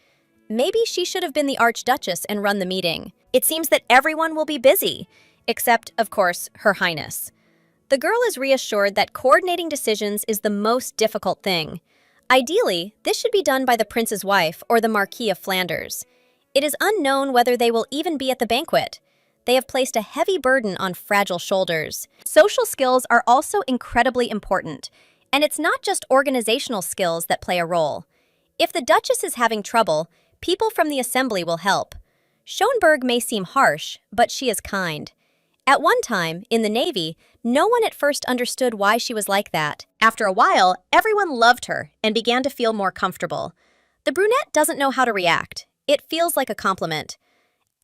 Maybe she should have been the Archduchess and run the meeting. It seems that everyone will be busy, except, of course, Her Highness. The girl is reassured that coordinating decisions is the most difficult thing. Ideally, this should be done by the prince's wife or the Marquis of Flanders. It is unknown whether they will even be at the banquet. They have placed a heavy burden on fragile shoulders. Social skills are also incredibly important, and it's not just organizational skills that play a role. If the Duchess is having trouble, people from the assembly will help. Schönberg may seem harsh, but she is kind. At one time, in the Navy, no one at first understood why she was like that. After a while, everyone loved her and began to feel more comfortable. The brunette doesn't know how to react. It feels like a compliment.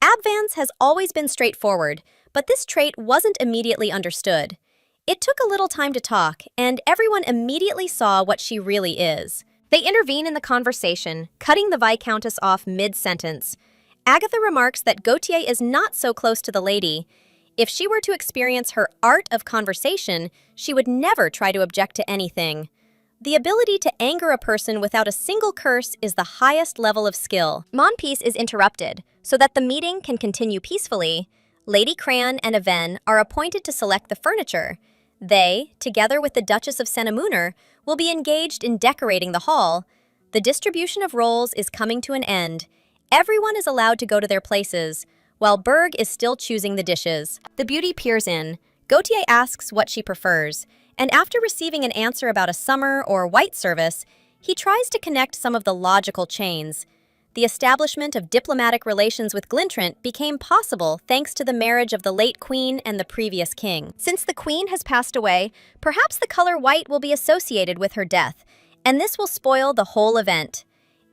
Abvans has always been straightforward, but this trait wasn't immediately understood. It took a little time to talk, and everyone immediately saw what she really is. They intervene in the conversation, cutting the Viscountess off mid-sentence. Agatha remarks that Gautier is not so close to the lady. If she were to experience her art of conversation, she would never try to object to anything. The ability to anger a person without a single curse is the highest level of skill. Monpiece is interrupted, so that the meeting can continue peacefully. Lady Cran and Aven are appointed to select the furniture. They, together with the Duchess of Senemuner, will be engaged in decorating the hall. The distribution of roles is coming to an end. Everyone is allowed to go to their places, while Berg is still choosing the dishes. The beauty peers in. Gautier asks what she prefers, and after receiving an answer about a summer or white service, he tries to connect some of the logical chains. The establishment of diplomatic relations with Glintrant became possible thanks to the marriage of the late queen and the previous king. Since the queen has passed away, perhaps the color white will be associated with her death, and this will spoil the whole event.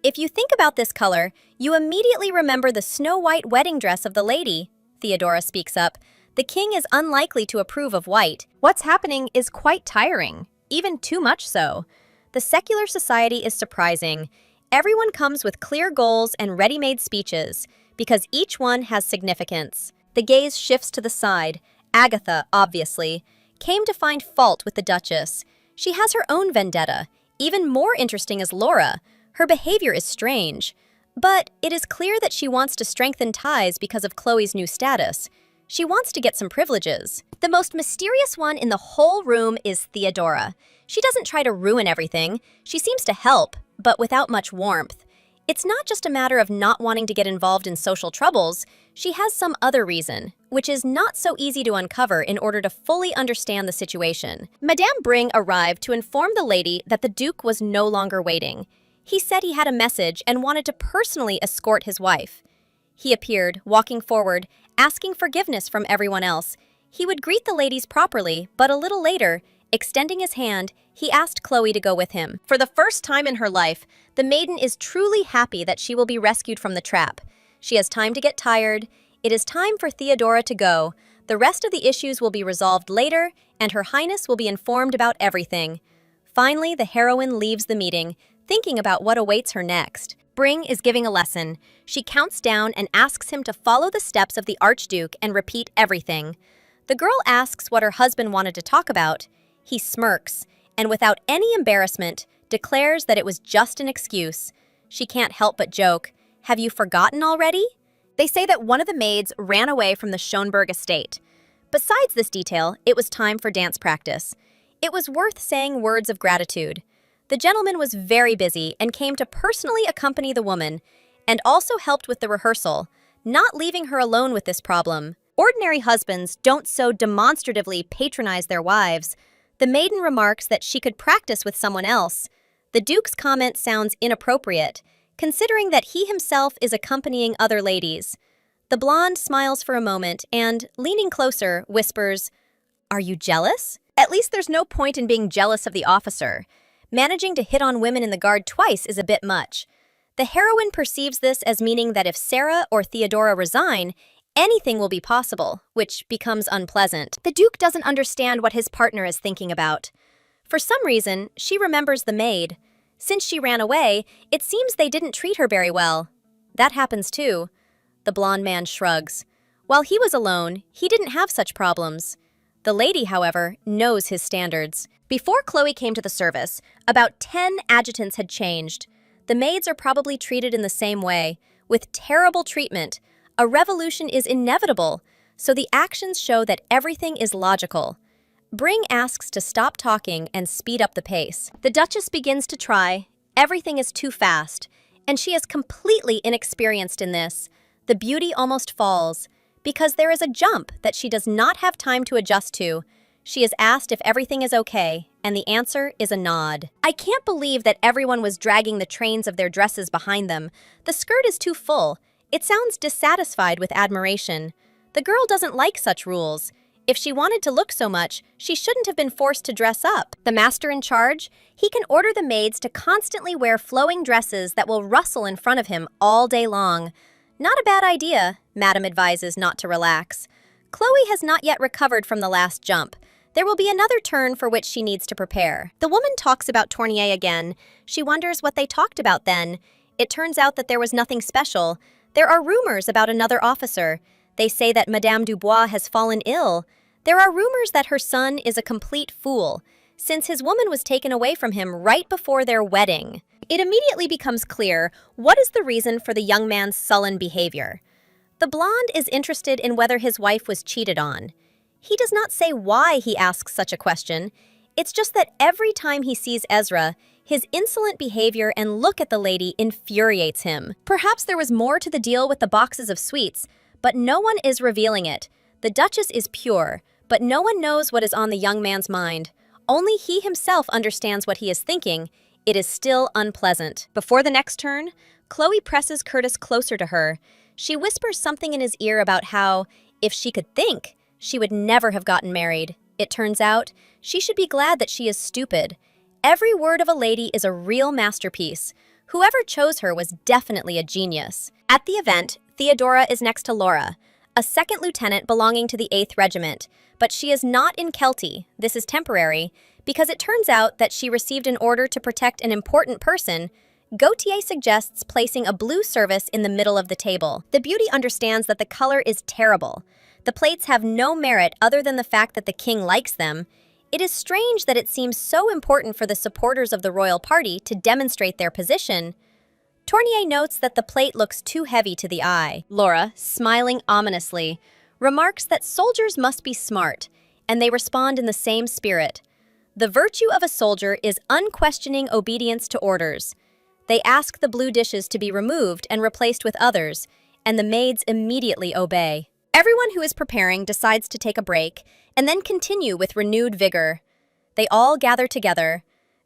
If you think about this color, you immediately remember the snow-white wedding dress of the lady. Theodora speaks up. The king is unlikely to approve of white. What's happening is quite tiring, even too much so. The secular society is surprising. Everyone comes with clear goals and ready-made speeches, because each one has significance. The gaze shifts to the side. Agatha, obviously, came to find fault with the Duchess. She has her own vendetta. Even more interesting is Laura. Her behavior is strange, but it is clear that she wants to strengthen ties because of Chloe's new status. She wants to get some privileges. The most mysterious one in the whole room is Theodora. She doesn't try to ruin everything. She seems to help, but without much warmth. It's not just a matter of not wanting to get involved in social troubles. She has some other reason, which is not so easy to uncover in order to fully understand the situation. Madame Bring arrived to inform the lady that the Duke was no longer waiting. He said he had a message and wanted to personally escort his wife. He appeared, walking forward, asking forgiveness from everyone else. He would greet the ladies properly, but a little later, extending his hand, he asked Chloe to go with him. For the first time in her life, the maiden is truly happy that she will be rescued from the trap. She has time to get tired. It is time for Theodora to go. The rest of the issues will be resolved later, and Her Highness will be informed about everything. Finally, the heroine leaves the meeting, thinking about what awaits her next. Bring is giving a lesson. She counts down and asks him to follow the steps of the Archduke and repeat everything. The girl asks what her husband wanted to talk about. He smirks, and without any embarrassment, declares that it was just an excuse. She can't help but joke, "Have you forgotten already?" They say that one of the maids ran away from the Schönberg estate. Besides this detail, it was time for dance practice. It was worth saying words of gratitude. The gentleman was very busy and came to personally accompany the woman, and also helped with the rehearsal, not leaving her alone with this problem. Ordinary husbands don't so demonstratively patronize their wives. The maiden remarks that she could practice with someone else. The Duke's comment sounds inappropriate, considering that he himself is accompanying other ladies. The blonde smiles for a moment and, leaning closer, whispers, "Are you jealous?" At least there's no point in being jealous of the officer. Managing to hit on women in the guard twice is a bit much. The heroine perceives this as meaning that if Sarah or Theodora resign, anything will be possible, which becomes unpleasant. The Duke doesn't understand what his partner is thinking about. For some reason, she remembers the maid. Since she ran away, it seems they didn't treat her very well. That happens too. The blonde man shrugs. While he was alone, he didn't have such problems. The lady, however, knows his standards. Before Chloe came to the service, about 10 adjutants had changed. The maids are probably treated in the same way, with terrible treatment. A revolution is inevitable, so the actions show that everything is logical. Bring asks to stop talking and speed up the pace. The Duchess begins to try. Everything is too fast, and she is completely inexperienced in this. The beauty almost falls, because there is a jump that she does not have time to adjust to. She is asked if everything is okay, and the answer is a nod. I can't believe that everyone was dragging the trains of their dresses behind them. The skirt is too full. It sounds dissatisfied with admiration. The girl doesn't like such rules. If she wanted to look so much, she shouldn't have been forced to dress up. The master in charge, he can order the maids to constantly wear flowing dresses that will rustle in front of him all day long. Not a bad idea, Madame advises not to relax. Chloe has not yet recovered from the last jump. There will be another turn for which she needs to prepare. The woman talks about Tournier again. She wonders what they talked about then. It turns out that there was nothing special. There are rumors about another officer. They say that Madame Dubois has fallen ill. There are rumors that her son is a complete fool, since his woman was taken away from him right before their wedding. It immediately becomes clear what is the reason for the young man's sullen behavior. The blonde is interested in whether his wife was cheated on. He does not say why he asks such a question. It's just that every time he sees Ezra, his insolent behavior and look at the lady infuriates him. Perhaps there was more to the deal with the boxes of sweets, but no one is revealing it. The Duchess is pure, but no one knows what is on the young man's mind. Only he himself understands what he is thinking. It is still unpleasant. Before the next turn, Chloe presses Curtis closer to her. She whispers something in his ear about how, if she could think, she would never have gotten married. It turns out, she should be glad that she is stupid. Every word of a lady is a real masterpiece. Whoever chose her was definitely a genius. At the event, Theodora is next to Laura, a second lieutenant belonging to the 8th Regiment, but she is not in Kelty. This is temporary, because it turns out that she received an order to protect an important person. Gautier suggests placing a blue service in the middle of the table. The beauty understands that the color is terrible. The plates have no merit other than the fact that the king likes them. It is strange that it seems so important for the supporters of the royal party to demonstrate their position. Tournier notes that the plate looks too heavy to the eye. Laura, smiling ominously, remarks that soldiers must be smart, and they respond in the same spirit. The virtue of a soldier is unquestioning obedience to orders. They ask the blue dishes to be removed and replaced with others, and the maids immediately obey. Everyone who is preparing decides to take a break and then continue with renewed vigor. They all gather together.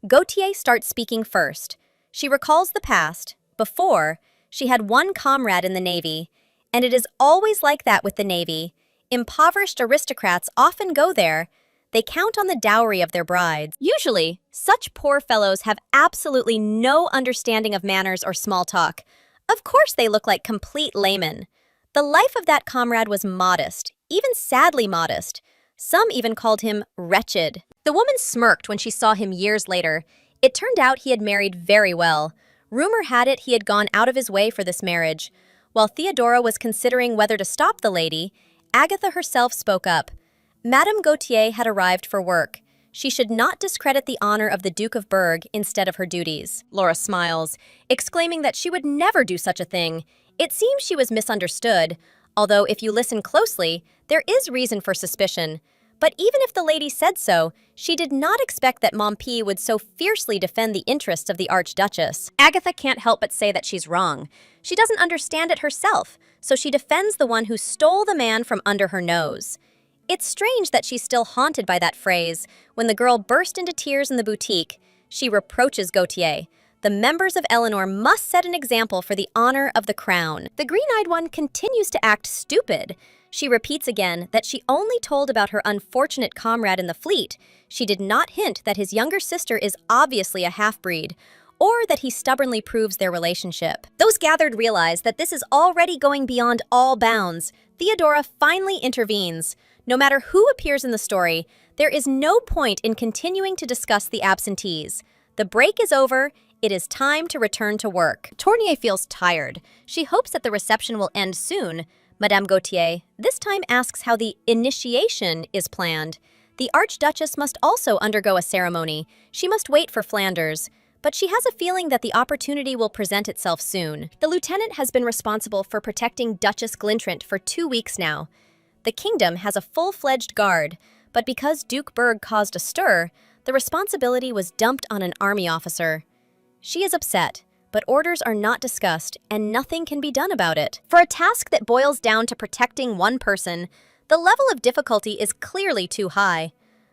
Gautier starts speaking first. She recalls the past. Before, she had one comrade in the Navy, and it is always like that with the Navy. Impoverished aristocrats often go there. They count on the dowry of their brides. Usually, such poor fellows have absolutely no understanding of manners or small talk. Of course they look like complete laymen. The life of that comrade was modest, even sadly modest. Some even called him wretched. The woman smirked when she saw him years later. It turned out he had married very well. Rumor had it he had gone out of his way for this marriage. While Theodora was considering whether to stop the lady, Agatha herself spoke up. Madame Gautier had arrived for work. She should not discredit the honor of the Duke of Berg instead of her duties. Laura smiles, exclaiming that she would never do such a thing. It seems she was misunderstood, although if you listen closely, there is reason for suspicion. But even if the lady said so, she did not expect that Mompi would so fiercely defend the interests of the Archduchess. Agatha can't help but say that she's wrong. She doesn't understand it herself, so she defends the one who stole the man from under her nose. It's strange that she's still haunted by that phrase. When the girl burst into tears in the boutique, she reproaches Gautier. The members of Eleanor must set an example for the honor of the crown. The green-eyed one continues to act stupid. She repeats again that she only told about her unfortunate comrade in the fleet. She did not hint that his younger sister is obviously a half-breed, or that he stubbornly proves their relationship. Those gathered realize that this is already going beyond all bounds. Theodora finally intervenes. No matter who appears in the story, there is no point in continuing to discuss the absentees. The break is over. It is time to return to work. Tournier feels tired. She hopes that the reception will end soon. Madame Gautier this time asks how the initiation is planned. The Archduchess must also undergo a ceremony. She must wait for Flanders, but she has a feeling that the opportunity will present itself soon. The lieutenant has been responsible for protecting Duchess Glintrant for 2 weeks now. The kingdom has a full-fledged guard, but because Duke Berg caused a stir, the responsibility was dumped on an army officer. She is upset, but orders are not discussed and nothing can be done about it. For a task that boils down to protecting one person, the level of difficulty is clearly too high.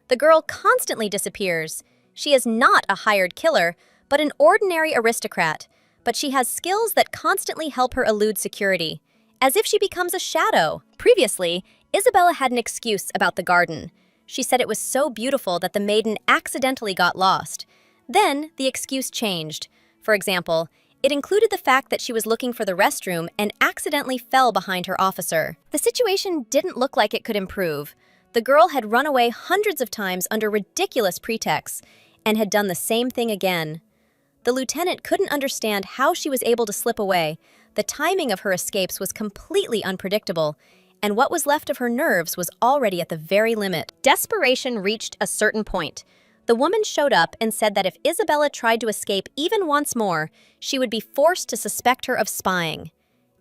The girl constantly disappears. She is not a hired killer, but an ordinary aristocrat, but she has skills that constantly help her elude security, as if she becomes a shadow. Previously, Isabella had an excuse about the garden. She said it was so beautiful that the maiden accidentally got lost. Then, the excuse changed. For example, it included the fact that she was looking for the restroom and accidentally fell behind her officer. The situation didn't look like it could improve. The girl had run away hundreds of times under ridiculous pretexts and had done the same thing again. The lieutenant couldn't understand how she was able to slip away. The timing of her escapes was completely unpredictable, and what was left of her nerves was already at the very limit. Desperation reached a certain point. The woman showed up and said that if Isabella tried to escape even once more, she would be forced to suspect her of spying.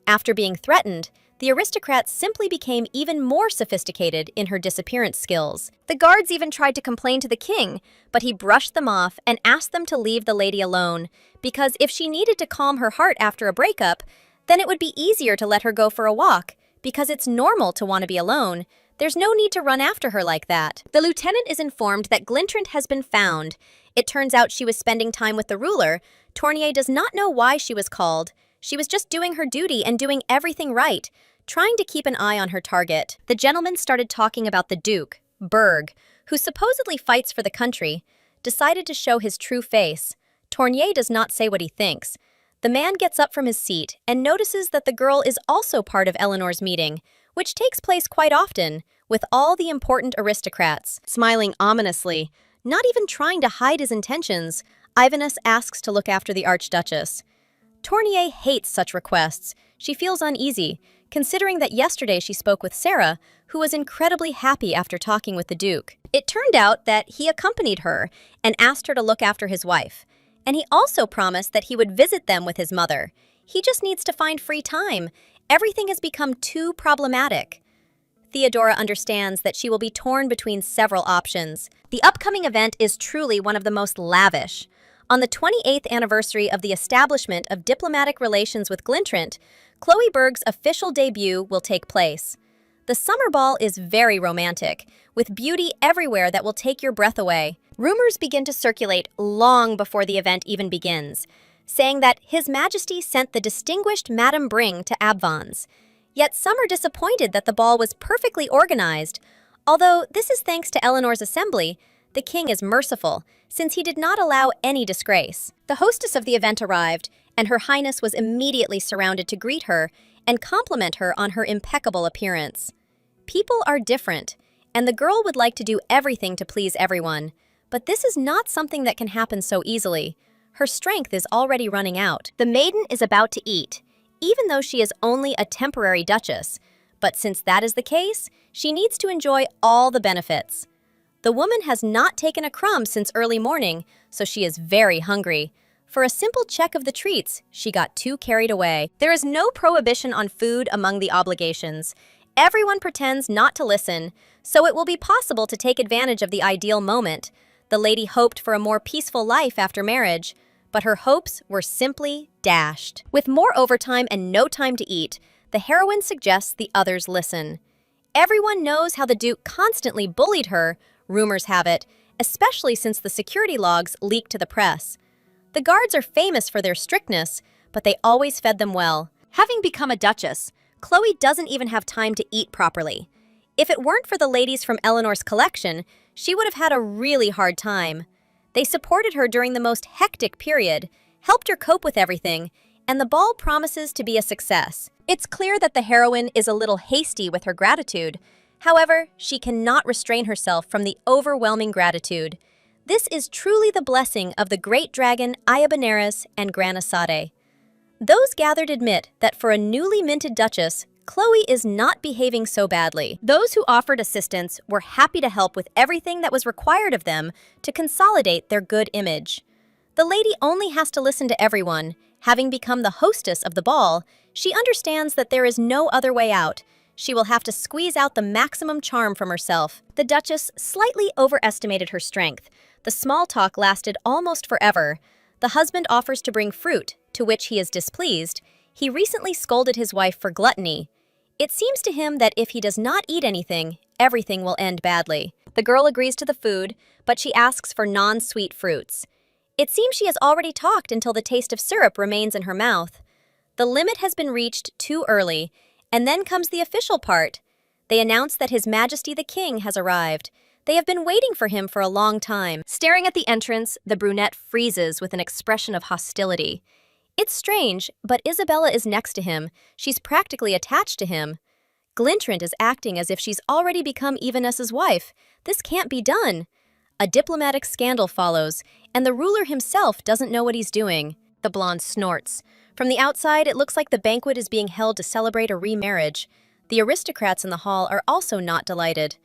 After being threatened, the aristocrat simply became even more sophisticated in her disappearance skills. The guards even tried to complain to the king, but he brushed them off and asked them to leave the lady alone, because if she needed to calm her heart after a breakup, then it would be easier to let her go for a walk, because it's normal to want to be alone. There's no need to run after her like that. The lieutenant is informed that Glintrant has been found. It turns out she was spending time with the ruler. Tournier does not know why she was called. She was just doing her duty and doing everything right, trying to keep an eye on her target. The gentleman started talking about the Duke, Berg, who supposedly fights for the country, decided to show his true face. Tournier does not say what he thinks. The man gets up from his seat and notices that the girl is also part of Eleanor's meeting, which takes place quite often, with all the important aristocrats. Smiling ominously, not even trying to hide his intentions, Ivanus asks to look after the Archduchess. Tournier hates such requests. She feels uneasy, considering that yesterday she spoke with Sarah, who was incredibly happy after talking with the Duke. It turned out that he accompanied her and asked her to look after his wife. And he also promised that he would visit them with his mother. He just needs to find free time. Everything has become too problematic. Theodora understands that she will be torn between several options. The upcoming event is truly one of the most lavish. On the 28th anniversary of the establishment of diplomatic relations with Glintrant, Chloe Berg's official debut will take place. The summer ball is very romantic, with beauty everywhere that will take your breath away. Rumors begin to circulate long before the event even begins, saying that His Majesty sent the distinguished Madame Bring to Abvans. Yet some are disappointed that the ball was perfectly organized. Although this is thanks to Eleanor's assembly, the king is merciful, since he did not allow any disgrace. The hostess of the event arrived, and Her Highness was immediately surrounded to greet her and compliment her on her impeccable appearance. People are different, and the girl would like to do everything to please everyone. But this is not something that can happen so easily. Her strength is already running out. The maiden is about to eat, even though she is only a temporary duchess. But since that is the case, she needs to enjoy all the benefits. The woman has not taken a crumb since early morning, so she is very hungry. For a simple check of the treats, she got too carried away. There is no prohibition on food among the obligations. Everyone pretends not to listen, so it will be possible to take advantage of the ideal moment. The lady hoped for a more peaceful life after marriage, but her hopes were simply dashed. With more overtime and no time to eat, the heroine suggests the others listen. Everyone knows how the Duke constantly bullied her, rumors have it, especially since the security logs leaked to the press. The guards are famous for their strictness, but they always fed them well. Having become a duchess, Chloe doesn't even have time to eat properly. If it weren't for the ladies from Eleanor's collection, she would have had a really hard time. They supported her during the most hectic period, helped her cope with everything, and the ball promises to be a success. It's clear that the heroine is a little hasty with her gratitude. However, she cannot restrain herself from the overwhelming gratitude. This is truly the blessing of the great dragon Ayabaneras and Granasade. Those gathered admit that for a newly minted duchess, Chloe is not behaving so badly. Those who offered assistance were happy to help with everything that was required of them to consolidate their good image. The lady only has to listen to everyone. Having become the hostess of the ball, she understands that there is no other way out. She will have to squeeze out the maximum charm from herself. The Duchess slightly overestimated her strength. The small talk lasted almost forever. The husband offers to bring fruit, to which he is displeased. He recently scolded his wife for gluttony. It seems to him that if he does not eat anything, everything will end badly. The girl agrees to the food, but she asks for non-sweet fruits. It seems she has already talked until the taste of syrup remains in her mouth. The limit has been reached too early, and then comes the official part. They announce that His Majesty the King has arrived. They have been waiting for him for a long time. Staring at the entrance, the brunette freezes with an expression of hostility. It's strange, but Isabella is next to him. She's practically attached to him. Glintrant is acting as if she's already become Evanessa's wife. This can't be done. A diplomatic scandal follows, and the ruler himself doesn't know what he's doing. The blonde snorts. From the outside, it looks like the banquet is being held to celebrate a remarriage. The aristocrats in the hall are also not delighted.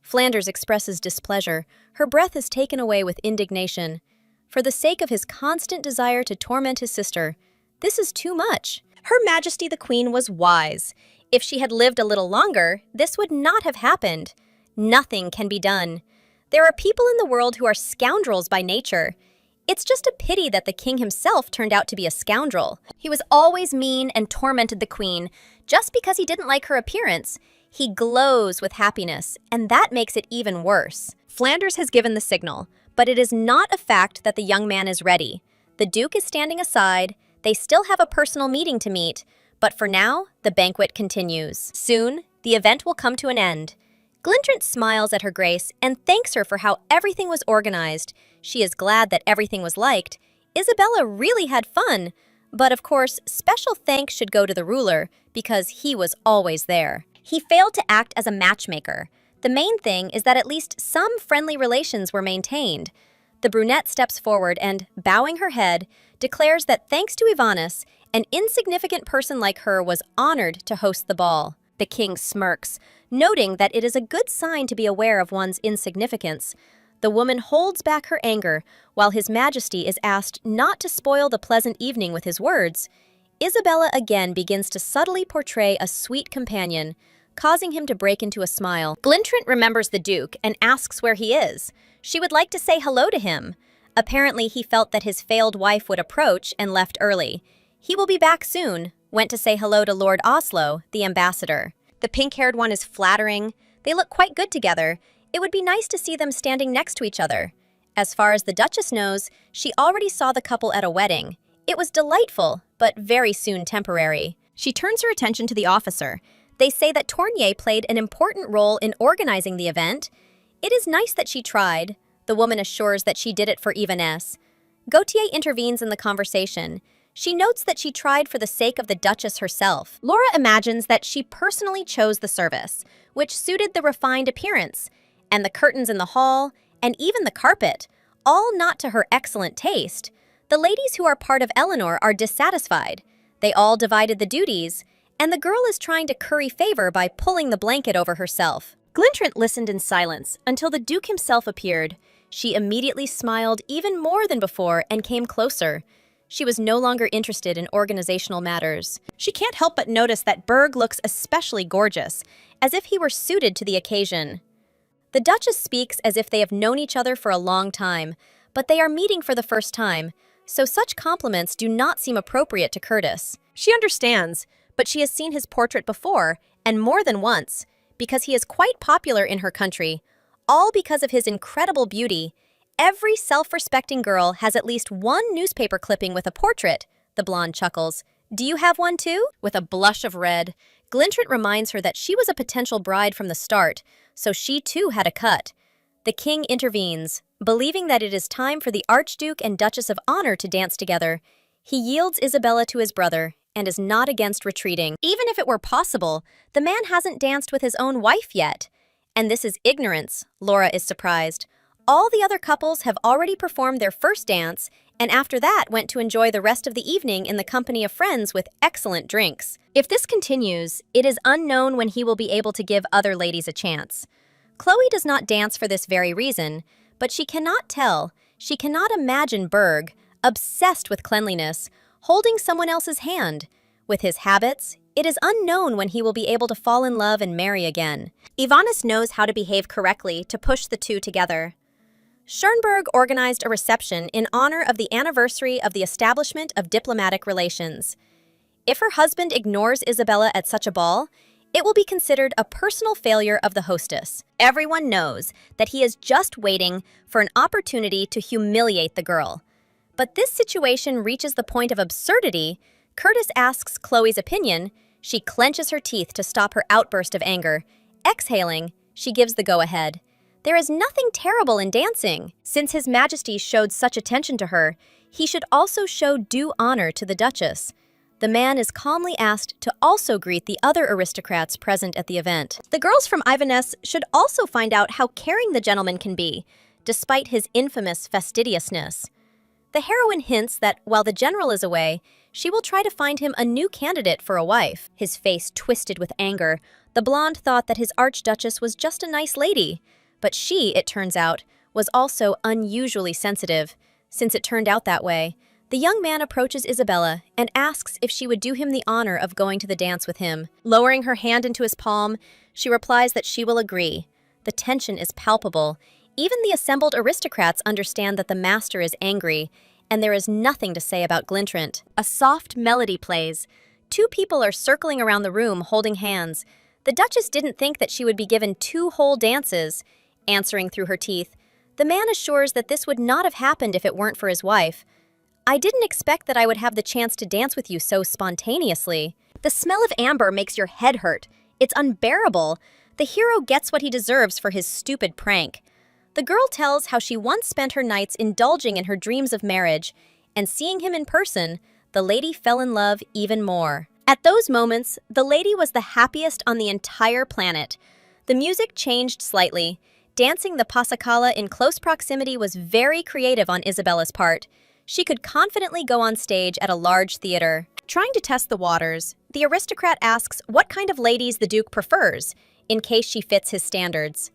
Flanders expresses displeasure. Her breath is taken away with indignation. For the sake of his constant desire to torment his sister, this is too much. Her Majesty the Queen was wise. If she had lived a little longer, this would not have happened. Nothing can be done. There are people in the world who are scoundrels by nature. It's just a pity that the king himself turned out to be a scoundrel. He was always mean and tormented the queen just because he didn't like her appearance. He glows with happiness, and that makes it even worse. Flanders has given the signal, but it is not a fact that the young man is ready. The Duke is standing aside. They still have a personal meeting to meet, but for now, the banquet continues. Soon, the event will come to an end. Glintrant smiles at her grace and thanks her for how everything was organized. She is glad that everything was liked. Isabella really had fun. But of course, special thanks should go to the ruler because he was always there. He failed to act as a matchmaker. The main thing is that at least some friendly relations were maintained. The brunette steps forward and, bowing her head, declares that thanks to Ivanis, an insignificant person like her was honored to host the ball. The king smirks, noting that it is a good sign to be aware of one's insignificance. The woman holds back her anger, while His Majesty is asked not to spoil the pleasant evening with his words. Isabella again begins to subtly portray a sweet companion, causing him to break into a smile. Glintrant remembers the Duke and asks where he is. She would like to say hello to him. Apparently, he felt that his failed wife would approach and left early. He will be back soon. Went to say hello to Lord Oslo, the ambassador. The pink-haired one is flattering. They look quite good together. It would be nice to see them standing next to each other. As far as the Duchess knows, she already saw the couple at a wedding. It was delightful, but very soon temporary. She turns her attention to the officer. They say that Tournier played an important role in organizing the event. It is nice that she tried. The woman assures that she did it for Ivaness. Gautier intervenes in the conversation. She notes that she tried for the sake of the Duchess herself. Laura imagines that she personally chose the service, which suited the refined appearance, and the curtains in the hall, and even the carpet, all not to her excellent taste. The ladies who are part of Eleanor are dissatisfied. They all divided the duties, and the girl is trying to curry favor by pulling the blanket over herself. Glintrant listened in silence until the Duke himself appeared. She immediately smiled even more than before and came closer. She was no longer interested in organizational matters. She can't help but notice that Berg looks especially gorgeous, as if he were suited to the occasion. The Duchess speaks as if they have known each other for a long time, but they are meeting for the first time, so such compliments do not seem appropriate to Curtis. She understands, but she has seen his portrait before, and more than once, because he is quite popular in her country, all because of his incredible beauty. Every self-respecting girl has at least one newspaper clipping with a portrait, the blonde chuckles. Do you have one too? With a blush of red, Glintrant reminds her that she was a potential bride from the start, so she too had a cut. The king intervenes, believing that it is time for the Archduke and Duchess of Honor to dance together. He yields Isabella to his brother and is not against retreating. Even if it were possible, the man hasn't danced with his own wife yet. And this is ignorance, Laura is surprised. All the other couples have already performed their first dance, and after that went to enjoy the rest of the evening in the company of friends with excellent drinks. If this continues, it is unknown when he will be able to give other ladies a chance. Chloe does not dance for this very reason, but she cannot imagine Berg, obsessed with cleanliness, holding someone else's hand. With his habits, it is unknown when he will be able to fall in love and marry again. Ivanis knows how to behave correctly to push the two together. Schönberg organized a reception in honor of the anniversary of the establishment of diplomatic relations. If her husband ignores Isabella at such a ball, it will be considered a personal failure of the hostess. Everyone knows that he is just waiting for an opportunity to humiliate the girl. But this situation reaches the point of absurdity. Curtis asks Chloe's opinion. She clenches her teeth to stop her outburst of anger. Exhaling, she gives the go-ahead. There is nothing terrible in dancing. Since His Majesty showed such attention to her, he should also show due honor to the Duchess. The man is calmly asked to also greet the other aristocrats present at the event. The girls from Ivaness should also find out how caring the gentleman can be, despite his infamous fastidiousness. The heroine hints that while the general is away, she will try to find him a new candidate for a wife. His face twisted with anger, the blonde thought that his archduchess was just a nice lady. But she, it turns out, was also unusually sensitive. Since it turned out that way, the young man approaches Isabella and asks if she would do him the honor of going to the dance with him. Lowering her hand into his palm, she replies that she will agree. The tension is palpable. Even the assembled aristocrats understand that the master is angry, and there is nothing to say about Glintrant. A soft melody plays. Two people are circling around the room holding hands. The Duchess didn't think that she would be given 2 whole dances. Answering through her teeth, the man assures that this would not have happened if it weren't for his wife. I didn't expect that I would have the chance to dance with you so spontaneously. The smell of amber makes your head hurt. It's unbearable. The hero gets what he deserves for his stupid prank. The girl tells how she once spent her nights indulging in her dreams of marriage, and seeing him in person, the lady fell in love even more. At those moments, the lady was the happiest on the entire planet. The music changed slightly. Dancing the Passacaglia in close proximity was very creative on Isabella's part. She could confidently go on stage at a large theater. Trying to test the waters, the aristocrat asks what kind of ladies the Duke prefers, in case she fits his standards.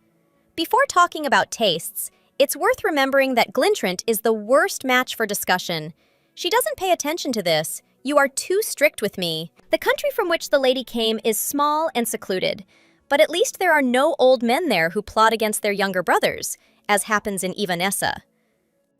Before talking about tastes, it's worth remembering that Glintrant is the worst match for discussion. She doesn't pay attention to this. You are too strict with me. The country from which the lady came is small and secluded. But at least there are no old men there who plot against their younger brothers, as happens in Ivanessa.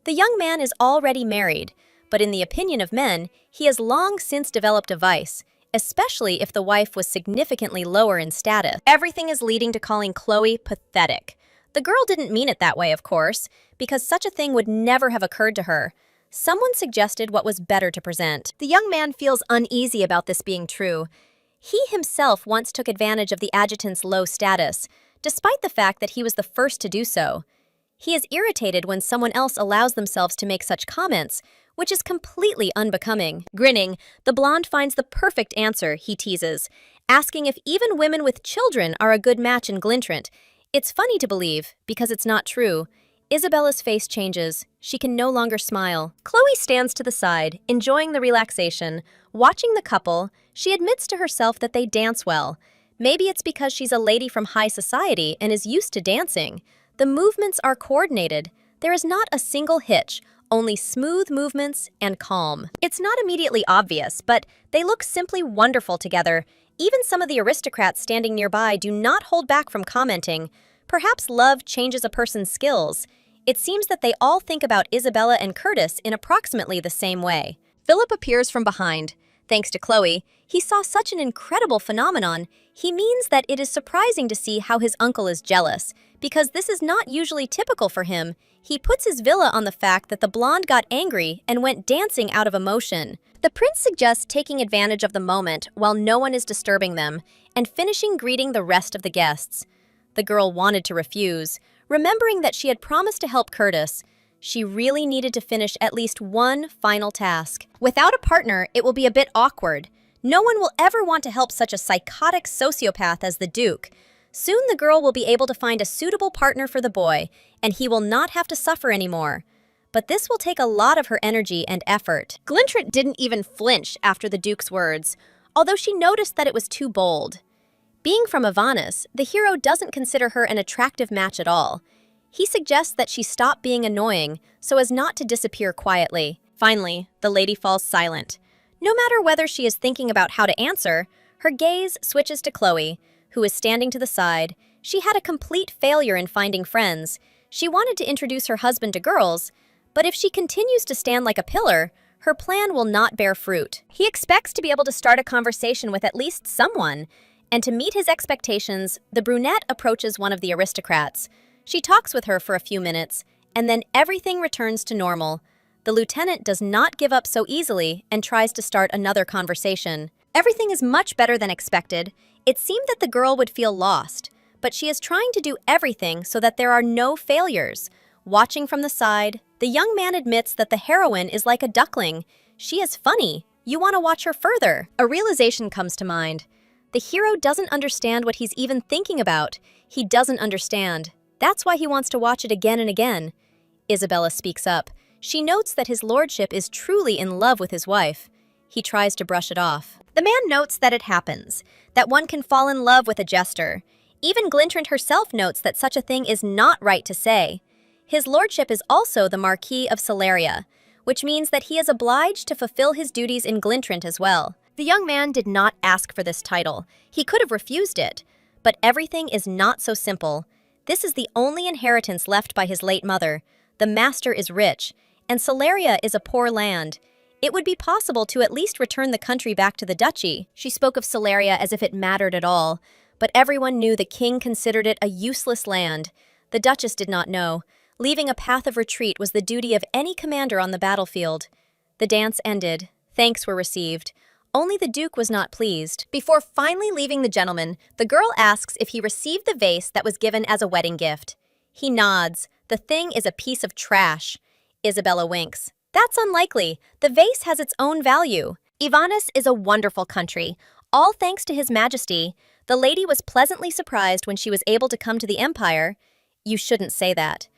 The young man is already married, but in the opinion of men, he has long since developed a vice, especially if the wife was significantly lower in status. Everything is leading to calling Chloe pathetic. The girl didn't mean it that way, of course, because such a thing would never have occurred to her. Someone suggested what was better to present. The young man feels uneasy about this being true. He himself once took advantage of the adjutant's low status, despite the fact that he was the first to do so. He is irritated when someone else allows themselves to make such comments, which is completely unbecoming. Grinning, the blonde finds the perfect answer, he teases, asking if even women with children are a good match in Glintrant. It's funny to believe, because it's not true. Isabella's face changes. She can no longer smile. Chloe stands to the side, enjoying the relaxation. Watching the couple, she admits to herself that they dance well. Maybe it's because she's a lady from high society and is used to dancing. The movements are coordinated. There is not a single hitch, only smooth movements and calm. It's not immediately obvious, but they look simply wonderful together. Even some of the aristocrats standing nearby do not hold back from commenting. Perhaps love changes a person's skills. It seems that they all think about Isabella and Curtis in approximately the same way. Philip appears from behind. Thanks to Chloe, he saw such an incredible phenomenon. He means that it is surprising to see how his uncle is jealous, because this is not usually typical for him. He puts his villa on the fact that the blonde got angry and went dancing out of emotion. The prince suggests taking advantage of the moment while no one is disturbing them, and finishing greeting the rest of the guests. The girl wanted to refuse, remembering that she had promised to help Curtis. She really needed to finish at least one final task. Without a partner, it will be a bit awkward. No one will ever want to help such a psychotic sociopath as the Duke. Soon the girl will be able to find a suitable partner for the boy, and he will not have to suffer anymore. But this will take a lot of her energy and effort. Glintrant didn't even flinch after the Duke's words, although she noticed that it was too bold. Being from Ivanus, the hero doesn't consider her an attractive match at all. He suggests that she stop being annoying so as not to disappear quietly. Finally, the lady falls silent. No matter whether she is thinking about how to answer, her gaze switches to Chloe, who is standing to the side. She had a complete failure in finding friends. She wanted to introduce her husband to girls, but if she continues to stand like a pillar, her plan will not bear fruit. He expects to be able to start a conversation with at least someone, and to meet his expectations, the brunette approaches one of the aristocrats. She talks with her for a few minutes, and then everything returns to normal. The lieutenant does not give up so easily and tries to start another conversation. Everything is much better than expected. It seemed that the girl would feel lost, but she is trying to do everything so that there are no failures. Watching from the side, the young man admits that the heroine is like a duckling. She is funny. You want to watch her further. A realization comes to mind. The hero doesn't understand what he's even thinking about. He doesn't understand. That's why he wants to watch it again and again. Isabella speaks up. She notes that his lordship is truly in love with his wife. He tries to brush it off. The man notes that it happens, that one can fall in love with a jester. Even Glintrant herself notes that such a thing is not right to say. His lordship is also the Marquis of Celeria, which means that he is obliged to fulfill his duties in Glintrant as well. The young man did not ask for this title. He could have refused it. But everything is not so simple. This is the only inheritance left by his late mother. The master is rich, and Celeria is a poor land. It would be possible to at least return the country back to the duchy. She spoke of Celeria as if it mattered at all, but everyone knew the king considered it a useless land. The duchess did not know. Leaving a path of retreat was the duty of any commander on the battlefield. The dance ended. Thanks were received. Only the Duke was not pleased. Before finally leaving the gentleman, the girl asks if he received the vase that was given as a wedding gift. He nods. The thing is a piece of trash. Isabella winks. That's unlikely. The vase has its own value. Ivanus is a wonderful country, all thanks to His Majesty. The lady was pleasantly surprised when she was able to come to the Empire. You shouldn't say that.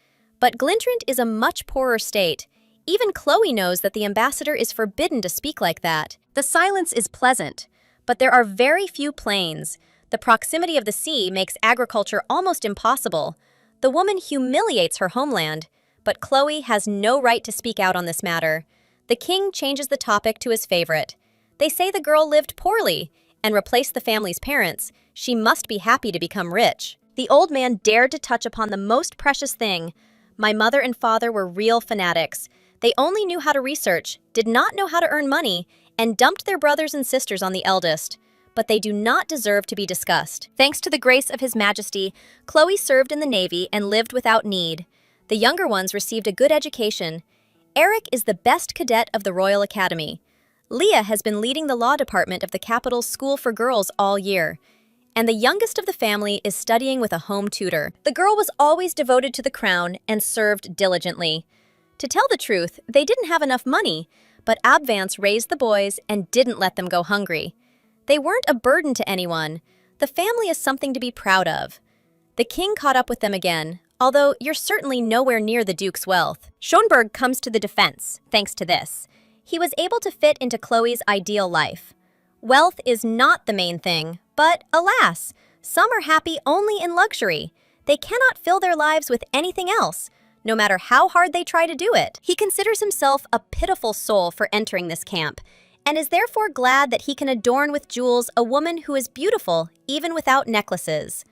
But Glintrant is a much poorer state. Even Chloe knows that the ambassador is forbidden to speak like that. The silence is pleasant, but there are very few plains. The proximity of the sea makes agriculture almost impossible. The woman humiliates her homeland, but Chloe has no right to speak out on this matter. The king changes the topic to his favorite. They say the girl lived poorly and replaced the family's parents. She must be happy to become rich. The old man dared to touch upon the most precious thing. My mother and father were real fanatics. They only knew how to research, did not know how to earn money, and dumped their brothers and sisters on the eldest. But they do not deserve to be discussed. Thanks to the grace of His Majesty, Chloe served in the Navy and lived without need. The younger ones received a good education. Eric is the best cadet of the Royal Academy. Leah has been leading the law department of the capital's school for girls all year. And the youngest of the family is studying with a home tutor. The girl was always devoted to the crown and served diligently. To tell the truth, they didn't have enough money, but Abvance raised the boys and didn't let them go hungry. They weren't a burden to anyone. The family is something to be proud of. The king caught up with them again, although you're certainly nowhere near the Duke's wealth. Schonberg comes to the defense, thanks to this. He was able to fit into Chloe's ideal life. Wealth is not the main thing, but alas, some are happy only in luxury. They cannot fill their lives with anything else, no matter how hard they try to do it. He considers himself a pitiful soul for entering this camp, and is therefore glad that he can adorn with jewels a woman who is beautiful even without necklaces.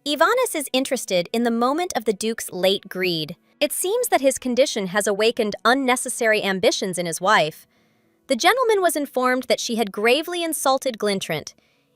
Ivanis is interested in the moment of the Duke's late greed. It seems that his condition has awakened unnecessary ambitions in his wife. The gentleman was informed that she had gravely insulted Glintrant.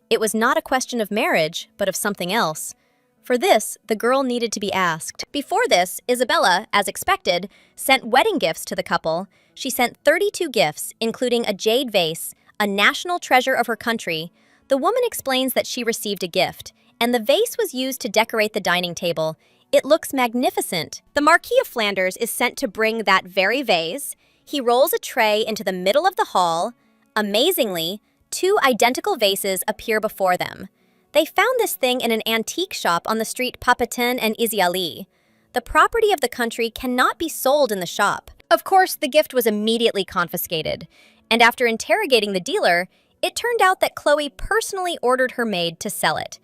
It was not a question of marriage, but of something else. For this, the girl needed to be asked. Before this, Isabella, as expected, sent wedding gifts to the couple. She sent 32 gifts, including a jade vase, a national treasure of her country. The woman explains that she received a gift, and the vase was used to decorate the dining table. It looks magnificent. The Marquis of Flanders is sent to bring that very vase. He rolls a tray into the middle of the hall. Amazingly, 2 identical vases appear before them. They found this thing in an antique shop on the street Papatin and Iziali. The property of the country cannot be sold in the shop. Of course, the gift was immediately confiscated, and after interrogating the dealer, it turned out that Chloe personally ordered her maid to sell it.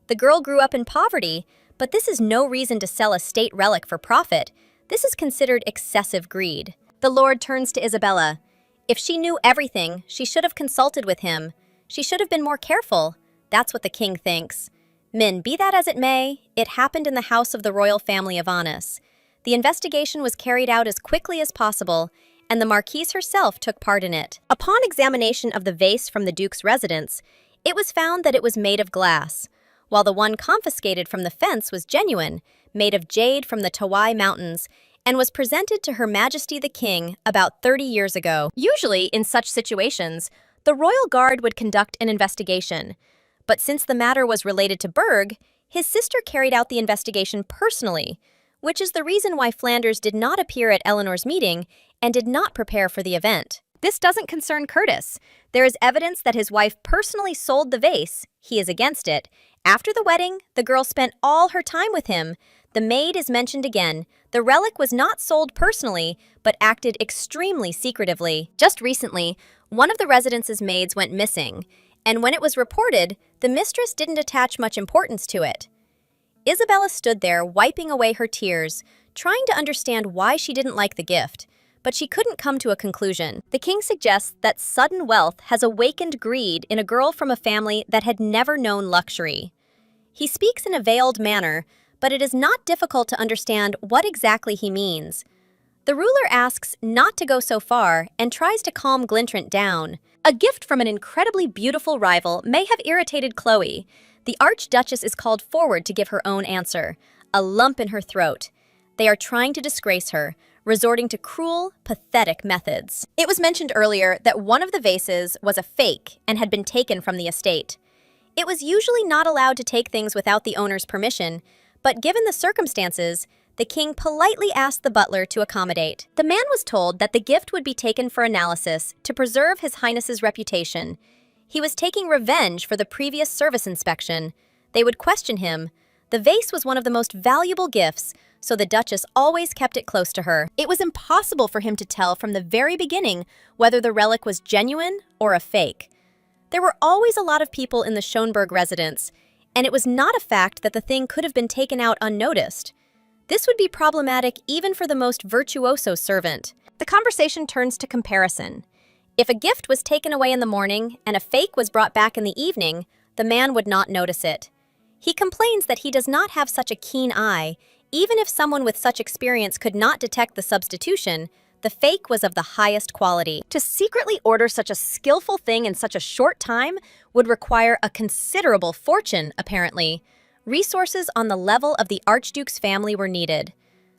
The girl grew up in poverty, but this is no reason to sell a state relic for profit. This is considered excessive greed. The Lord turns to Isabella. If she knew everything, she should have consulted with him. She should have been more careful. That's what the king thinks. Min, be that as it may, it happened in the house of the royal family of Anis. The investigation was carried out as quickly as possible, and the marquise herself took part in it. Upon examination of the vase from the duke's residence, it was found that it was made of glass, while the one confiscated from the fence was genuine, made of jade from the Tawai Mountains, and was presented to Her Majesty the King about 30 years ago. Usually, in such situations, the royal guard would conduct an investigation. But since the matter was related to Berg, his sister carried out the investigation personally, which is the reason why Flanders did not appear at Eleanor's meeting and did not prepare for the event. This doesn't concern Curtis. There is evidence that his wife personally sold the vase. He is against it. After the wedding, the girl spent all her time with him. The maid is mentioned again. The relic was not sold personally, but acted extremely secretively. Just recently, one of the residence's maids went missing, and when it was reported, the mistress didn't attach much importance to it. Isabella stood there, wiping away her tears, trying to understand why she didn't like the gift, but she couldn't come to a conclusion. The king suggests that sudden wealth has awakened greed in a girl from a family that had never known luxury. He speaks in a veiled manner, but it is not difficult to understand what exactly he means. The ruler asks not to go so far and tries to calm Glintrant down. A gift from an incredibly beautiful rival may have irritated Chloe. The Archduchess is called forward to give her own answer, a lump in her throat. They are trying to disgrace her, resorting to cruel, pathetic methods. It was mentioned earlier that one of the vases was a fake and had been taken from the estate. It was usually not allowed to take things without the owner's permission, but given the circumstances, the king politely asked the butler to accommodate. The man was told that the gift would be taken for analysis to preserve His Highness's reputation. He was taking revenge for the previous service inspection. They would question him. The vase was one of the most valuable gifts, so the Duchess always kept it close to her. It was impossible for him to tell from the very beginning whether the relic was genuine or a fake. There were always a lot of people in the Schönberg residence, and it was not a fact that the thing could have been taken out unnoticed. This would be problematic even for the most virtuoso servant. The conversation turns to comparison. If a gift was taken away in the morning and a fake was brought back in the evening, the man would not notice it. He complains that he does not have such a keen eye. Even if someone with such experience could not detect the substitution, the fake was of the highest quality. To secretly order such a skillful thing in such a short time would require a considerable fortune, apparently. Resources on the level of the Archduke's family were needed.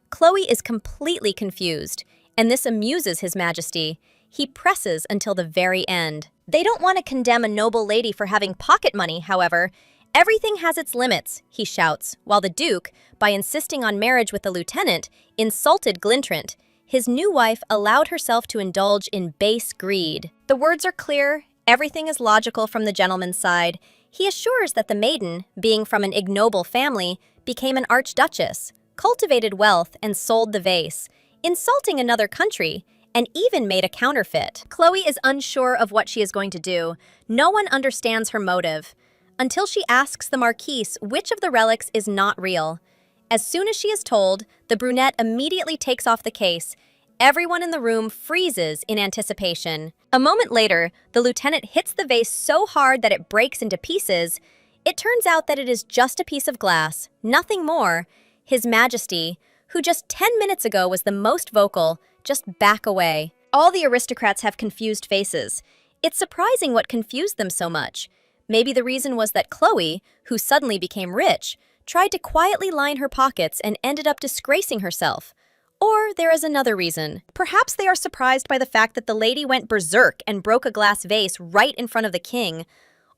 Chloe is completely confused, and this amuses His Majesty. He presses until the very end. They don't want to condemn a noble lady for having pocket money, however. Everything has its limits, he shouts, while the Duke, by insisting on marriage with the lieutenant, insulted Glintrant. His new wife allowed herself to indulge in base greed. The words are clear, everything is logical from the gentleman's side. He assures that the maiden, being from an ignoble family, became an archduchess, cultivated wealth and sold the vase, insulting another country, and even made a counterfeit. Chloe is unsure of what she is going to do. No one understands her motive, until she asks the marquise which of the relics is not real. As soon as she is told, the brunette immediately takes off the case. Everyone in the room freezes in anticipation. A moment later, the lieutenant hits the vase so hard that it breaks into pieces. It turns out that it is just a piece of glass, nothing more. His Majesty, who just 10 minutes ago was the most vocal, just back away. All the aristocrats have confused faces. It's surprising what confused them so much. Maybe the reason was that Chloe, who suddenly became rich, tried to quietly line her pockets and ended up disgracing herself. Or there is another reason. Perhaps they are surprised by the fact that the lady went berserk and broke a glass vase right in front of the king,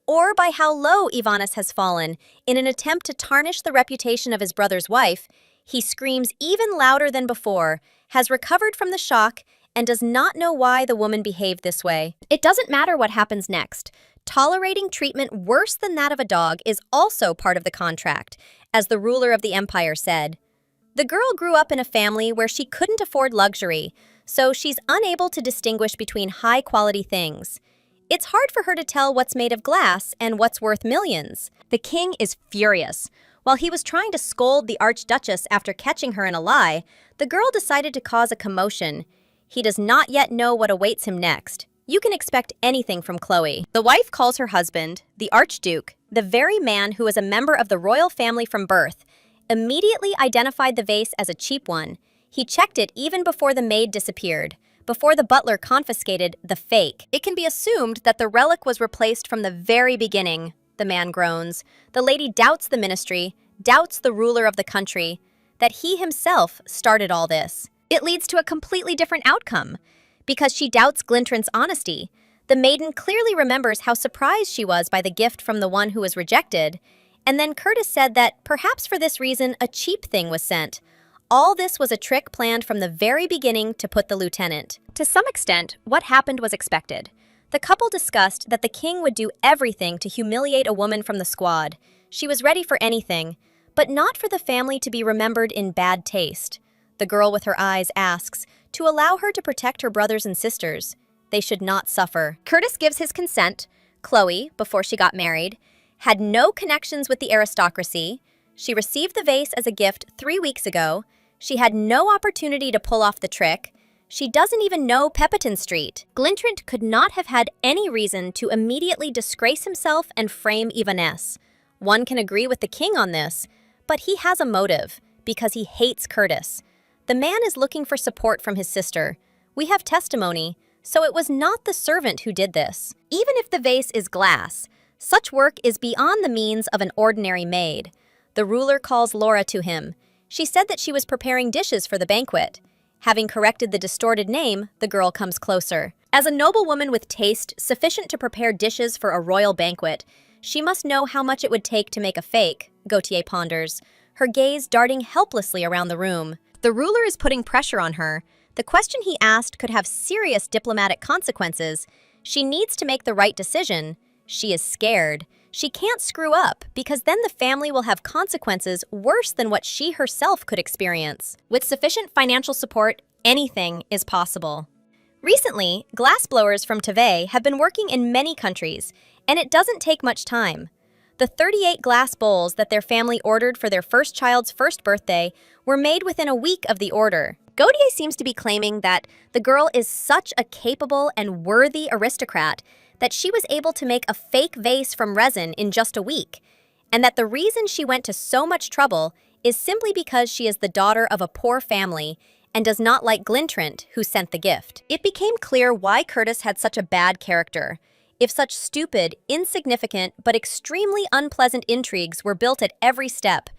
or by how low Ivanis has fallen. In an attempt to tarnish the reputation of his brother's wife, he screams even louder than before, has recovered from the shock, and does not know why the woman behaved this way. It doesn't matter what happens next. Tolerating treatment worse than that of a dog is also part of the contract, as the ruler of the empire said. The girl grew up in a family where she couldn't afford luxury, so she's unable to distinguish between high-quality things. It's hard for her to tell what's made of glass and what's worth millions. The king is furious. While he was trying to scold the Archduchess after catching her in a lie, the girl decided to cause a commotion. He does not yet know what awaits him next. You can expect anything from Chloe. The wife calls her husband, the Archduke, the very man who is a member of the royal family from birth, immediately identified the vase as a cheap one. He checked it even before the maid disappeared, before the butler confiscated the fake. It can be assumed that the relic was replaced from the very beginning, the man groans. The lady doubts the ministry, doubts the ruler of the country, that he himself started all this. It leads to a completely different outcome. Because she doubts Glintrant's honesty, the maiden clearly remembers how surprised she was by the gift from the one who was rejected, and then Curtis said that perhaps for this reason a cheap thing was sent. All this was a trick planned from the very beginning to put the lieutenant. To some extent, what happened was expected. The couple discussed that the king would do everything to humiliate a woman from the squad. She was ready for anything, but not for the family to be remembered in bad taste. The girl with her eyes asks to allow her to protect her brothers and sisters. They should not suffer. Curtis gives his consent. Chloe, before she got married, had no connections with the aristocracy. She received the vase as a gift 3 weeks ago. She had no opportunity to pull off the trick. She doesn't even know Pepperton Street. Glintrant could not have had any reason to immediately disgrace himself and frame Ivanes. One can agree with the king on this, but he has a motive, because he hates Curtis. The man is looking for support from his sister. We have testimony, so it was not the servant who did this. Even if the vase is glass, such work is beyond the means of an ordinary maid. The ruler calls Laura to him. She said that she was preparing dishes for the banquet. Having corrected the distorted name, the girl comes closer. As a noblewoman with taste sufficient to prepare dishes for a royal banquet, she must know how much it would take to make a fake, Gautier ponders, her gaze darting helplessly around the room. The ruler is putting pressure on her. The question he asked could have serious diplomatic consequences. She needs to make the right decision. She is scared. She can't screw up, because then the family will have consequences worse than what she herself could experience. With sufficient financial support, anything is possible. Recently, glassblowers from Tevez have been working in many countries, and it doesn't take much time. The 38 glass bowls that their family ordered for their first child's first birthday were made within a week of the order. Gautier seems to be claiming that the girl is such a capable and worthy aristocrat that she was able to make a fake vase from resin in just a week, and that the reason she went to so much trouble is simply because she is the daughter of a poor family and does not like Glintrant, who sent the gift. It became clear why Curtis had such a bad character. If such stupid, insignificant, but extremely unpleasant intrigues were built at every step,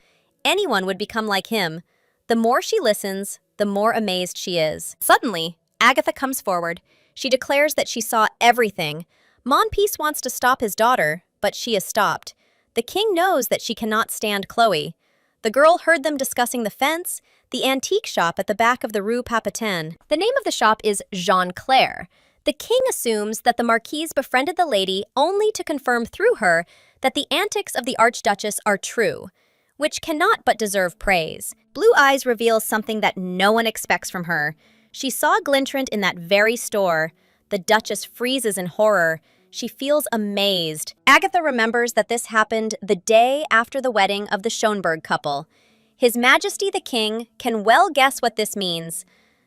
anyone would become like him. The more she listens, the more amazed she is. Suddenly, Agatha comes forward. She declares that she saw everything. Monpeace wants to stop his daughter, but she is stopped. The king knows that she cannot stand Chloe. The girl heard them discussing the fence, the antique shop at the back of the Rue Papatin. The name of the shop is Jean Claire. The king assumes that the marquise befriended the lady only to confirm through her that the antics of the Archduchess are true, which cannot but deserve praise. Blue Eyes reveals something that no one expects from her. She saw Glintrant in that very store. The Duchess freezes in horror. She feels amazed. Agatha remembers that this happened the day after the wedding of the Schönberg couple. His Majesty the King can well guess what this means.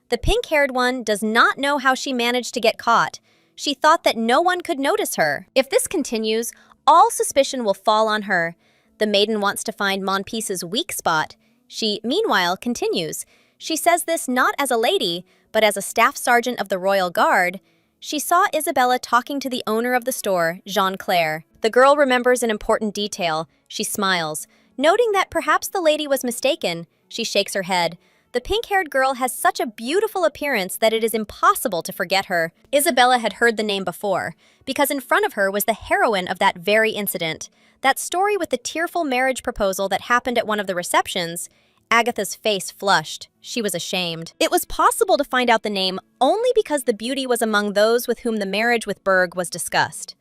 The pink-haired one does not know how she managed to get caught. She thought that no one could notice her. If this continues, all suspicion will fall on her. The maiden wants to find Monpiece's weak spot. She, meanwhile, continues. She says this not as a lady, but as a staff sergeant of the Royal Guard. She saw Isabella talking to the owner of the store, Jean-Claire. The girl remembers an important detail. She smiles. Noting that perhaps the lady was mistaken, she shakes her head. The pink-haired girl has such a beautiful appearance that it is impossible to forget her. Isabella had heard the name before, because in front of her was the heroine of that very incident. That story with the tearful marriage proposal that happened at one of the receptions. Agatha's face flushed. She was ashamed. It was possible to find out the name only because the beauty was among those with whom the marriage with Berg was discussed.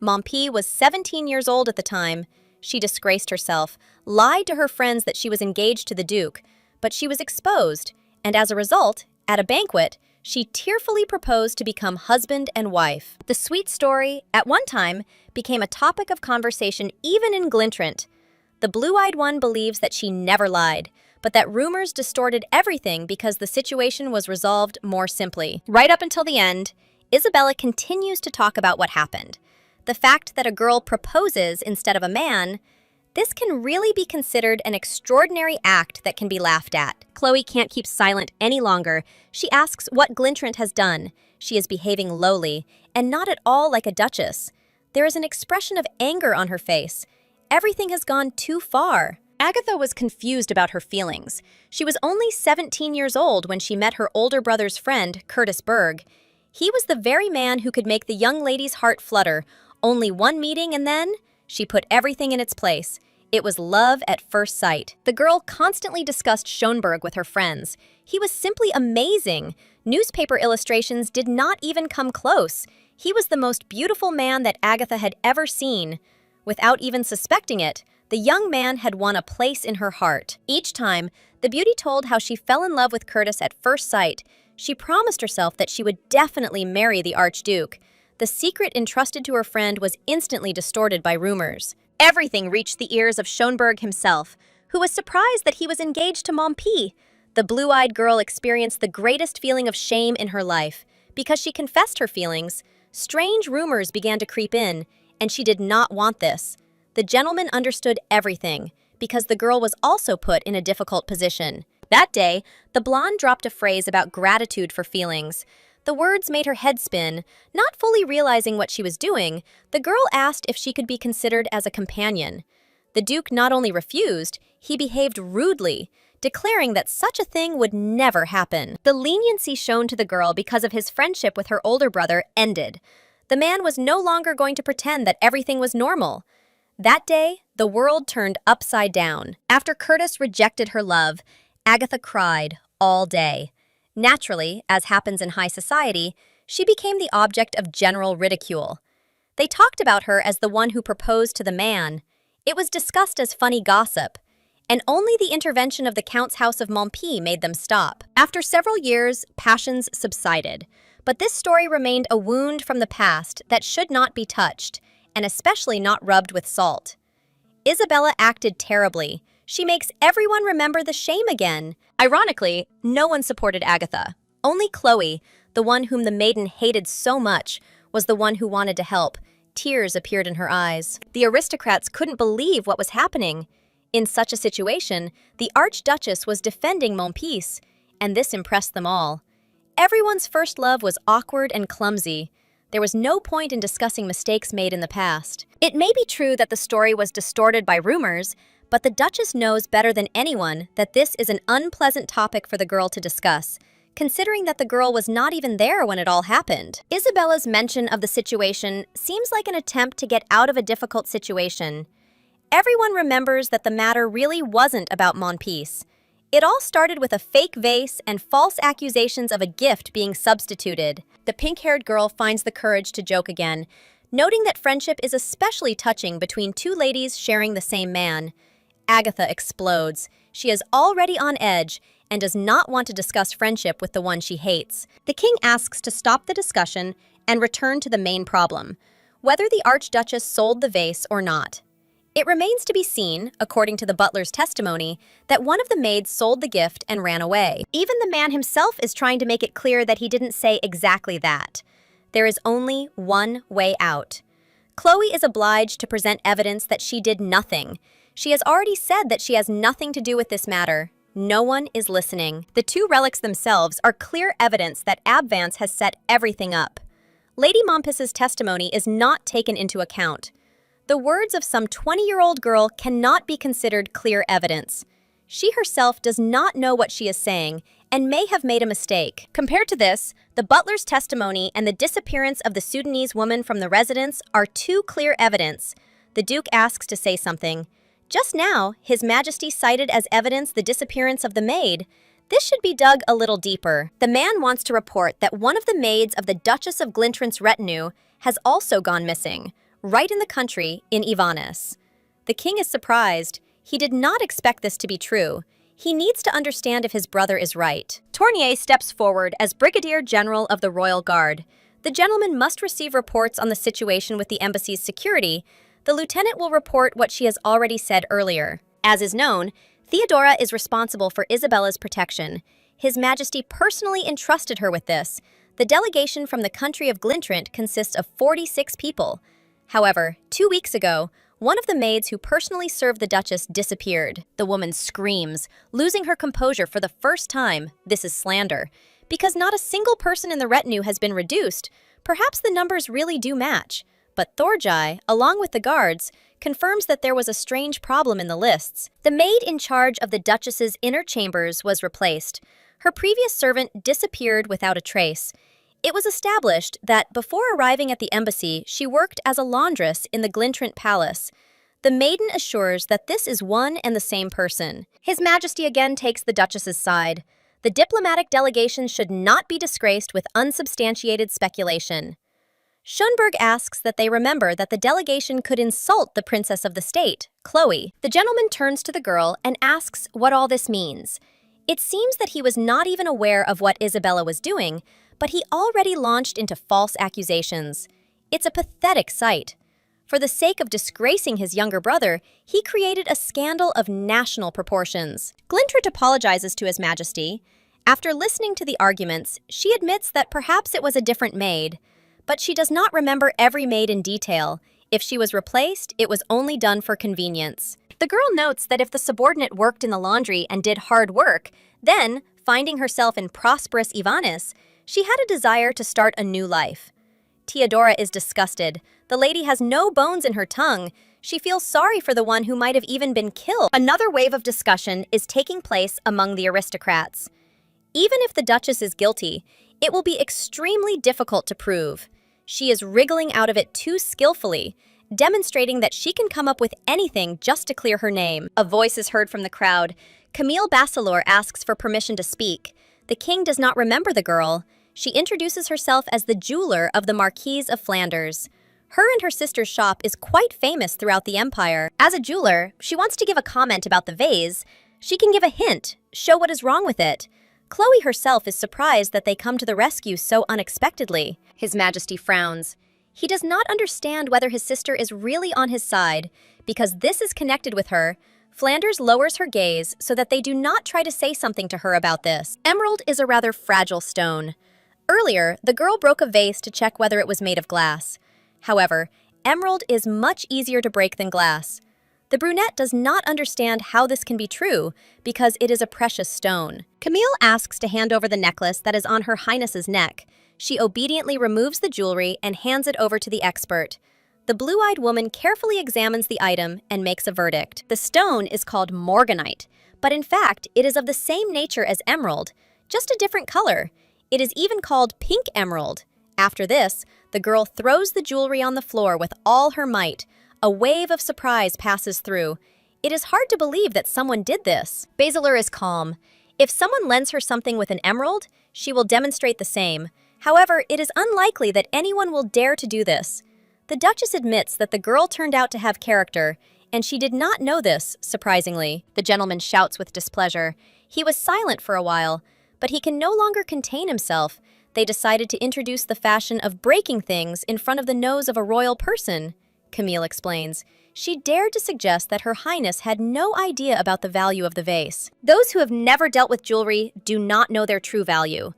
Montpi was 17 years old at the time. She disgraced herself, lied to her friends that she was engaged to the Duke, but she was exposed, and as a result, at a banquet, she tearfully proposed to become husband and wife. The sweet story, at one time, became a topic of conversation even in Glintrant. The blue-eyed one believes that she never lied, but that rumors distorted everything because the situation was resolved more simply. Right up until the end, Isabella continues to talk about what happened. The fact that a girl proposes instead of a man, this can really be considered an extraordinary act that can be laughed at. Chloe can't keep silent any longer. She asks what Glintrant has done. She is behaving lowly, and not at all like a duchess. There is an expression of anger on her face. Everything has gone too far. Agatha was confused about her feelings. She was only 17 years old when she met her older brother's friend, Curtis Berg. He was the very man who could make the young lady's heart flutter. Only one meeting and then she put everything in its place. It was love at first sight. The girl constantly discussed Schönberg with her friends. He was simply amazing. Newspaper illustrations did not even come close. He was the most beautiful man that Agatha had ever seen. Without even suspecting it, the young man had won a place in her heart. Each time, the beauty told how she fell in love with Curtis at first sight. She promised herself that she would definitely marry the Archduke. The secret entrusted to her friend was instantly distorted by rumors. Everything reached the ears of Schönberg himself, who was surprised that he was engaged to Montpi. The blue-eyed girl experienced the greatest feeling of shame in her life. Because she confessed her feelings, strange rumors began to creep in, and she did not want this. The gentleman understood everything, because the girl was also put in a difficult position. That day, the blonde dropped a phrase about gratitude for feelings. The words made her head spin. Not fully realizing what she was doing, the girl asked if she could be considered as a companion. The Duke not only refused, he behaved rudely, declaring that such a thing would never happen. The leniency shown to the girl because of his friendship with her older brother ended. The man was no longer going to pretend that everything was normal. That day, the world turned upside down. After Curtis rejected her love, Agatha cried all day. Naturally, as happens in high society, she became the object of general ridicule. They talked about her as the one who proposed to the man. It was discussed as funny gossip, and only the intervention of the Count's house of Montpi made them stop. After several years, passions subsided, but this story remained a wound from the past that should not be touched, and especially not rubbed with salt. Isabella acted terribly. She makes everyone remember the shame again. Ironically, no one supported Agatha. Only Chloe, the one whom the maiden hated so much, was the one who wanted to help. Tears appeared in her eyes. The aristocrats couldn't believe what was happening. In such a situation, the Archduchess was defending Montpiece, and this impressed them all. Everyone's first love was awkward and clumsy. There was no point in discussing mistakes made in the past. It may be true that the story was distorted by rumors, but the Duchess knows better than anyone that this is an unpleasant topic for the girl to discuss, considering that the girl was not even there when it all happened. Isabella's mention of the situation seems like an attempt to get out of a difficult situation. Everyone remembers that the matter really wasn't about Montpiece. It all started with a fake vase and false accusations of a gift being substituted. The pink-haired girl finds the courage to joke again, noting that friendship is especially touching between two ladies sharing the same man. Agatha explodes. She is already on edge and does not want to discuss friendship with the one she hates. The king asks to stop the discussion and return to the main problem, whether the Archduchess sold the vase or not. It remains to be seen, according to the butler's testimony, that one of the maids sold the gift and ran away. Even the man himself is trying to make it clear that he didn't say exactly that. There is only one way out. Chloe is obliged to present evidence that she did nothing. She has already said that she has nothing to do with this matter. No one is listening. The two relics themselves are clear evidence that Abvance has set everything up. Lady Mompus's testimony is not taken into account. The words of some 20-year-old girl cannot be considered clear evidence. She herself does not know what she is saying and may have made a mistake. Compared to this, the butler's testimony and the disappearance of the Sudanese woman from the residence are two clear evidence. The Duke asks to say something. Just now, His Majesty cited as evidence the disappearance of the maid. This should be dug a little deeper. The man wants to report that one of the maids of the Duchess of Glintrant's retinue has also gone missing, right in the country, in Ivanus. The king is surprised. He did not expect this to be true. He needs to understand if his brother is right. Tournier steps forward as Brigadier General of the Royal Guard. The gentleman must receive reports on the situation with the embassy's security. The lieutenant will report what she has already said earlier. As is known, Theodora is responsible for Isabella's protection. His Majesty personally entrusted her with this. The delegation from the country of Glintrant consists of 46 people. However, 2 weeks ago, one of the maids who personally served the Duchess disappeared. The woman screams, losing her composure for the first time. This is slander. Because not a single person in the retinue has been reduced, perhaps the numbers really do match. But Thorjai, along with the guards, confirms that there was a strange problem in the lists. The maid in charge of the Duchess's inner chambers was replaced. Her previous servant disappeared without a trace. It was established that before arriving at the embassy, she worked as a laundress in the Glintrant Palace. The maiden assures that this is one and the same person. His Majesty again takes the Duchess's side. The diplomatic delegation should not be disgraced with unsubstantiated speculation. Schönberg asks that they remember that the delegation could insult the princess of the state, Chloe. The gentleman turns to the girl and asks what all this means. It seems that he was not even aware of what Isabella was doing, but he already launched into false accusations. It's a pathetic sight. For the sake of disgracing his younger brother, he created a scandal of national proportions. Glintrant apologizes to His Majesty. After listening to the arguments, she admits that perhaps it was a different maid. But she does not remember every maid in detail. If she was replaced, it was only done for convenience. The girl notes that if the subordinate worked in the laundry and did hard work, then, finding herself in prosperous Ivanus, she had a desire to start a new life. Theodora is disgusted. The lady has no bones in her tongue. She feels sorry for the one who might have even been killed. Another wave of discussion is taking place among the aristocrats. Even if the Duchess is guilty, it will be extremely difficult to prove. She is wriggling out of it too skillfully, demonstrating that she can come up with anything just to clear her name. A voice is heard from the crowd. Camille Basselor asks for permission to speak. The king does not remember the girl. She introduces herself as the jeweler of the Marquise of Flanders. Her and her sister's shop is quite famous throughout the empire. As a jeweler, she wants to give a comment about the vase. She can give a hint, show what is wrong with it. Chloe herself is surprised that they come to the rescue so unexpectedly. His Majesty frowns. He does not understand whether his sister is really on his side. Because this is connected with her, Flanders lowers her gaze so that they do not try to say something to her about this. Emerald is a rather fragile stone. Earlier, the girl broke a vase to check whether it was made of glass. However, emerald is much easier to break than glass. The brunette does not understand how this can be true because it is a precious stone. Camille asks to hand over the necklace that is on Her Highness's neck. She obediently removes the jewelry and hands it over to the expert. The blue-eyed woman carefully examines the item and makes a verdict. The stone is called morganite, but in fact, it is of the same nature as emerald, just a different color. It is even called pink emerald. After this, the girl throws the jewelry on the floor with all her might. A wave of surprise passes through. It is hard to believe that someone did this. Basilar is calm. If someone lends her something with an emerald, she will demonstrate the same. However, it is unlikely that anyone will dare to do this. The Duchess admits that the girl turned out to have character, and she did not know this, surprisingly. The gentleman shouts with displeasure. He was silent for a while, but he can no longer contain himself. They decided to introduce the fashion of breaking things in front of the nose of a royal person. Camille explains. she dared to suggest that Her Highness had no idea about the value of the vase. Those who have never dealt with jewelry do not know their true value.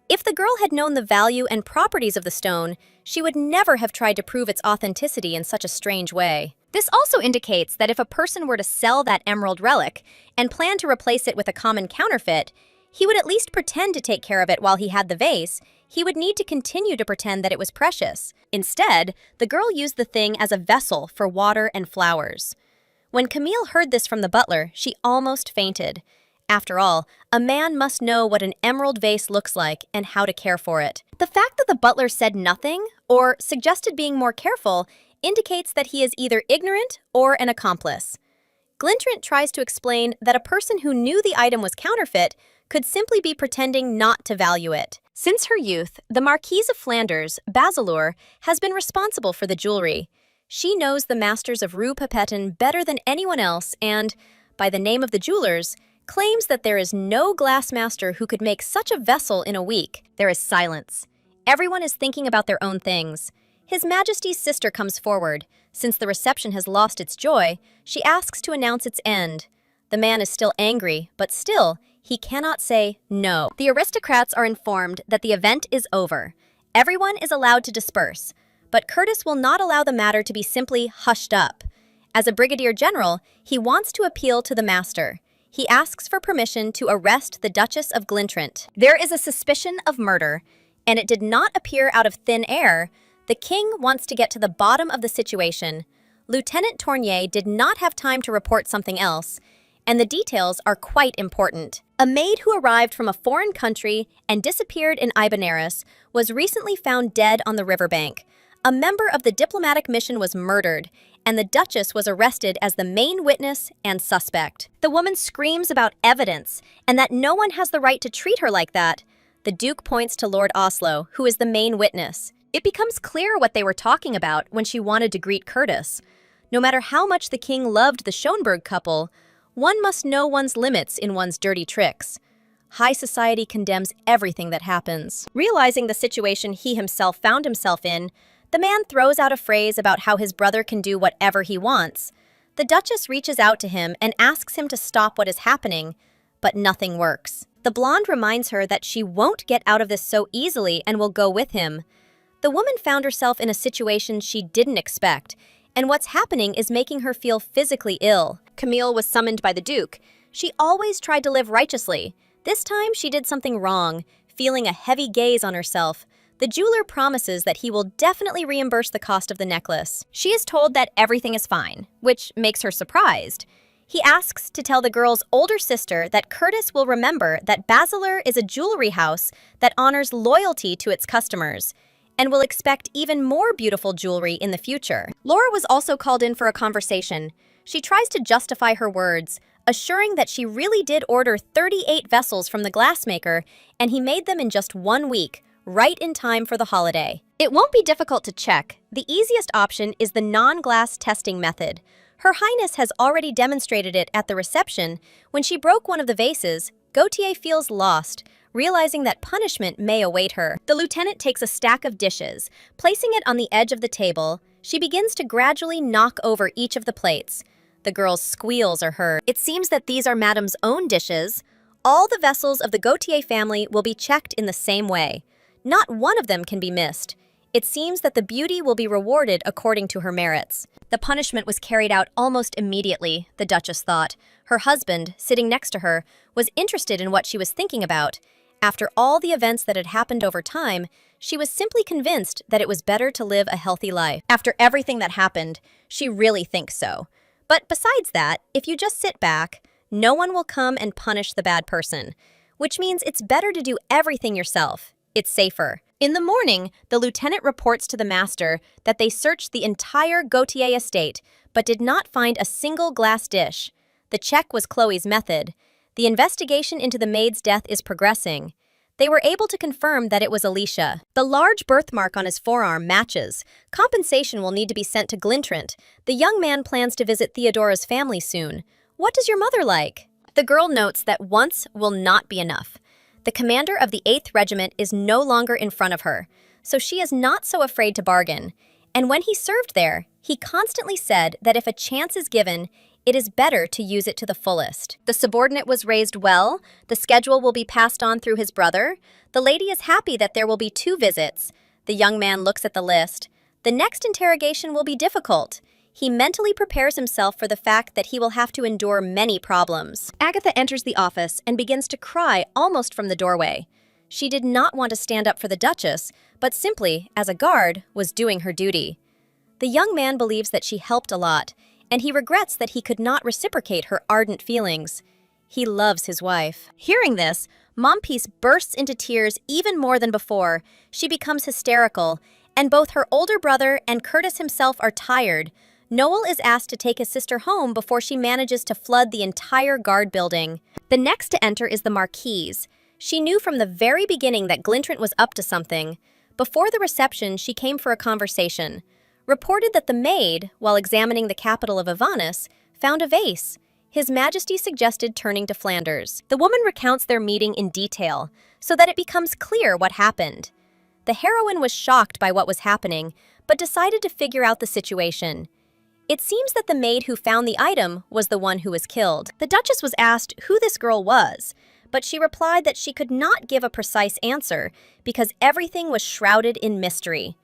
If the girl had known the value and properties of the stone, she would never have tried to prove its authenticity in such a strange way. This also indicates that if a person were to sell that emerald relic and plan to replace it with a common counterfeit, he would at least pretend to take care of it while he had the vase. He would need to continue to pretend that it was precious. Instead, the girl used the thing as a vessel for water and flowers. When Camille heard this from the butler, she almost fainted. After all, a man must know what an emerald vase looks like and how to care for it. The fact that the butler said nothing, or suggested being more careful, indicates that he is either ignorant or an accomplice. Glintrant tries to explain that a person who knew the item was counterfeit could simply be pretending not to value it. Since her youth, the Marquise of Flanders, Basileur, has been responsible for the jewelry. She knows the masters of Rue Papetin better than anyone else and, by the name of the jewelers, claims that there is no glass master who could make such a vessel in a week. There is silence. Everyone is thinking about their own things. His Majesty's sister comes forward. Since the reception has lost its joy, she asks to announce its end. The man is still angry, but still, he cannot say no. The aristocrats are informed that the event is over. Everyone is allowed to disperse, but Curtis will not allow the matter to be simply hushed up. As a brigadier general, he wants to appeal to the master. He asks for permission to arrest the Duchess of Glintrant. There is a suspicion of murder, and it did not appear out of thin air. The king wants to get to the bottom of the situation. Lieutenant Tournier did not have time to report something else, and the details are quite important. A maid who arrived from a foreign country and disappeared in Ibanez was recently found dead on the riverbank. A member of the diplomatic mission was murdered, and the Duchess was arrested as the main witness and suspect. The woman screams about evidence and that no one has the right to treat her like that. The Duke points to Lord Oslo, who is the main witness. It becomes clear what they were talking about when she wanted to greet Curtis. No matter how much the king loved the Schönberg couple, one must know one's limits in one's dirty tricks. High society condemns everything that happens. Realizing the situation he himself found himself in, the man throws out a phrase about how his brother can do whatever he wants. The Duchess reaches out to him and asks him to stop what is happening, but nothing works. The blonde reminds her that she won't get out of this so easily and will go with him. The woman found herself in a situation she didn't expect, and what's happening is making her feel physically ill. Camille was summoned by the Duke. She always tried to live righteously. This time she did something wrong, feeling a heavy gaze on herself. The jeweler promises that he will definitely reimburse the cost of the necklace. She is told that everything is fine, which makes her surprised. He asks to tell the girl's older sister that Curtis will remember that Basileur is a jewelry house that honors loyalty to its customers and will expect even more beautiful jewelry in the future. Laura was also called in for a conversation. She tries to justify her words, assuring that she really did order 38 vessels from the glassmaker and he made them in just 1 week, right in time for the holiday. It won't be difficult to check. The easiest option is the non-glass testing method. Her Highness has already demonstrated it at the reception. When she broke one of the vases, Gautier feels lost, realizing that punishment may await her. The lieutenant takes a stack of dishes. Placing it on the edge of the table, she begins to gradually knock over each of the plates. The girl's squeals are heard. It seems that these are Madame's own dishes. All the vessels of the Gautier family will be checked in the same way. Not one of them can be missed. It seems that the beauty will be rewarded according to her merits. The punishment was carried out almost immediately, the Duchess thought. Her husband, sitting next to her, was interested in what she was thinking about. After all the events that had happened over time, she was simply convinced that it was better to live a healthy life. After everything that happened, she really thinks so. But besides that, if you just sit back, no one will come and punish the bad person, which means it's better to do everything yourself. It's safer. In the morning, the lieutenant reports to the master that they searched the entire Gautier estate, but did not find a single glass dish. The check was Chloe's method. The investigation into the maid's death is progressing. They were able to confirm that it was Alicia. The large birthmark on his forearm matches. Compensation will need to be sent to Glintrant. The young man plans to visit Theodora's family soon. What does your mother like? The girl notes that once will not be enough. The commander of the 8th Regiment is no longer in front of her, so she is not so afraid to bargain. And when he served there, he constantly said that if a chance is given, it is better to use it to the fullest. The subordinate was raised well, the schedule will be passed on through his brother, the lady is happy that there will be 2 visits. The young man looks at the list. The next interrogation will be difficult. He mentally prepares himself for the fact that he will have to endure many problems. Agatha enters the office and begins to cry almost from the doorway. She did not want to stand up for the Duchess, but simply, as a guard, was doing her duty. The young man believes that she helped a lot, and he regrets that he could not reciprocate her ardent feelings. He loves his wife. Hearing this, Mom Peace bursts into tears even more than before. She becomes hysterical, and both her older brother and Curtis himself are tired. Noel is asked to take his sister home before she manages to flood the entire guard building. The next to enter is the Marquise. She knew from the very beginning that Glintrant was up to something. Before the reception, she came for a conversation. Reported that the maid, while examining the capital of Ivanus, found a vase. His Majesty suggested turning to Flanders. The woman recounts their meeting in detail, so that it becomes clear what happened. The heroine was shocked by what was happening, but decided to figure out the situation. It seems that the maid who found the item was the one who was killed. The Duchess was asked who this girl was, but she replied that she could not give a precise answer because everything was shrouded in mystery.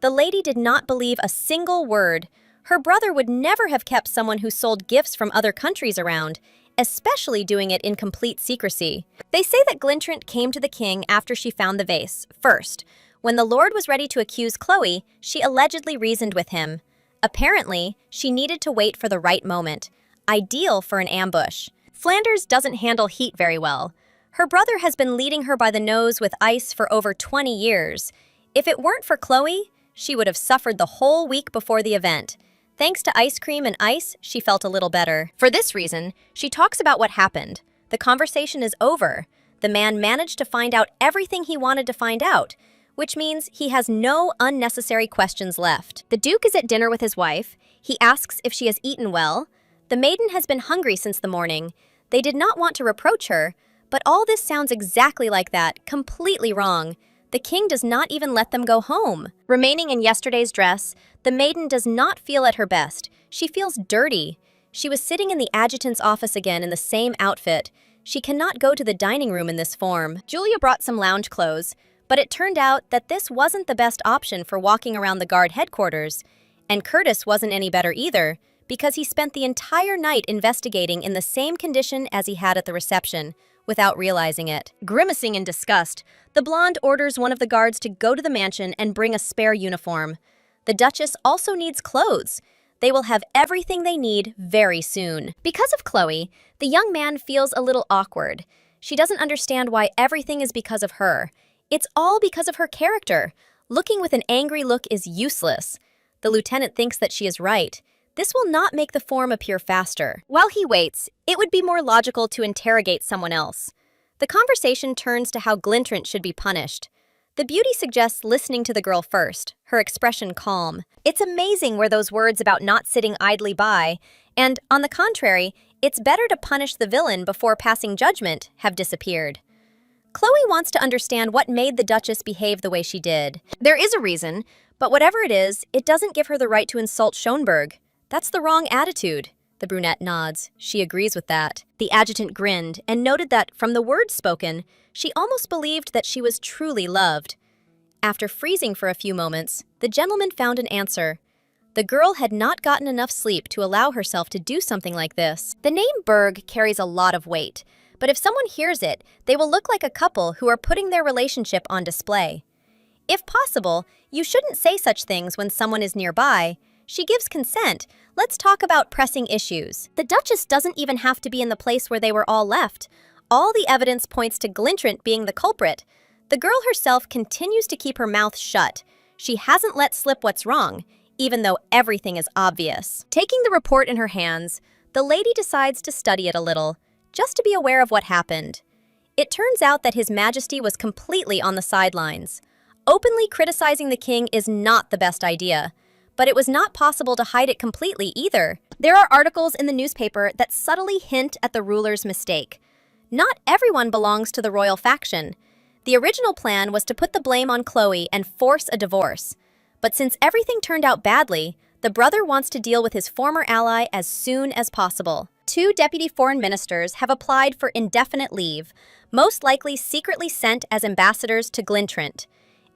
The lady did not believe a single word. Her brother would never have kept someone who sold gifts from other countries around, especially doing it in complete secrecy. They say that Glintrant came to the king after she found the vase. First, when the lord was ready to accuse Chloe, she allegedly reasoned with him. Apparently, she needed to wait for the right moment, ideal for an ambush. Flanders doesn't handle heat very well. Her brother has been leading her by the nose with ice for over 20 years. If it weren't for Chloe, she would have suffered the whole week before the event. Thanks to ice cream and ice, she felt a little better. For this reason, she talks about what happened. The conversation is over. The man managed to find out everything he wanted to find out, which means he has no unnecessary questions left. The Duke is at dinner with his wife. He asks if she has eaten well. The maiden has been hungry since the morning. They did not want to reproach her, but all this sounds exactly like that, completely wrong. The king does not even let them go home. Remaining in yesterday's dress, the maiden does not feel at her best. She feels dirty. She was sitting in the adjutant's office again in the same outfit. She cannot go to the dining room in this form. Julia brought some lounge clothes, but it turned out that this wasn't the best option for walking around the guard headquarters. And Curtis wasn't any better either, because he spent the entire night investigating in the same condition as he had at the reception, without realizing it. Grimacing in disgust, the blonde orders one of the guards to go to the mansion and bring a spare uniform. The Duchess also needs clothes. They will have everything they need very soon. Because of Chloe, the young man feels a little awkward. She doesn't understand why everything is because of her. It's all because of her character. Looking with an angry look is useless. The lieutenant thinks that she is right. This will not make the form appear faster. While he waits, it would be more logical to interrogate someone else. The conversation turns to how Glintrant should be punished. The beauty suggests listening to the girl first, her expression calm. It's amazing where those words about not sitting idly by, and, on the contrary, it's better to punish the villain before passing judgment, have disappeared. Chloe wants to understand what made the Duchess behave the way she did. There is a reason, but whatever it is, it doesn't give her the right to insult Schönberg. That's the wrong attitude. The brunette nods. She agrees with that. The adjutant grinned and noted that, from the words spoken, she almost believed that she was truly loved. After freezing for a few moments, the gentleman found an answer. The girl had not gotten enough sleep to allow herself to do something like this. The name Berg carries a lot of weight, but if someone hears it, they will look like a couple who are putting their relationship on display. If possible, you shouldn't say such things when someone is nearby. She gives consent. Let's talk about pressing issues. The Duchess doesn't even have to be in the place where they were all left. All the evidence points to Glintrant being the culprit. The girl herself continues to keep her mouth shut. She hasn't let slip what's wrong, even though everything is obvious. Taking the report in her hands, the lady decides to study it a little, just to be aware of what happened. It turns out that His Majesty was completely on the sidelines. Openly criticizing the king is not the best idea. But it was not possible to hide it completely either. There are articles in the newspaper that subtly hint at the ruler's mistake. Not everyone belongs to the royal faction. The original plan was to put the blame on Chloe and force a divorce. But since everything turned out badly, the brother wants to deal with his former ally as soon as possible. Two deputy foreign ministers have applied for indefinite leave, most likely secretly sent as ambassadors to Glintrant.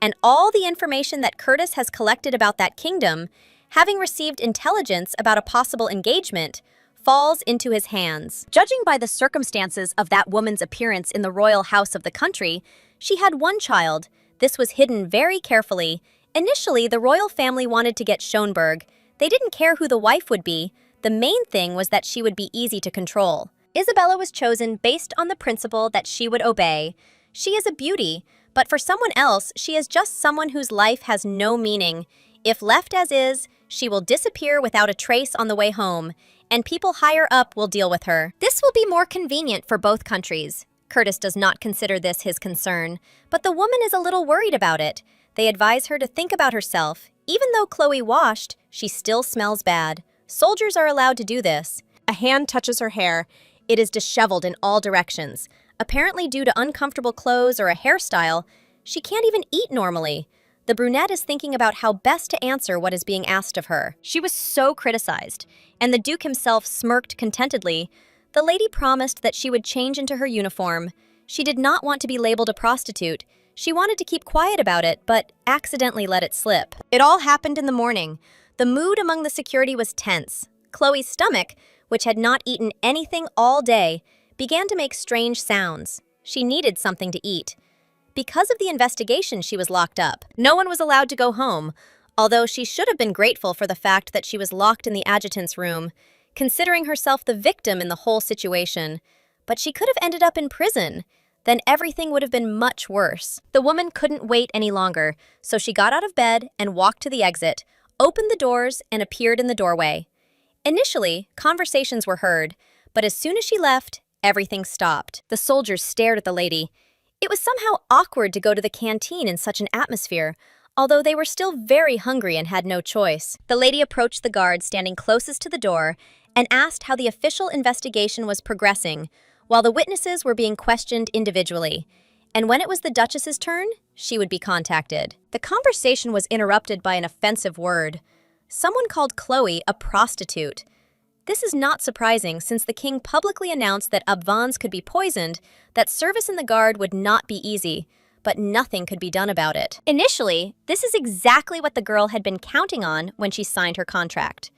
And all the information that Curtis has collected about that kingdom, having received intelligence about a possible engagement, falls into his hands. Judging by the circumstances of that woman's appearance in the royal house of the country, she had one child. This was hidden very carefully. Initially, the royal family wanted to get Schönberg. They didn't care who the wife would be. The main thing was that she would be easy to control. Isabella was chosen based on the principle that she would obey. She is a beauty, but for someone else, she is just someone whose life has no meaning. If left as is, she will disappear without a trace on the way home, and people higher up will deal with her. This will be more convenient for both countries. Curtis does not consider this his concern, but the woman is a little worried about it. They advise her to think about herself. Even though Chloe washed, she still smells bad. Soldiers are allowed to do this. A hand touches her hair. It is disheveled in all directions. Apparently due to uncomfortable clothes or a hairstyle, she can't even eat normally. The brunette is thinking about how best to answer what is being asked of her. She was so criticized, and the Duke himself smirked contentedly. The lady promised that she would change into her uniform. She did not want to be labeled a prostitute. She wanted to keep quiet about it, but accidentally let it slip. It all happened in the morning. The mood among the security was tense. Chloe's stomach, which had not eaten anything all day, began to make strange sounds. She needed something to eat. Because of the investigation, she was locked up. No one was allowed to go home, although she should have been grateful for the fact that she was locked in the adjutant's room, considering herself the victim in the whole situation. But she could have ended up in prison. Then everything would have been much worse. The woman couldn't wait any longer, so she got out of bed and walked to the exit, opened the doors, and appeared in the doorway. Initially, conversations were heard, but as soon as she left, everything stopped. The soldiers stared at the lady. It was somehow awkward to go to the canteen in such an atmosphere, although they were still very hungry and had no choice. The lady approached the guard standing closest to the door and asked how the official investigation was progressing, while the witnesses were being questioned individually. And when it was the Duchess's turn, she would be contacted. The conversation was interrupted by an offensive word. Someone called Chloe a prostitute. This is not surprising since the king publicly announced that Abvans could be poisoned, that service in the guard would not be easy, but nothing could be done about it. Initially, this is exactly what the girl had been counting on when she signed her contract.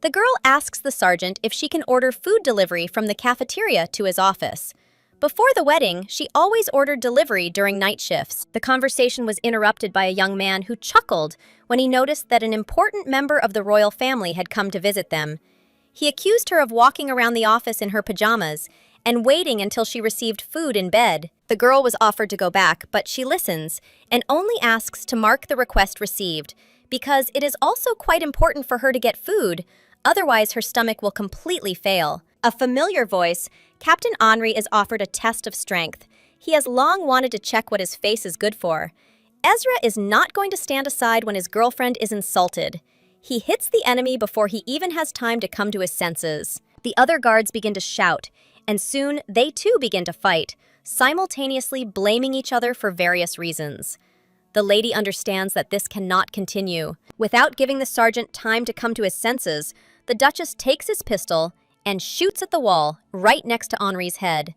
The girl asks the sergeant if she can order food delivery from the cafeteria to his office. Before the wedding, she always ordered delivery during night shifts. The conversation was interrupted by a young man who chuckled when he noticed that an important member of the royal family had come to visit them. He accused her of walking around the office in her pajamas and waiting until she received food in bed. The girl was offered to go back, but she listens and only asks to mark the request received because it is also quite important for her to get food, otherwise her stomach will completely fail. A familiar voice, Captain Henri is offered a test of strength. He has long wanted to check what his face is good for. Ezra is not going to stand aside when his girlfriend is insulted. He hits the enemy before he even has time to come to his senses. The other guards begin to shout, and soon they too begin to fight, simultaneously blaming each other for various reasons. The lady understands that this cannot continue. Without giving the sergeant time to come to his senses, the Duchess takes his pistol and shoots at the wall right next to Henri's head.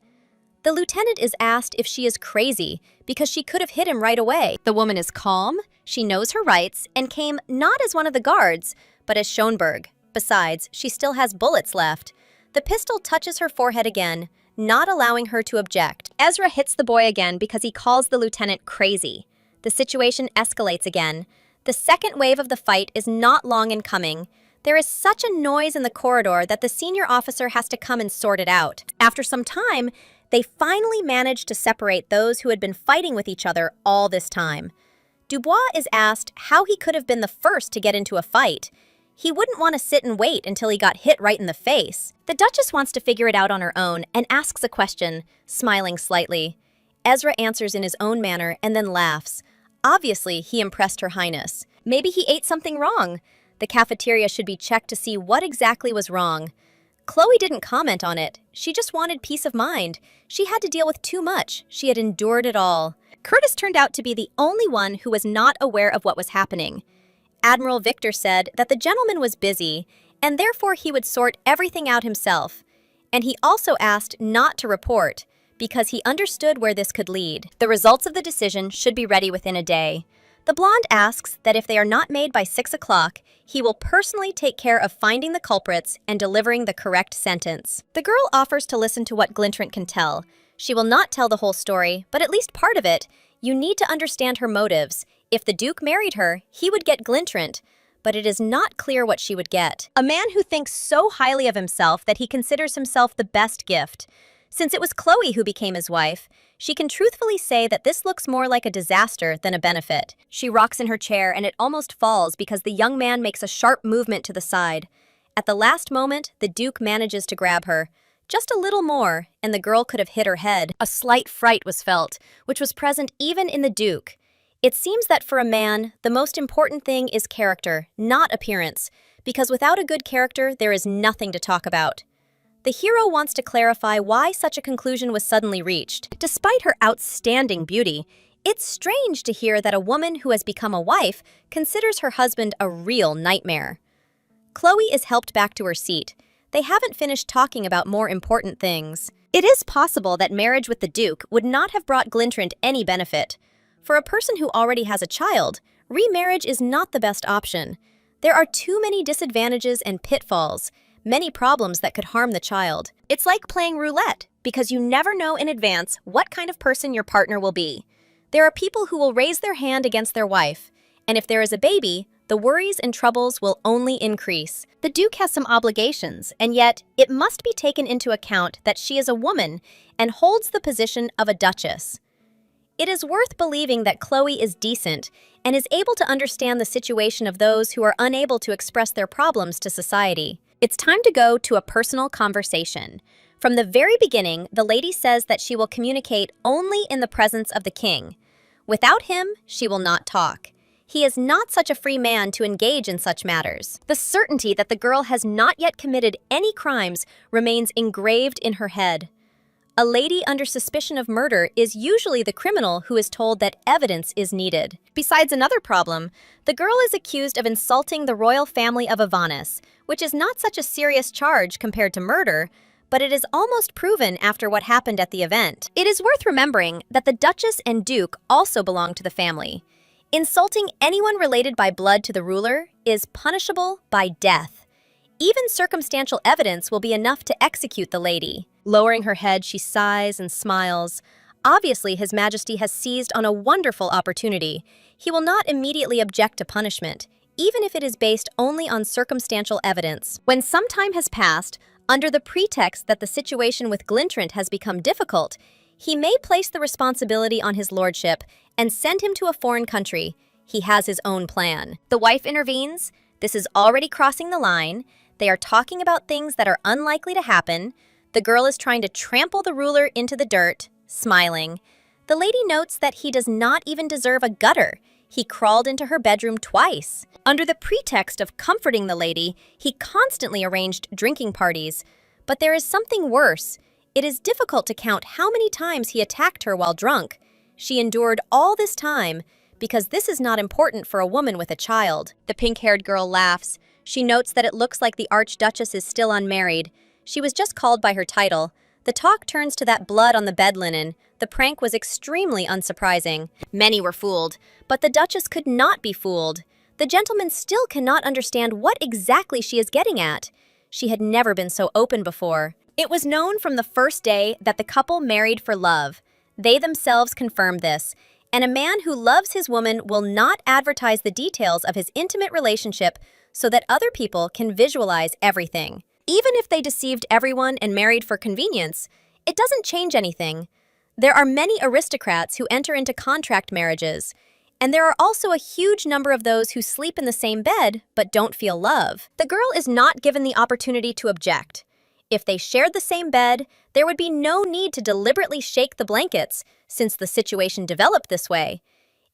The lieutenant is asked if she is crazy because she could have hit him right away. The woman is calm, she knows her rights, and came not as one of the guards, but as Schönberg. Besides, she still has bullets left. The pistol touches her forehead again, not allowing her to object. Ezra hits the boy again because he calls the lieutenant crazy. The situation escalates again. The second wave of the fight is not long in coming. There is such a noise in the corridor that the senior officer has to come and sort it out. After some time, they finally manage to separate those who had been fighting with each other all this time. Dubois is asked how he could have been the first to get into a fight. He wouldn't want to sit and wait until he got hit right in the face. The Duchess wants to figure it out on her own and asks a question, smiling slightly. Ezra answers in his own manner and then laughs. Obviously, he impressed Her Highness. Maybe he ate something wrong. The cafeteria should be checked to see what exactly was wrong. Chloe didn't comment on it. She just wanted peace of mind. She had to deal with too much. She had endured it all. Curtis turned out to be the only one who was not aware of what was happening. Admiral Victor said that the gentleman was busy, and therefore he would sort everything out himself. And he also asked not to report, because he understood where this could lead. The results of the decision should be ready within a day. The blonde asks that if they are not made by 6 o'clock, he will personally take care of finding the culprits and delivering the correct sentence. The girl offers to listen to what Glintrant can tell. She will not tell the whole story, but at least part of it. You need to understand her motives. If the Duke married her, he would get Glintrant, but it is not clear what she would get. A man who thinks so highly of himself that he considers himself the best gift. Since it was Chloe who became his wife, she can truthfully say that this looks more like a disaster than a benefit. She rocks in her chair and it almost falls because the young man makes a sharp movement to the side. At the last moment, the Duke manages to grab her. Just a little more, and the girl could have hit her head. A slight fright was felt, which was present even in the Duke. It seems that for a man, the most important thing is character, not appearance, because without a good character, there is nothing to talk about. The hero wants to clarify why such a conclusion was suddenly reached. Despite her outstanding beauty, it's strange to hear that a woman who has become a wife considers her husband a real nightmare. Chloe is helped back to her seat. They haven't finished talking about more important things. It is possible that marriage with the Duke would not have brought Glintrant any benefit. For a person who already has a child, remarriage is not the best option. There are too many disadvantages and pitfalls, many problems that could harm the child. It's like playing roulette, because you never know in advance what kind of person your partner will be. There are people who will raise their hand against their wife, and if there is a baby, the worries and troubles will only increase. The Duke has some obligations, and yet it must be taken into account that she is a woman and holds the position of a duchess. It is worth believing that Chloe is decent and is able to understand the situation of those who are unable to express their problems to society. It's time to go to a personal conversation. From the very beginning, the lady says that she will communicate only in the presence of the king. Without him, she will not talk. He is not such a free man to engage in such matters. The certainty that the girl has not yet committed any crimes remains engraved in her head. A lady under suspicion of murder is usually the criminal who is told that evidence is needed. Besides another problem, the girl is accused of insulting the royal family of Avanis, which is not such a serious charge compared to murder, but it is almost proven after what happened at the event. It is worth remembering that the Duchess and Duke also belong to the family. Insulting anyone related by blood to the ruler is punishable by death. Even circumstantial evidence will be enough to execute the lady. Lowering her head, she sighs and smiles. Obviously, His Majesty has seized on a wonderful opportunity. He will not immediately object to punishment, even if it is based only on circumstantial evidence. When some time has passed, under the pretext that the situation with Glintrant has become difficult, he may place the responsibility on his lordship and send him to a foreign country. He has his own plan. The wife intervenes. This is already crossing the line. They are talking about things that are unlikely to happen. The girl is trying to trample the ruler into the dirt, smiling. The lady notes that he does not even deserve a gutter. He crawled into her bedroom twice. Under the pretext of comforting the lady, he constantly arranged drinking parties. But there is something worse. It is difficult to count how many times he attacked her while drunk. She endured all this time because this is not important for a woman with a child. The pink-haired girl laughs. She notes that it looks like the Archduchess is still unmarried. She was just called by her title. The talk turns to that blood on the bed linen. The prank was extremely unsurprising. Many were fooled, but the Duchess could not be fooled. The gentleman still cannot understand what exactly she is getting at. She had never been so open before. It was known from the first day that the couple married for love. They themselves confirmed this, and a man who loves his woman will not advertise the details of his intimate relationship so that other people can visualize everything. Even if they deceived everyone and married for convenience, it doesn't change anything. There are many aristocrats who enter into contract marriages, and there are also a huge number of those who sleep in the same bed but don't feel love. The girl is not given the opportunity to object. If they shared the same bed, there would be no need to deliberately shake the blankets, since the situation developed this way.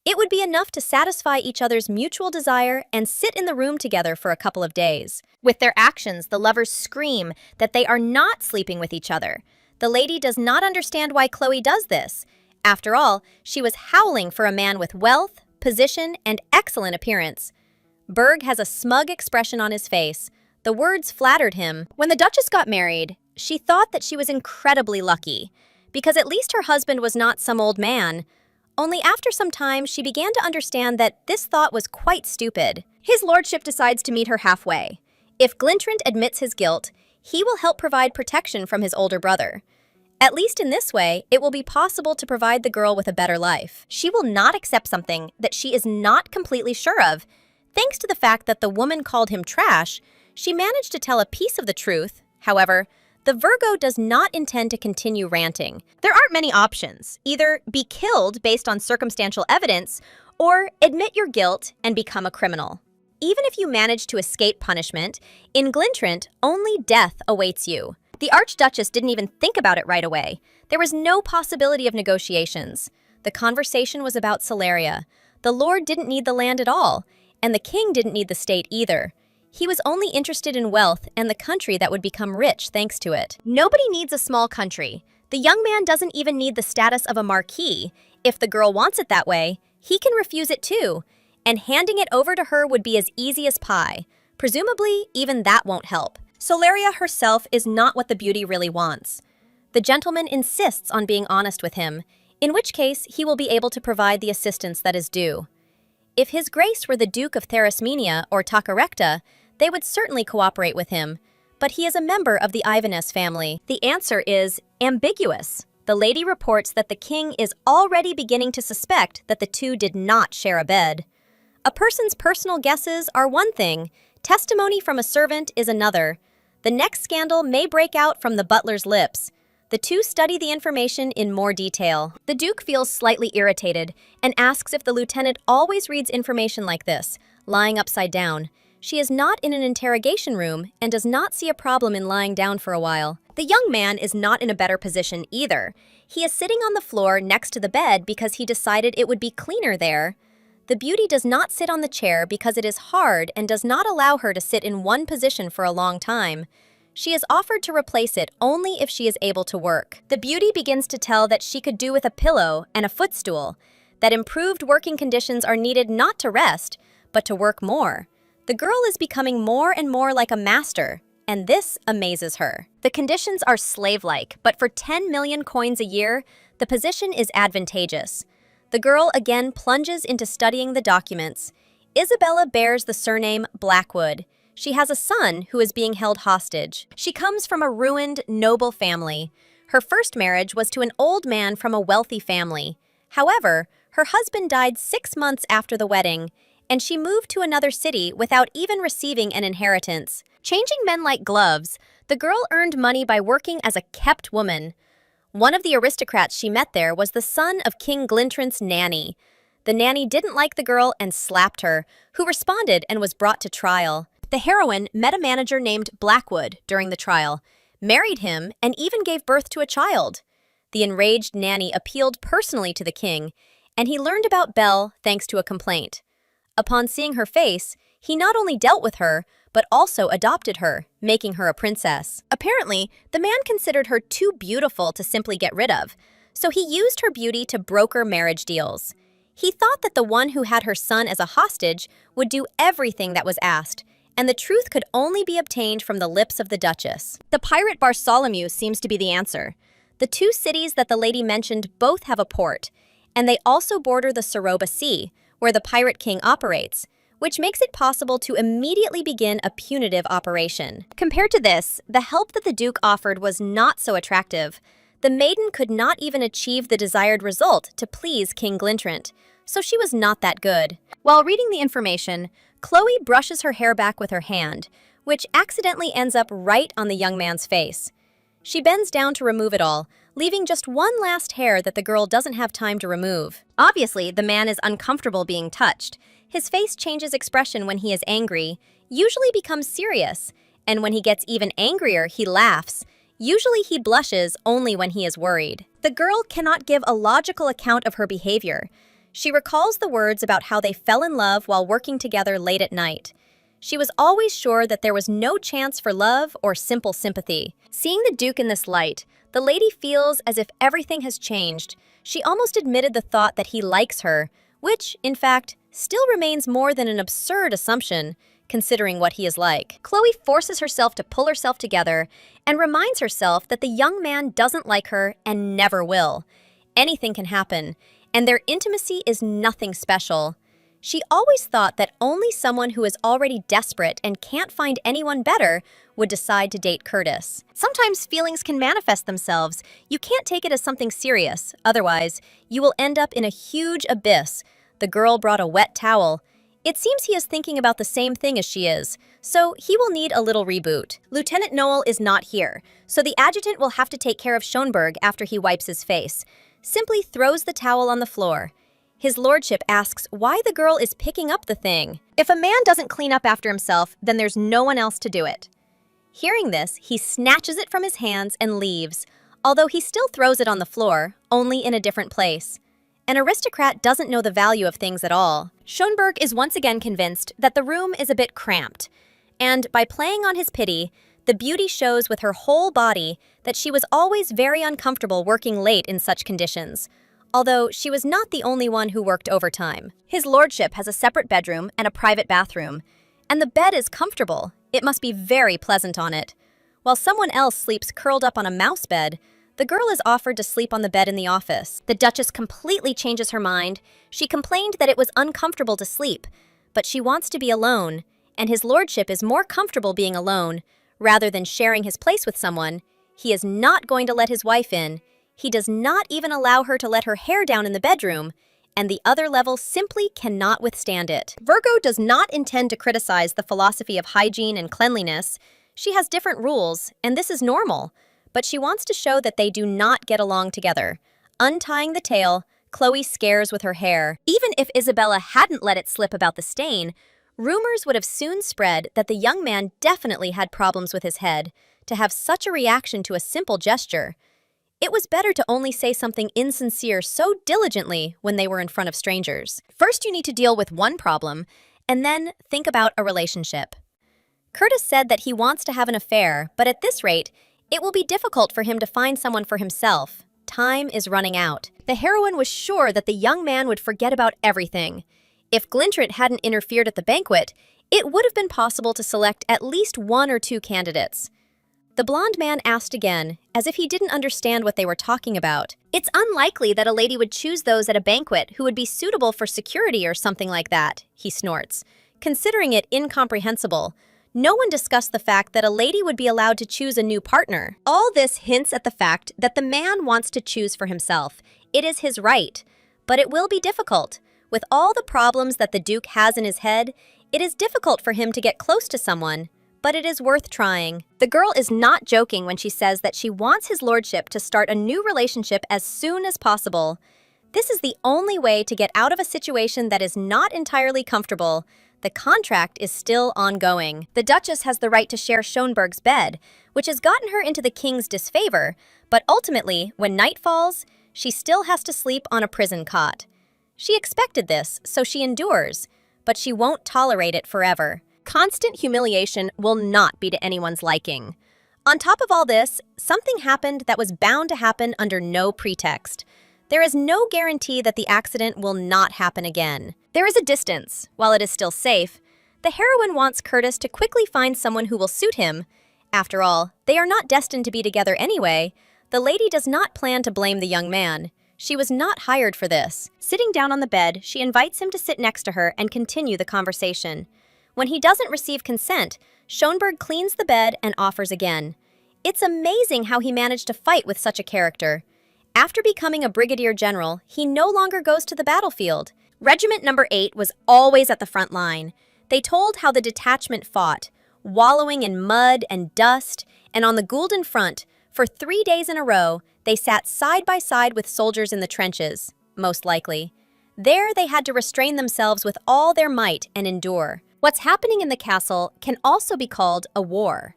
It would be enough to satisfy each other's mutual desire and sit in the room together for a couple of days. With their actions, the lovers scream that they are not sleeping with each other. The lady does not understand why Chloe does this. After all, she was howling for a man with wealth, position, and excellent appearance. Berg has a smug expression on his face. The words flattered him. When the Duchess got married, she thought that she was incredibly lucky, because at least her husband was not some old man. Only after some time, she began to understand that this thought was quite stupid. His lordship decides to meet her halfway. If Glintrant admits his guilt, he will help provide protection from his older brother. At least in this way, it will be possible to provide the girl with a better life. She will not accept something that she is not completely sure of. Thanks to the fact that the woman called him trash, she managed to tell a piece of the truth. However, the Virgo does not intend to continue ranting. There aren't many options. Either be killed based on circumstantial evidence, or admit your guilt and become a criminal. Even if you manage to escape punishment, in Glintrant, only death awaits you. The Archduchess didn't even think about it right away. There was no possibility of negotiations. The conversation was about Celeria. The Lord didn't need the land at all, and the King didn't need the state either. He was only interested in wealth and the country that would become rich thanks to it. Nobody needs a small country. The young man doesn't even need the status of a marquis. If the girl wants it that way, he can refuse it too. And handing it over to her would be as easy as pie. Presumably, even that won't help. Celeria herself is not what the beauty really wants. The gentleman insists on being honest with him, in which case he will be able to provide the assistance that is due. If His Grace were the Duke of Therasmenia or Takarekta, they would certainly cooperate with him, but he is a member of the Ivaness family. The answer is ambiguous. The lady reports that the king is already beginning to suspect that the two did not share a bed. A person's personal guesses are one thing, testimony from a servant is another. The next scandal may break out from the butler's lips. The two study the information in more detail. The Duke feels slightly irritated and asks if the lieutenant always reads information like this, lying upside down. She is not in an interrogation room and does not see a problem in lying down for a while. The young man is not in a better position either. He is sitting on the floor next to the bed because he decided it would be cleaner there. The beauty does not sit on the chair because it is hard and does not allow her to sit in one position for a long time. She is offered to replace it only if she is able to work. The beauty begins to tell that she could do with a pillow and a footstool, that improved working conditions are needed not to rest, but to work more. The girl is becoming more and more like a master, and this amazes her. The conditions are slave-like, but for 10 million coins a year, the position is advantageous. The girl again plunges into studying the documents. Isabella bears the surname Blackwood. She has a son who is being held hostage. She comes from a ruined, noble family. Her first marriage was to an old man from a wealthy family. However, her husband died 6 months after the wedding, and she moved to another city without even receiving an inheritance. Changing men like gloves, the girl earned money by working as a kept woman. One of the aristocrats she met there was the son of King Glintrant's nanny. The nanny didn't like the girl and slapped her, who responded and was brought to trial. The heroine met a manager named Blackwood during the trial, married him, and even gave birth to a child. The enraged nanny appealed personally to the king, and he learned about Belle thanks to a complaint. Upon seeing her face, he not only dealt with her, but also adopted her, making her a princess. Apparently, the man considered her too beautiful to simply get rid of, so he used her beauty to broker marriage deals. He thought that the one who had her son as a hostage would do everything that was asked, and the truth could only be obtained from the lips of the Duchess. The pirate Bartholomew seems to be the answer. The two cities that the lady mentioned both have a port, and they also border the Soroba Sea, where the Pirate King operates, which makes it possible to immediately begin a punitive operation. Compared to this, the help that the Duke offered was not so attractive. The maiden could not even achieve the desired result to please King Glintrant, so she was not that good. While reading the information, Chloe brushes her hair back with her hand, which accidentally ends up right on the young man's face. She bends down to remove it all, leaving just one last hair that the girl doesn't have time to remove. Obviously, the man is uncomfortable being touched. His face changes expression when he is angry, usually becomes serious, and when he gets even angrier, he laughs. Usually he blushes only when he is worried. The girl cannot give a logical account of her behavior. She recalls the words about how they fell in love while working together late at night. She was always sure that there was no chance for love or simple sympathy. Seeing the Duke in this light, the lady feels as if everything has changed. She almost admitted the thought that he likes her, which, in fact, still remains more than an absurd assumption, considering what he is like. Chloe forces herself to pull herself together and reminds herself that the young man doesn't like her and never will. Anything can happen, and their intimacy is nothing special. She always thought that only someone who is already desperate and can't find anyone better would decide to date Curtis. Sometimes feelings can manifest themselves. You can't take it as something serious. Otherwise, you will end up in a huge abyss. The girl brought a wet towel. It seems he is thinking about the same thing as she is, so he will need a little reboot. Lieutenant Noel is not here, so the adjutant will have to take care of Schoenberg after he wipes his face. Simply throws the towel on the floor. His lordship asks why the girl is picking up the thing. If a man doesn't clean up after himself, then there's no one else to do it. Hearing this, he snatches it from his hands and leaves, although he still throws it on the floor, only in a different place. An aristocrat doesn't know the value of things at all. Schoenberg is once again convinced that the room is a bit cramped, and by playing on his pity, the beauty shows with her whole body that she was always very uncomfortable working late in such conditions, although she was not the only one who worked overtime. His lordship has a separate bedroom and a private bathroom, and the bed is comfortable. It must be very pleasant on it. While someone else sleeps curled up on a mouse bed, the girl is offered to sleep on the bed in the office. The Duchess completely changes her mind. She complained that it was uncomfortable to sleep, but she wants to be alone, and his lordship is more comfortable being alone, rather than sharing his place with someone. He is not going to let his wife in. He does not even allow her to let her hair down in the bedroom, and the other level simply cannot withstand it. Virgo does not intend to criticize the philosophy of hygiene and cleanliness. She has different rules, and this is normal, but she wants to show that they do not get along together. Untying the tail, Chloe scares with her hair. Even if Isabella hadn't let it slip about the stain, rumors would have soon spread that the young man definitely had problems with his head. To have such a reaction to a simple gesture, it was better to only say something insincere so diligently when they were in front of strangers. First, you need to deal with one problem, and then think about a relationship. Curtis said that he wants to have an affair, but at this rate, it will be difficult for him to find someone for himself. Time is running out. The heroine was sure that the young man would forget about everything. If Glintrit hadn't interfered at the banquet, it would have been possible to select at least one or two candidates. The blonde man asked again, as if he didn't understand what they were talking about. It's unlikely that a lady would choose those at a banquet who would be suitable for security or something like that, he snorts, considering it incomprehensible. No one discussed the fact that a lady would be allowed to choose a new partner. All this hints at the fact that the man wants to choose for himself. It is his right, but it will be difficult. With all the problems that the Duke has in his head, it is difficult for him to get close to someone. But it is worth trying. The girl is not joking when she says that she wants his lordship to start a new relationship as soon as possible. This is the only way to get out of a situation that is not entirely comfortable. The contract is still ongoing. The Duchess has the right to share Schoenberg's bed, which has gotten her into the king's disfavor, but ultimately, when night falls, she still has to sleep on a prison cot. She expected this, so she endures, but she won't tolerate it forever. Constant humiliation will not be to anyone's liking. On top of all this, something happened that was bound to happen under no pretext. There is no guarantee that the accident will not happen again. There is a distance. While it is still safe, the heroine wants Curtis to quickly find someone who will suit him. After all, they are not destined to be together anyway. The lady does not plan to blame the young man. She was not hired for this. Sitting down on the bed, she invites him to sit next to her and continue the conversation. When he doesn't receive consent, Schoenberg cleans the bed and offers again. It's amazing how he managed to fight with such a character. After becoming a brigadier general, he no longer goes to the battlefield. Regiment number 8 was always at the front line. They told how the detachment fought, wallowing in mud and dust, and on the Goulden front, for 3 days in a row, they sat side by side with soldiers in the trenches, most likely. There they had to restrain themselves with all their might and endure. What's happening in the castle can also be called a war.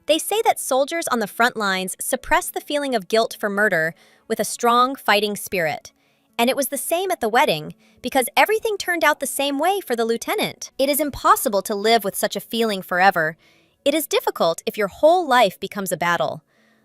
They say that soldiers on the front lines suppress the feeling of guilt for murder with a strong fighting spirit. And it was the same at the wedding, because everything turned out the same way for the lieutenant. It is impossible to live with such a feeling forever. It is difficult if your whole life becomes a battle.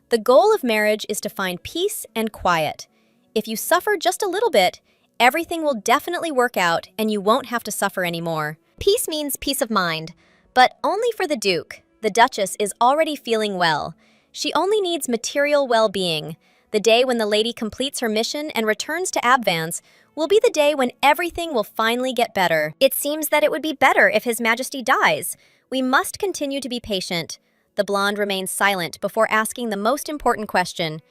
The goal of marriage is to find peace and quiet. If you suffer just a little bit, Everything will definitely work out and you won't have to suffer anymore. Peace means peace of mind, but only for the Duke. The Duchess is already feeling well. She only needs material well-being. The day when the lady completes her mission and returns to Abvance will be the day when everything will finally get better. It seems that it would be better if His Majesty dies. We must continue to be patient. The blonde remains silent before asking the most important question.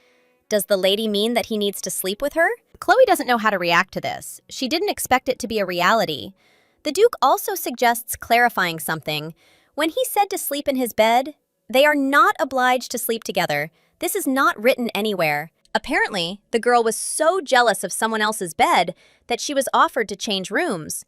Does the lady mean that he needs to sleep with her? Chloe doesn't know how to react to this. She didn't expect it to be a reality. The Duke also suggests clarifying something. When he said to sleep in his bed, they are not obliged to sleep together. This is not written anywhere. Apparently, the girl was so jealous of someone else's bed that she was offered to change rooms.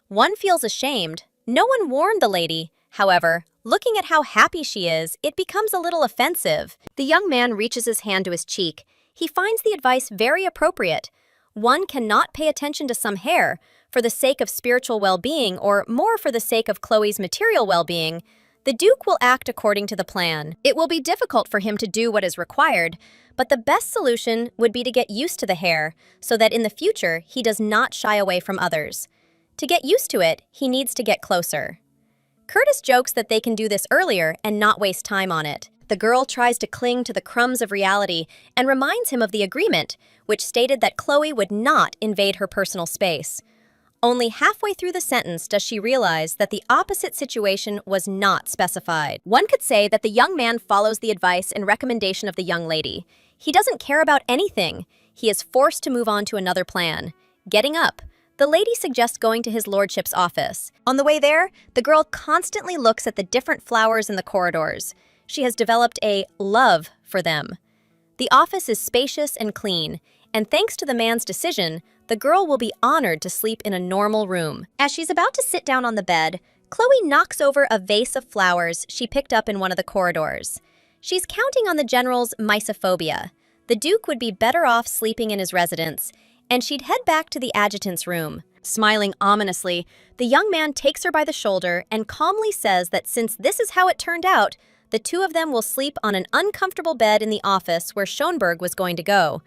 One feels ashamed. No one warned the lady. However, looking at how happy she is, it becomes a little offensive. The young man reaches his hand to his cheek. He finds the advice very appropriate. One cannot pay attention to some hair for the sake of spiritual well-being or more for the sake of Chloe's material well-being. The Duke will act according to the plan. It will be difficult for him to do what is required, but the best solution would be to get used to the hair so that in the future he does not shy away from others. To get used to it, he needs to get closer. Curtis jokes that they can do this earlier and not waste time on it. The girl tries to cling to the crumbs of reality and reminds him of the agreement, which stated that Chloe would not invade her personal space. Only halfway through the sentence does she realize that the opposite situation was not specified. One could say that the young man follows the advice and recommendation of the young lady. He doesn't care about anything. He is forced to move on to another plan. Getting up, the lady suggests going to his lordship's office. On the way there, the girl constantly looks at the different flowers in the corridors. She has developed a love for them. The office is spacious and clean, and thanks to the man's decision, the girl will be honored to sleep in a normal room. As she's about to sit down on the bed, Chloe knocks over a vase of flowers she picked up in one of the corridors. She's counting on the general's mysophobia. The Duke would be better off sleeping in his residence, and she'd head back to the adjutant's room. Smiling ominously, the young man takes her by the shoulder and calmly says that since this is how it turned out, the two of them will sleep on an uncomfortable bed in the office where Schonberg was going to go.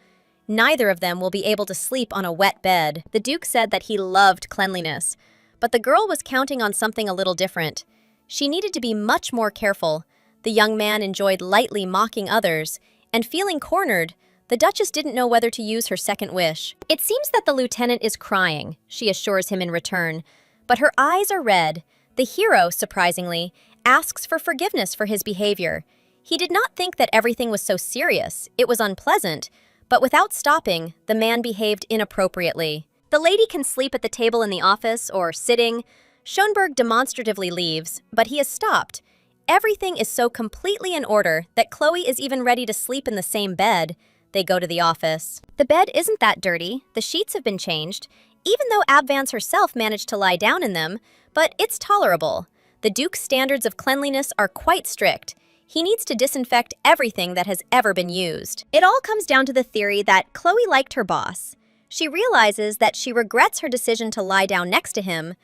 Neither of them will be able to sleep on a wet bed. The Duke said that he loved cleanliness, but the girl was counting on something a little different. She needed to be much more careful. The young man enjoyed lightly mocking others, and feeling cornered, the Duchess didn't know whether to use her second wish. It seems that the lieutenant is crying, she assures him in return, but her eyes are red. The hero, surprisingly, asks for forgiveness for his behavior. He did not think that everything was so serious. It was unpleasant, but without stopping, the man behaved inappropriately. The lady can sleep at the table in the office or sitting. Schonberg demonstratively leaves, but he is stopped. Everything is so completely in order that Chloe is even ready to sleep in the same bed. They go to the office. The bed isn't that dirty. The sheets have been changed, even though Abvance herself managed to lie down in them, but it's tolerable. The Duke's standards of cleanliness are quite strict. He needs to disinfect everything that has ever been used. It all comes down to the theory that Chloe liked her boss. She realizes that she regrets her decision to lie down next to him.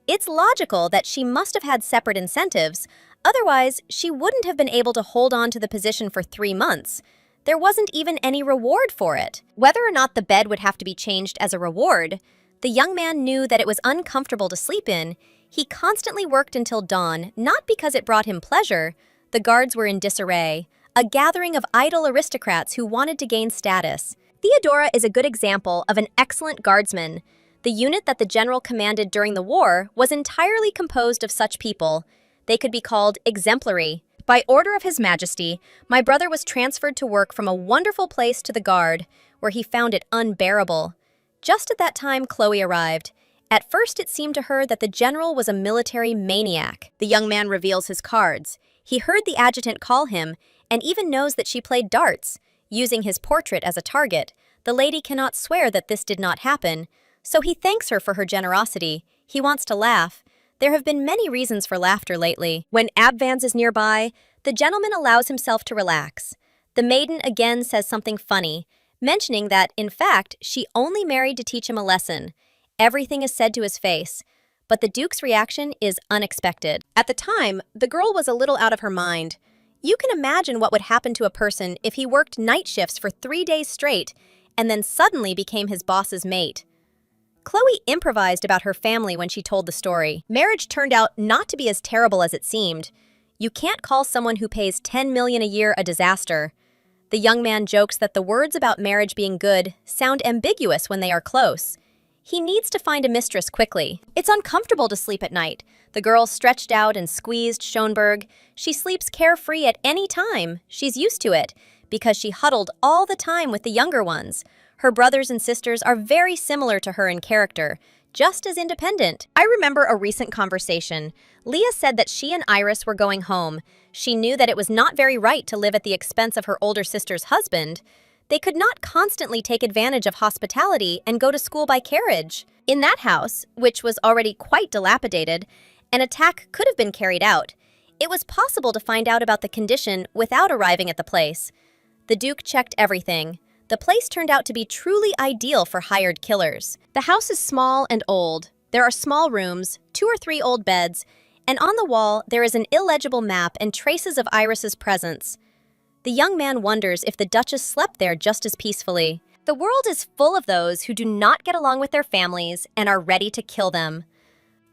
It's logical that she must have had separate incentives, otherwise she wouldn't have been able to hold on to the position for 3 months. There wasn't even any reward for it. Whether or not the bed would have to be changed as a reward, the young man knew that it was uncomfortable to sleep in. He constantly worked until dawn, not because it brought him pleasure. The guards were in disarray, a gathering of idle aristocrats who wanted to gain status. Theodora is a good example of an excellent guardsman. The unit that the general commanded during the war was entirely composed of such people. They could be called exemplary. By order of His Majesty, my brother was transferred to work from a wonderful place to the guard, where he found it unbearable. Just at that time, Chloe arrived. At first, it seemed to her that the general was a military maniac. The young man reveals his cards. He heard the adjutant call him, and even knows that she played darts, using his portrait as a target. The lady cannot swear that this did not happen, so he thanks her for her generosity. He wants to laugh. There have been many reasons for laughter lately. When Abvance is nearby, the gentleman allows himself to relax. The maiden again says something funny, mentioning that, in fact, she only married to teach him a lesson. Everything is said to his face, but the Duke's reaction is unexpected. At the time, the girl was a little out of her mind. You can imagine what would happen to a person if he worked night shifts for 3 days straight and then suddenly became his boss's mate. Chloe improvised about her family when she told the story. Marriage turned out not to be as terrible as it seemed. You can't call someone who pays $10 million a year a disaster. The young man jokes that the words about marriage being good sound ambiguous when they are close. He needs to find a mistress quickly. It's uncomfortable to sleep at night. The girl stretched out and squeezed Schoenberg. She sleeps carefree at any time. She's used to it, because she huddled all the time with the younger ones. Her brothers and sisters are very similar to her in character, just as independent. I remember a recent conversation. Leah said that she and Iris were going home. She knew that it was not very right to live at the expense of her older sister's husband. They could not constantly take advantage of hospitality and go to school by carriage. In that house, which was already quite dilapidated, an attack could have been carried out. It was possible to find out about the condition without arriving at the place. The Duke checked everything. The place turned out to be truly ideal for hired killers. The house is small and old. There are small rooms, 2 or 3 old beds, and on the wall there is an illegible map and traces of Iris's presence. The young man wonders if the Duchess slept there just as peacefully. The world is full of those who do not get along with their families and are ready to kill them.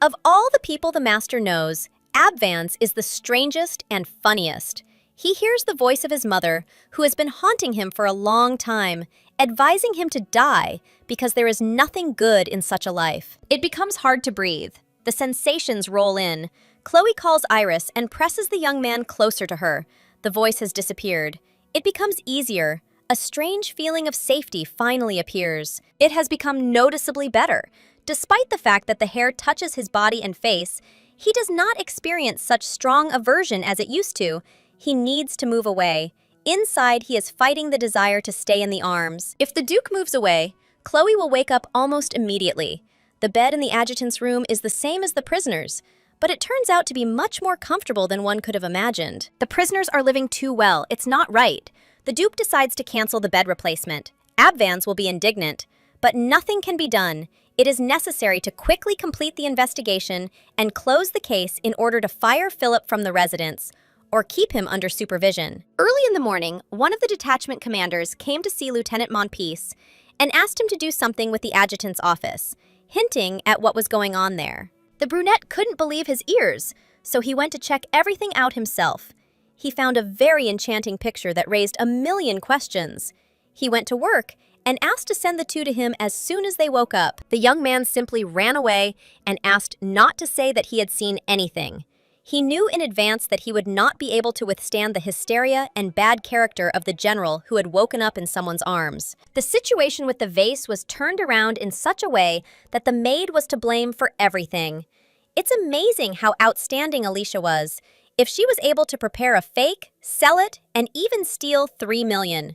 Of all the people the master knows, Abvans is the strangest and funniest. He hears the voice of his mother, who has been haunting him for a long time, advising him to die because there is nothing good in such a life. It becomes hard to breathe. The sensations roll in. Chloe calls Iris and presses the young man closer to her. The voice has disappeared. It becomes easier. A strange feeling of safety finally appears. It has become noticeably better. Despite the fact that the hair touches his body and face, he does not experience such strong aversion as it used to. He needs to move away. Inside, he is fighting the desire to stay in the arms. If the Duke moves away, Chloe will wake up almost immediately. The bed in the adjutant's room is the same as the prisoner's, but it turns out to be much more comfortable than one could have imagined. The prisoners are living too well. It's not right. The Duke decides to cancel the bed replacement. Abvans will be indignant, but nothing can be done. It is necessary to quickly complete the investigation and close the case in order to fire Philip from the residence, or keep him under supervision. Early in the morning, one of the detachment commanders came to see Lieutenant Monpeace and asked him to do something with the adjutant's office, hinting at what was going on there. The brunette couldn't believe his ears, so he went to check everything out himself. He found a very enchanting picture that raised a million questions. He went to work and asked to send the two to him as soon as they woke up. The young man simply ran away and asked not to say that he had seen anything. He knew in advance that he would not be able to withstand the hysteria and bad character of the general who had woken up in someone's arms. The situation with the vase was turned around in such a way that the maid was to blame for everything. It's amazing how outstanding Alicia was. If she was able to prepare a fake, sell it, and even steal $3 million.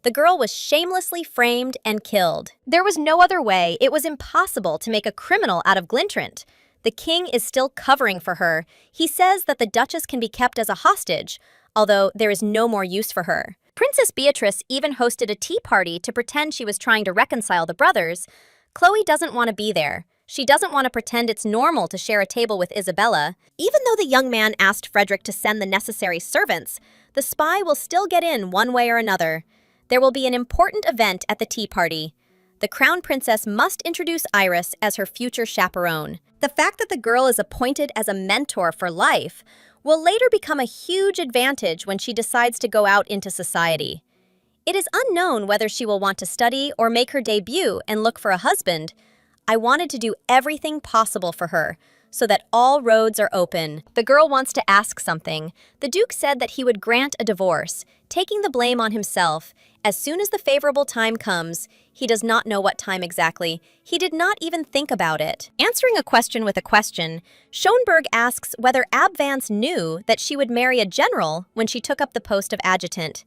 The girl was shamelessly framed and killed. There was no other way. It was impossible to make a criminal out of Glintrant. The king is still covering for her. He says that the Duchess can be kept as a hostage, although there is no more use for her. Princess Beatrice even hosted a tea party to pretend she was trying to reconcile the brothers. Chloe doesn't want to be there. She doesn't want to pretend it's normal to share a table with Isabella. Even though the young man asked Frederick to send the necessary servants, the spy will still get in one way or another. There will be an important event at the tea party. The crown princess must introduce Iris as her future chaperone. The fact that the girl is appointed as a mentor for life will later become a huge advantage when she decides to go out into society. It is unknown whether she will want to study or make her debut and look for a husband. I wanted to do everything possible for her, so that all roads are open. The girl wants to ask something. The Duke said that he would grant a divorce, taking the blame on himself. As soon as the favorable time comes, he does not know what time exactly. He did not even think about it. Answering a question with a question, Schoenberg asks whether Abvans knew that she would marry a general when she took up the post of adjutant.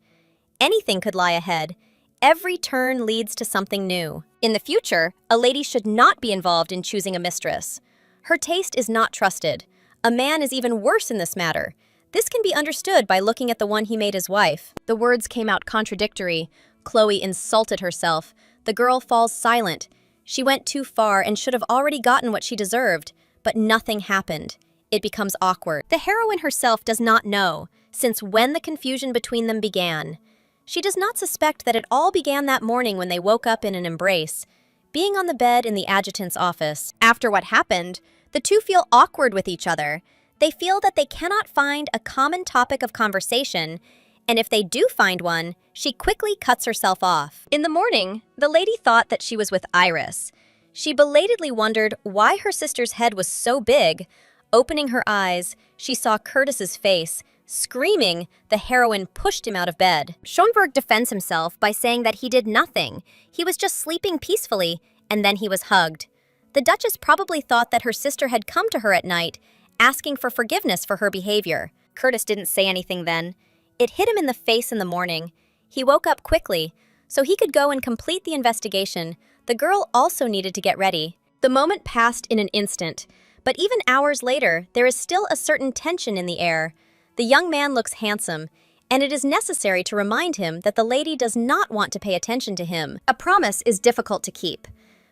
Anything could lie ahead. Every turn leads to something new. In the future, a lady should not be involved in choosing a mistress. Her taste is not trusted. A man is even worse in this matter. This can be understood by looking at the one he made his wife. The words came out contradictory. Chloe insulted herself. The girl falls silent. She went too far and should have already gotten what she deserved, but nothing happened. It becomes awkward. The heroine herself does not know, since when the confusion between them began. She does not suspect that it all began that morning when they woke up in an embrace. being on the bed in the adjutant's office. After what happened, the two feel awkward with each other. They feel that they cannot find a common topic of conversation, and if they do find one, she quickly cuts herself off. In the morning, the lady thought that she was with Iris. She belatedly wondered why her sister's head was so big. Opening her eyes, she saw Curtis's face. Screaming, the heroine pushed him out of bed. Schoenberg defends himself by saying that he did nothing. He was just sleeping peacefully, and then he was hugged. The Duchess probably thought that her sister had come to her at night, asking for forgiveness for her behavior. Curtis didn't say anything then. It hit him in the face in the morning. He woke up quickly, so he could go and complete the investigation. The girl also needed to get ready. The moment passed in an instant, but even hours later, there is still a certain tension in the air. The young man looks handsome, and it is necessary to remind him that the lady does not want to pay attention to him. A promise is difficult to keep.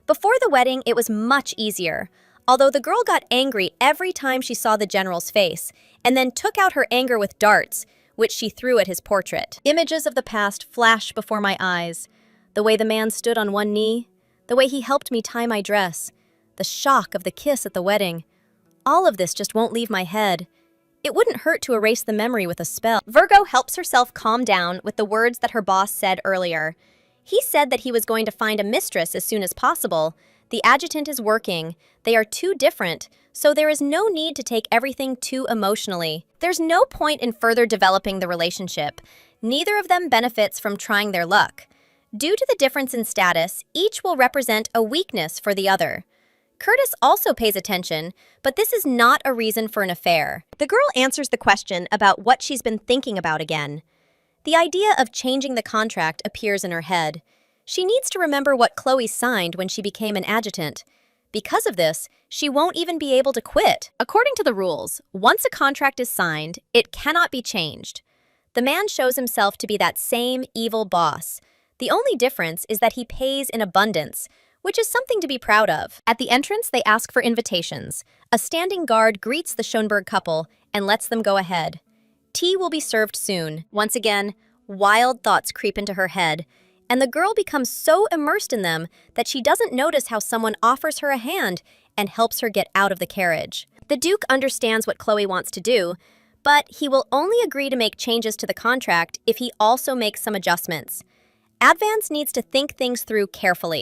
Before the wedding, it was much easier, although the girl got angry every time she saw the general's face, and then took out her anger with darts, which she threw at his portrait. Images of the past flash before my eyes. The way the man stood on one knee, the way he helped me tie my dress, the shock of the kiss at the wedding. All of this just won't leave my head. It wouldn't hurt to erase the memory with a spell. Virgo helps herself calm down with the words that her boss said earlier. He said that he was going to find a mistress as soon as possible. The adjutant is working. They are too different, so there is no need to take everything too emotionally. There's no point in further developing the relationship. Neither of them benefits from trying their luck. Due to the difference in status, each will represent a weakness for the other. Curtis also pays attention, but this is not a reason for an affair. The girl answers the question about what she's been thinking about again. The idea of changing the contract appears in her head. She needs to remember what Chloe signed when she became an adjutant. Because of this, she won't even be able to quit. According to the rules, once a contract is signed, it cannot be changed. The man shows himself to be that same evil boss. The only difference is that he pays in abundance, which is something to be proud of. At the entrance, they ask for invitations. A standing guard greets the Schoenberg couple and lets them go ahead. Tea will be served soon. Once again, wild thoughts creep into her head, and the girl becomes so immersed in them that she doesn't notice how someone offers her a hand and helps her get out of the carriage. The Duke understands what Chloe wants to do, but he will only agree to make changes to the contract if he also makes some adjustments. Advance needs to think things through carefully.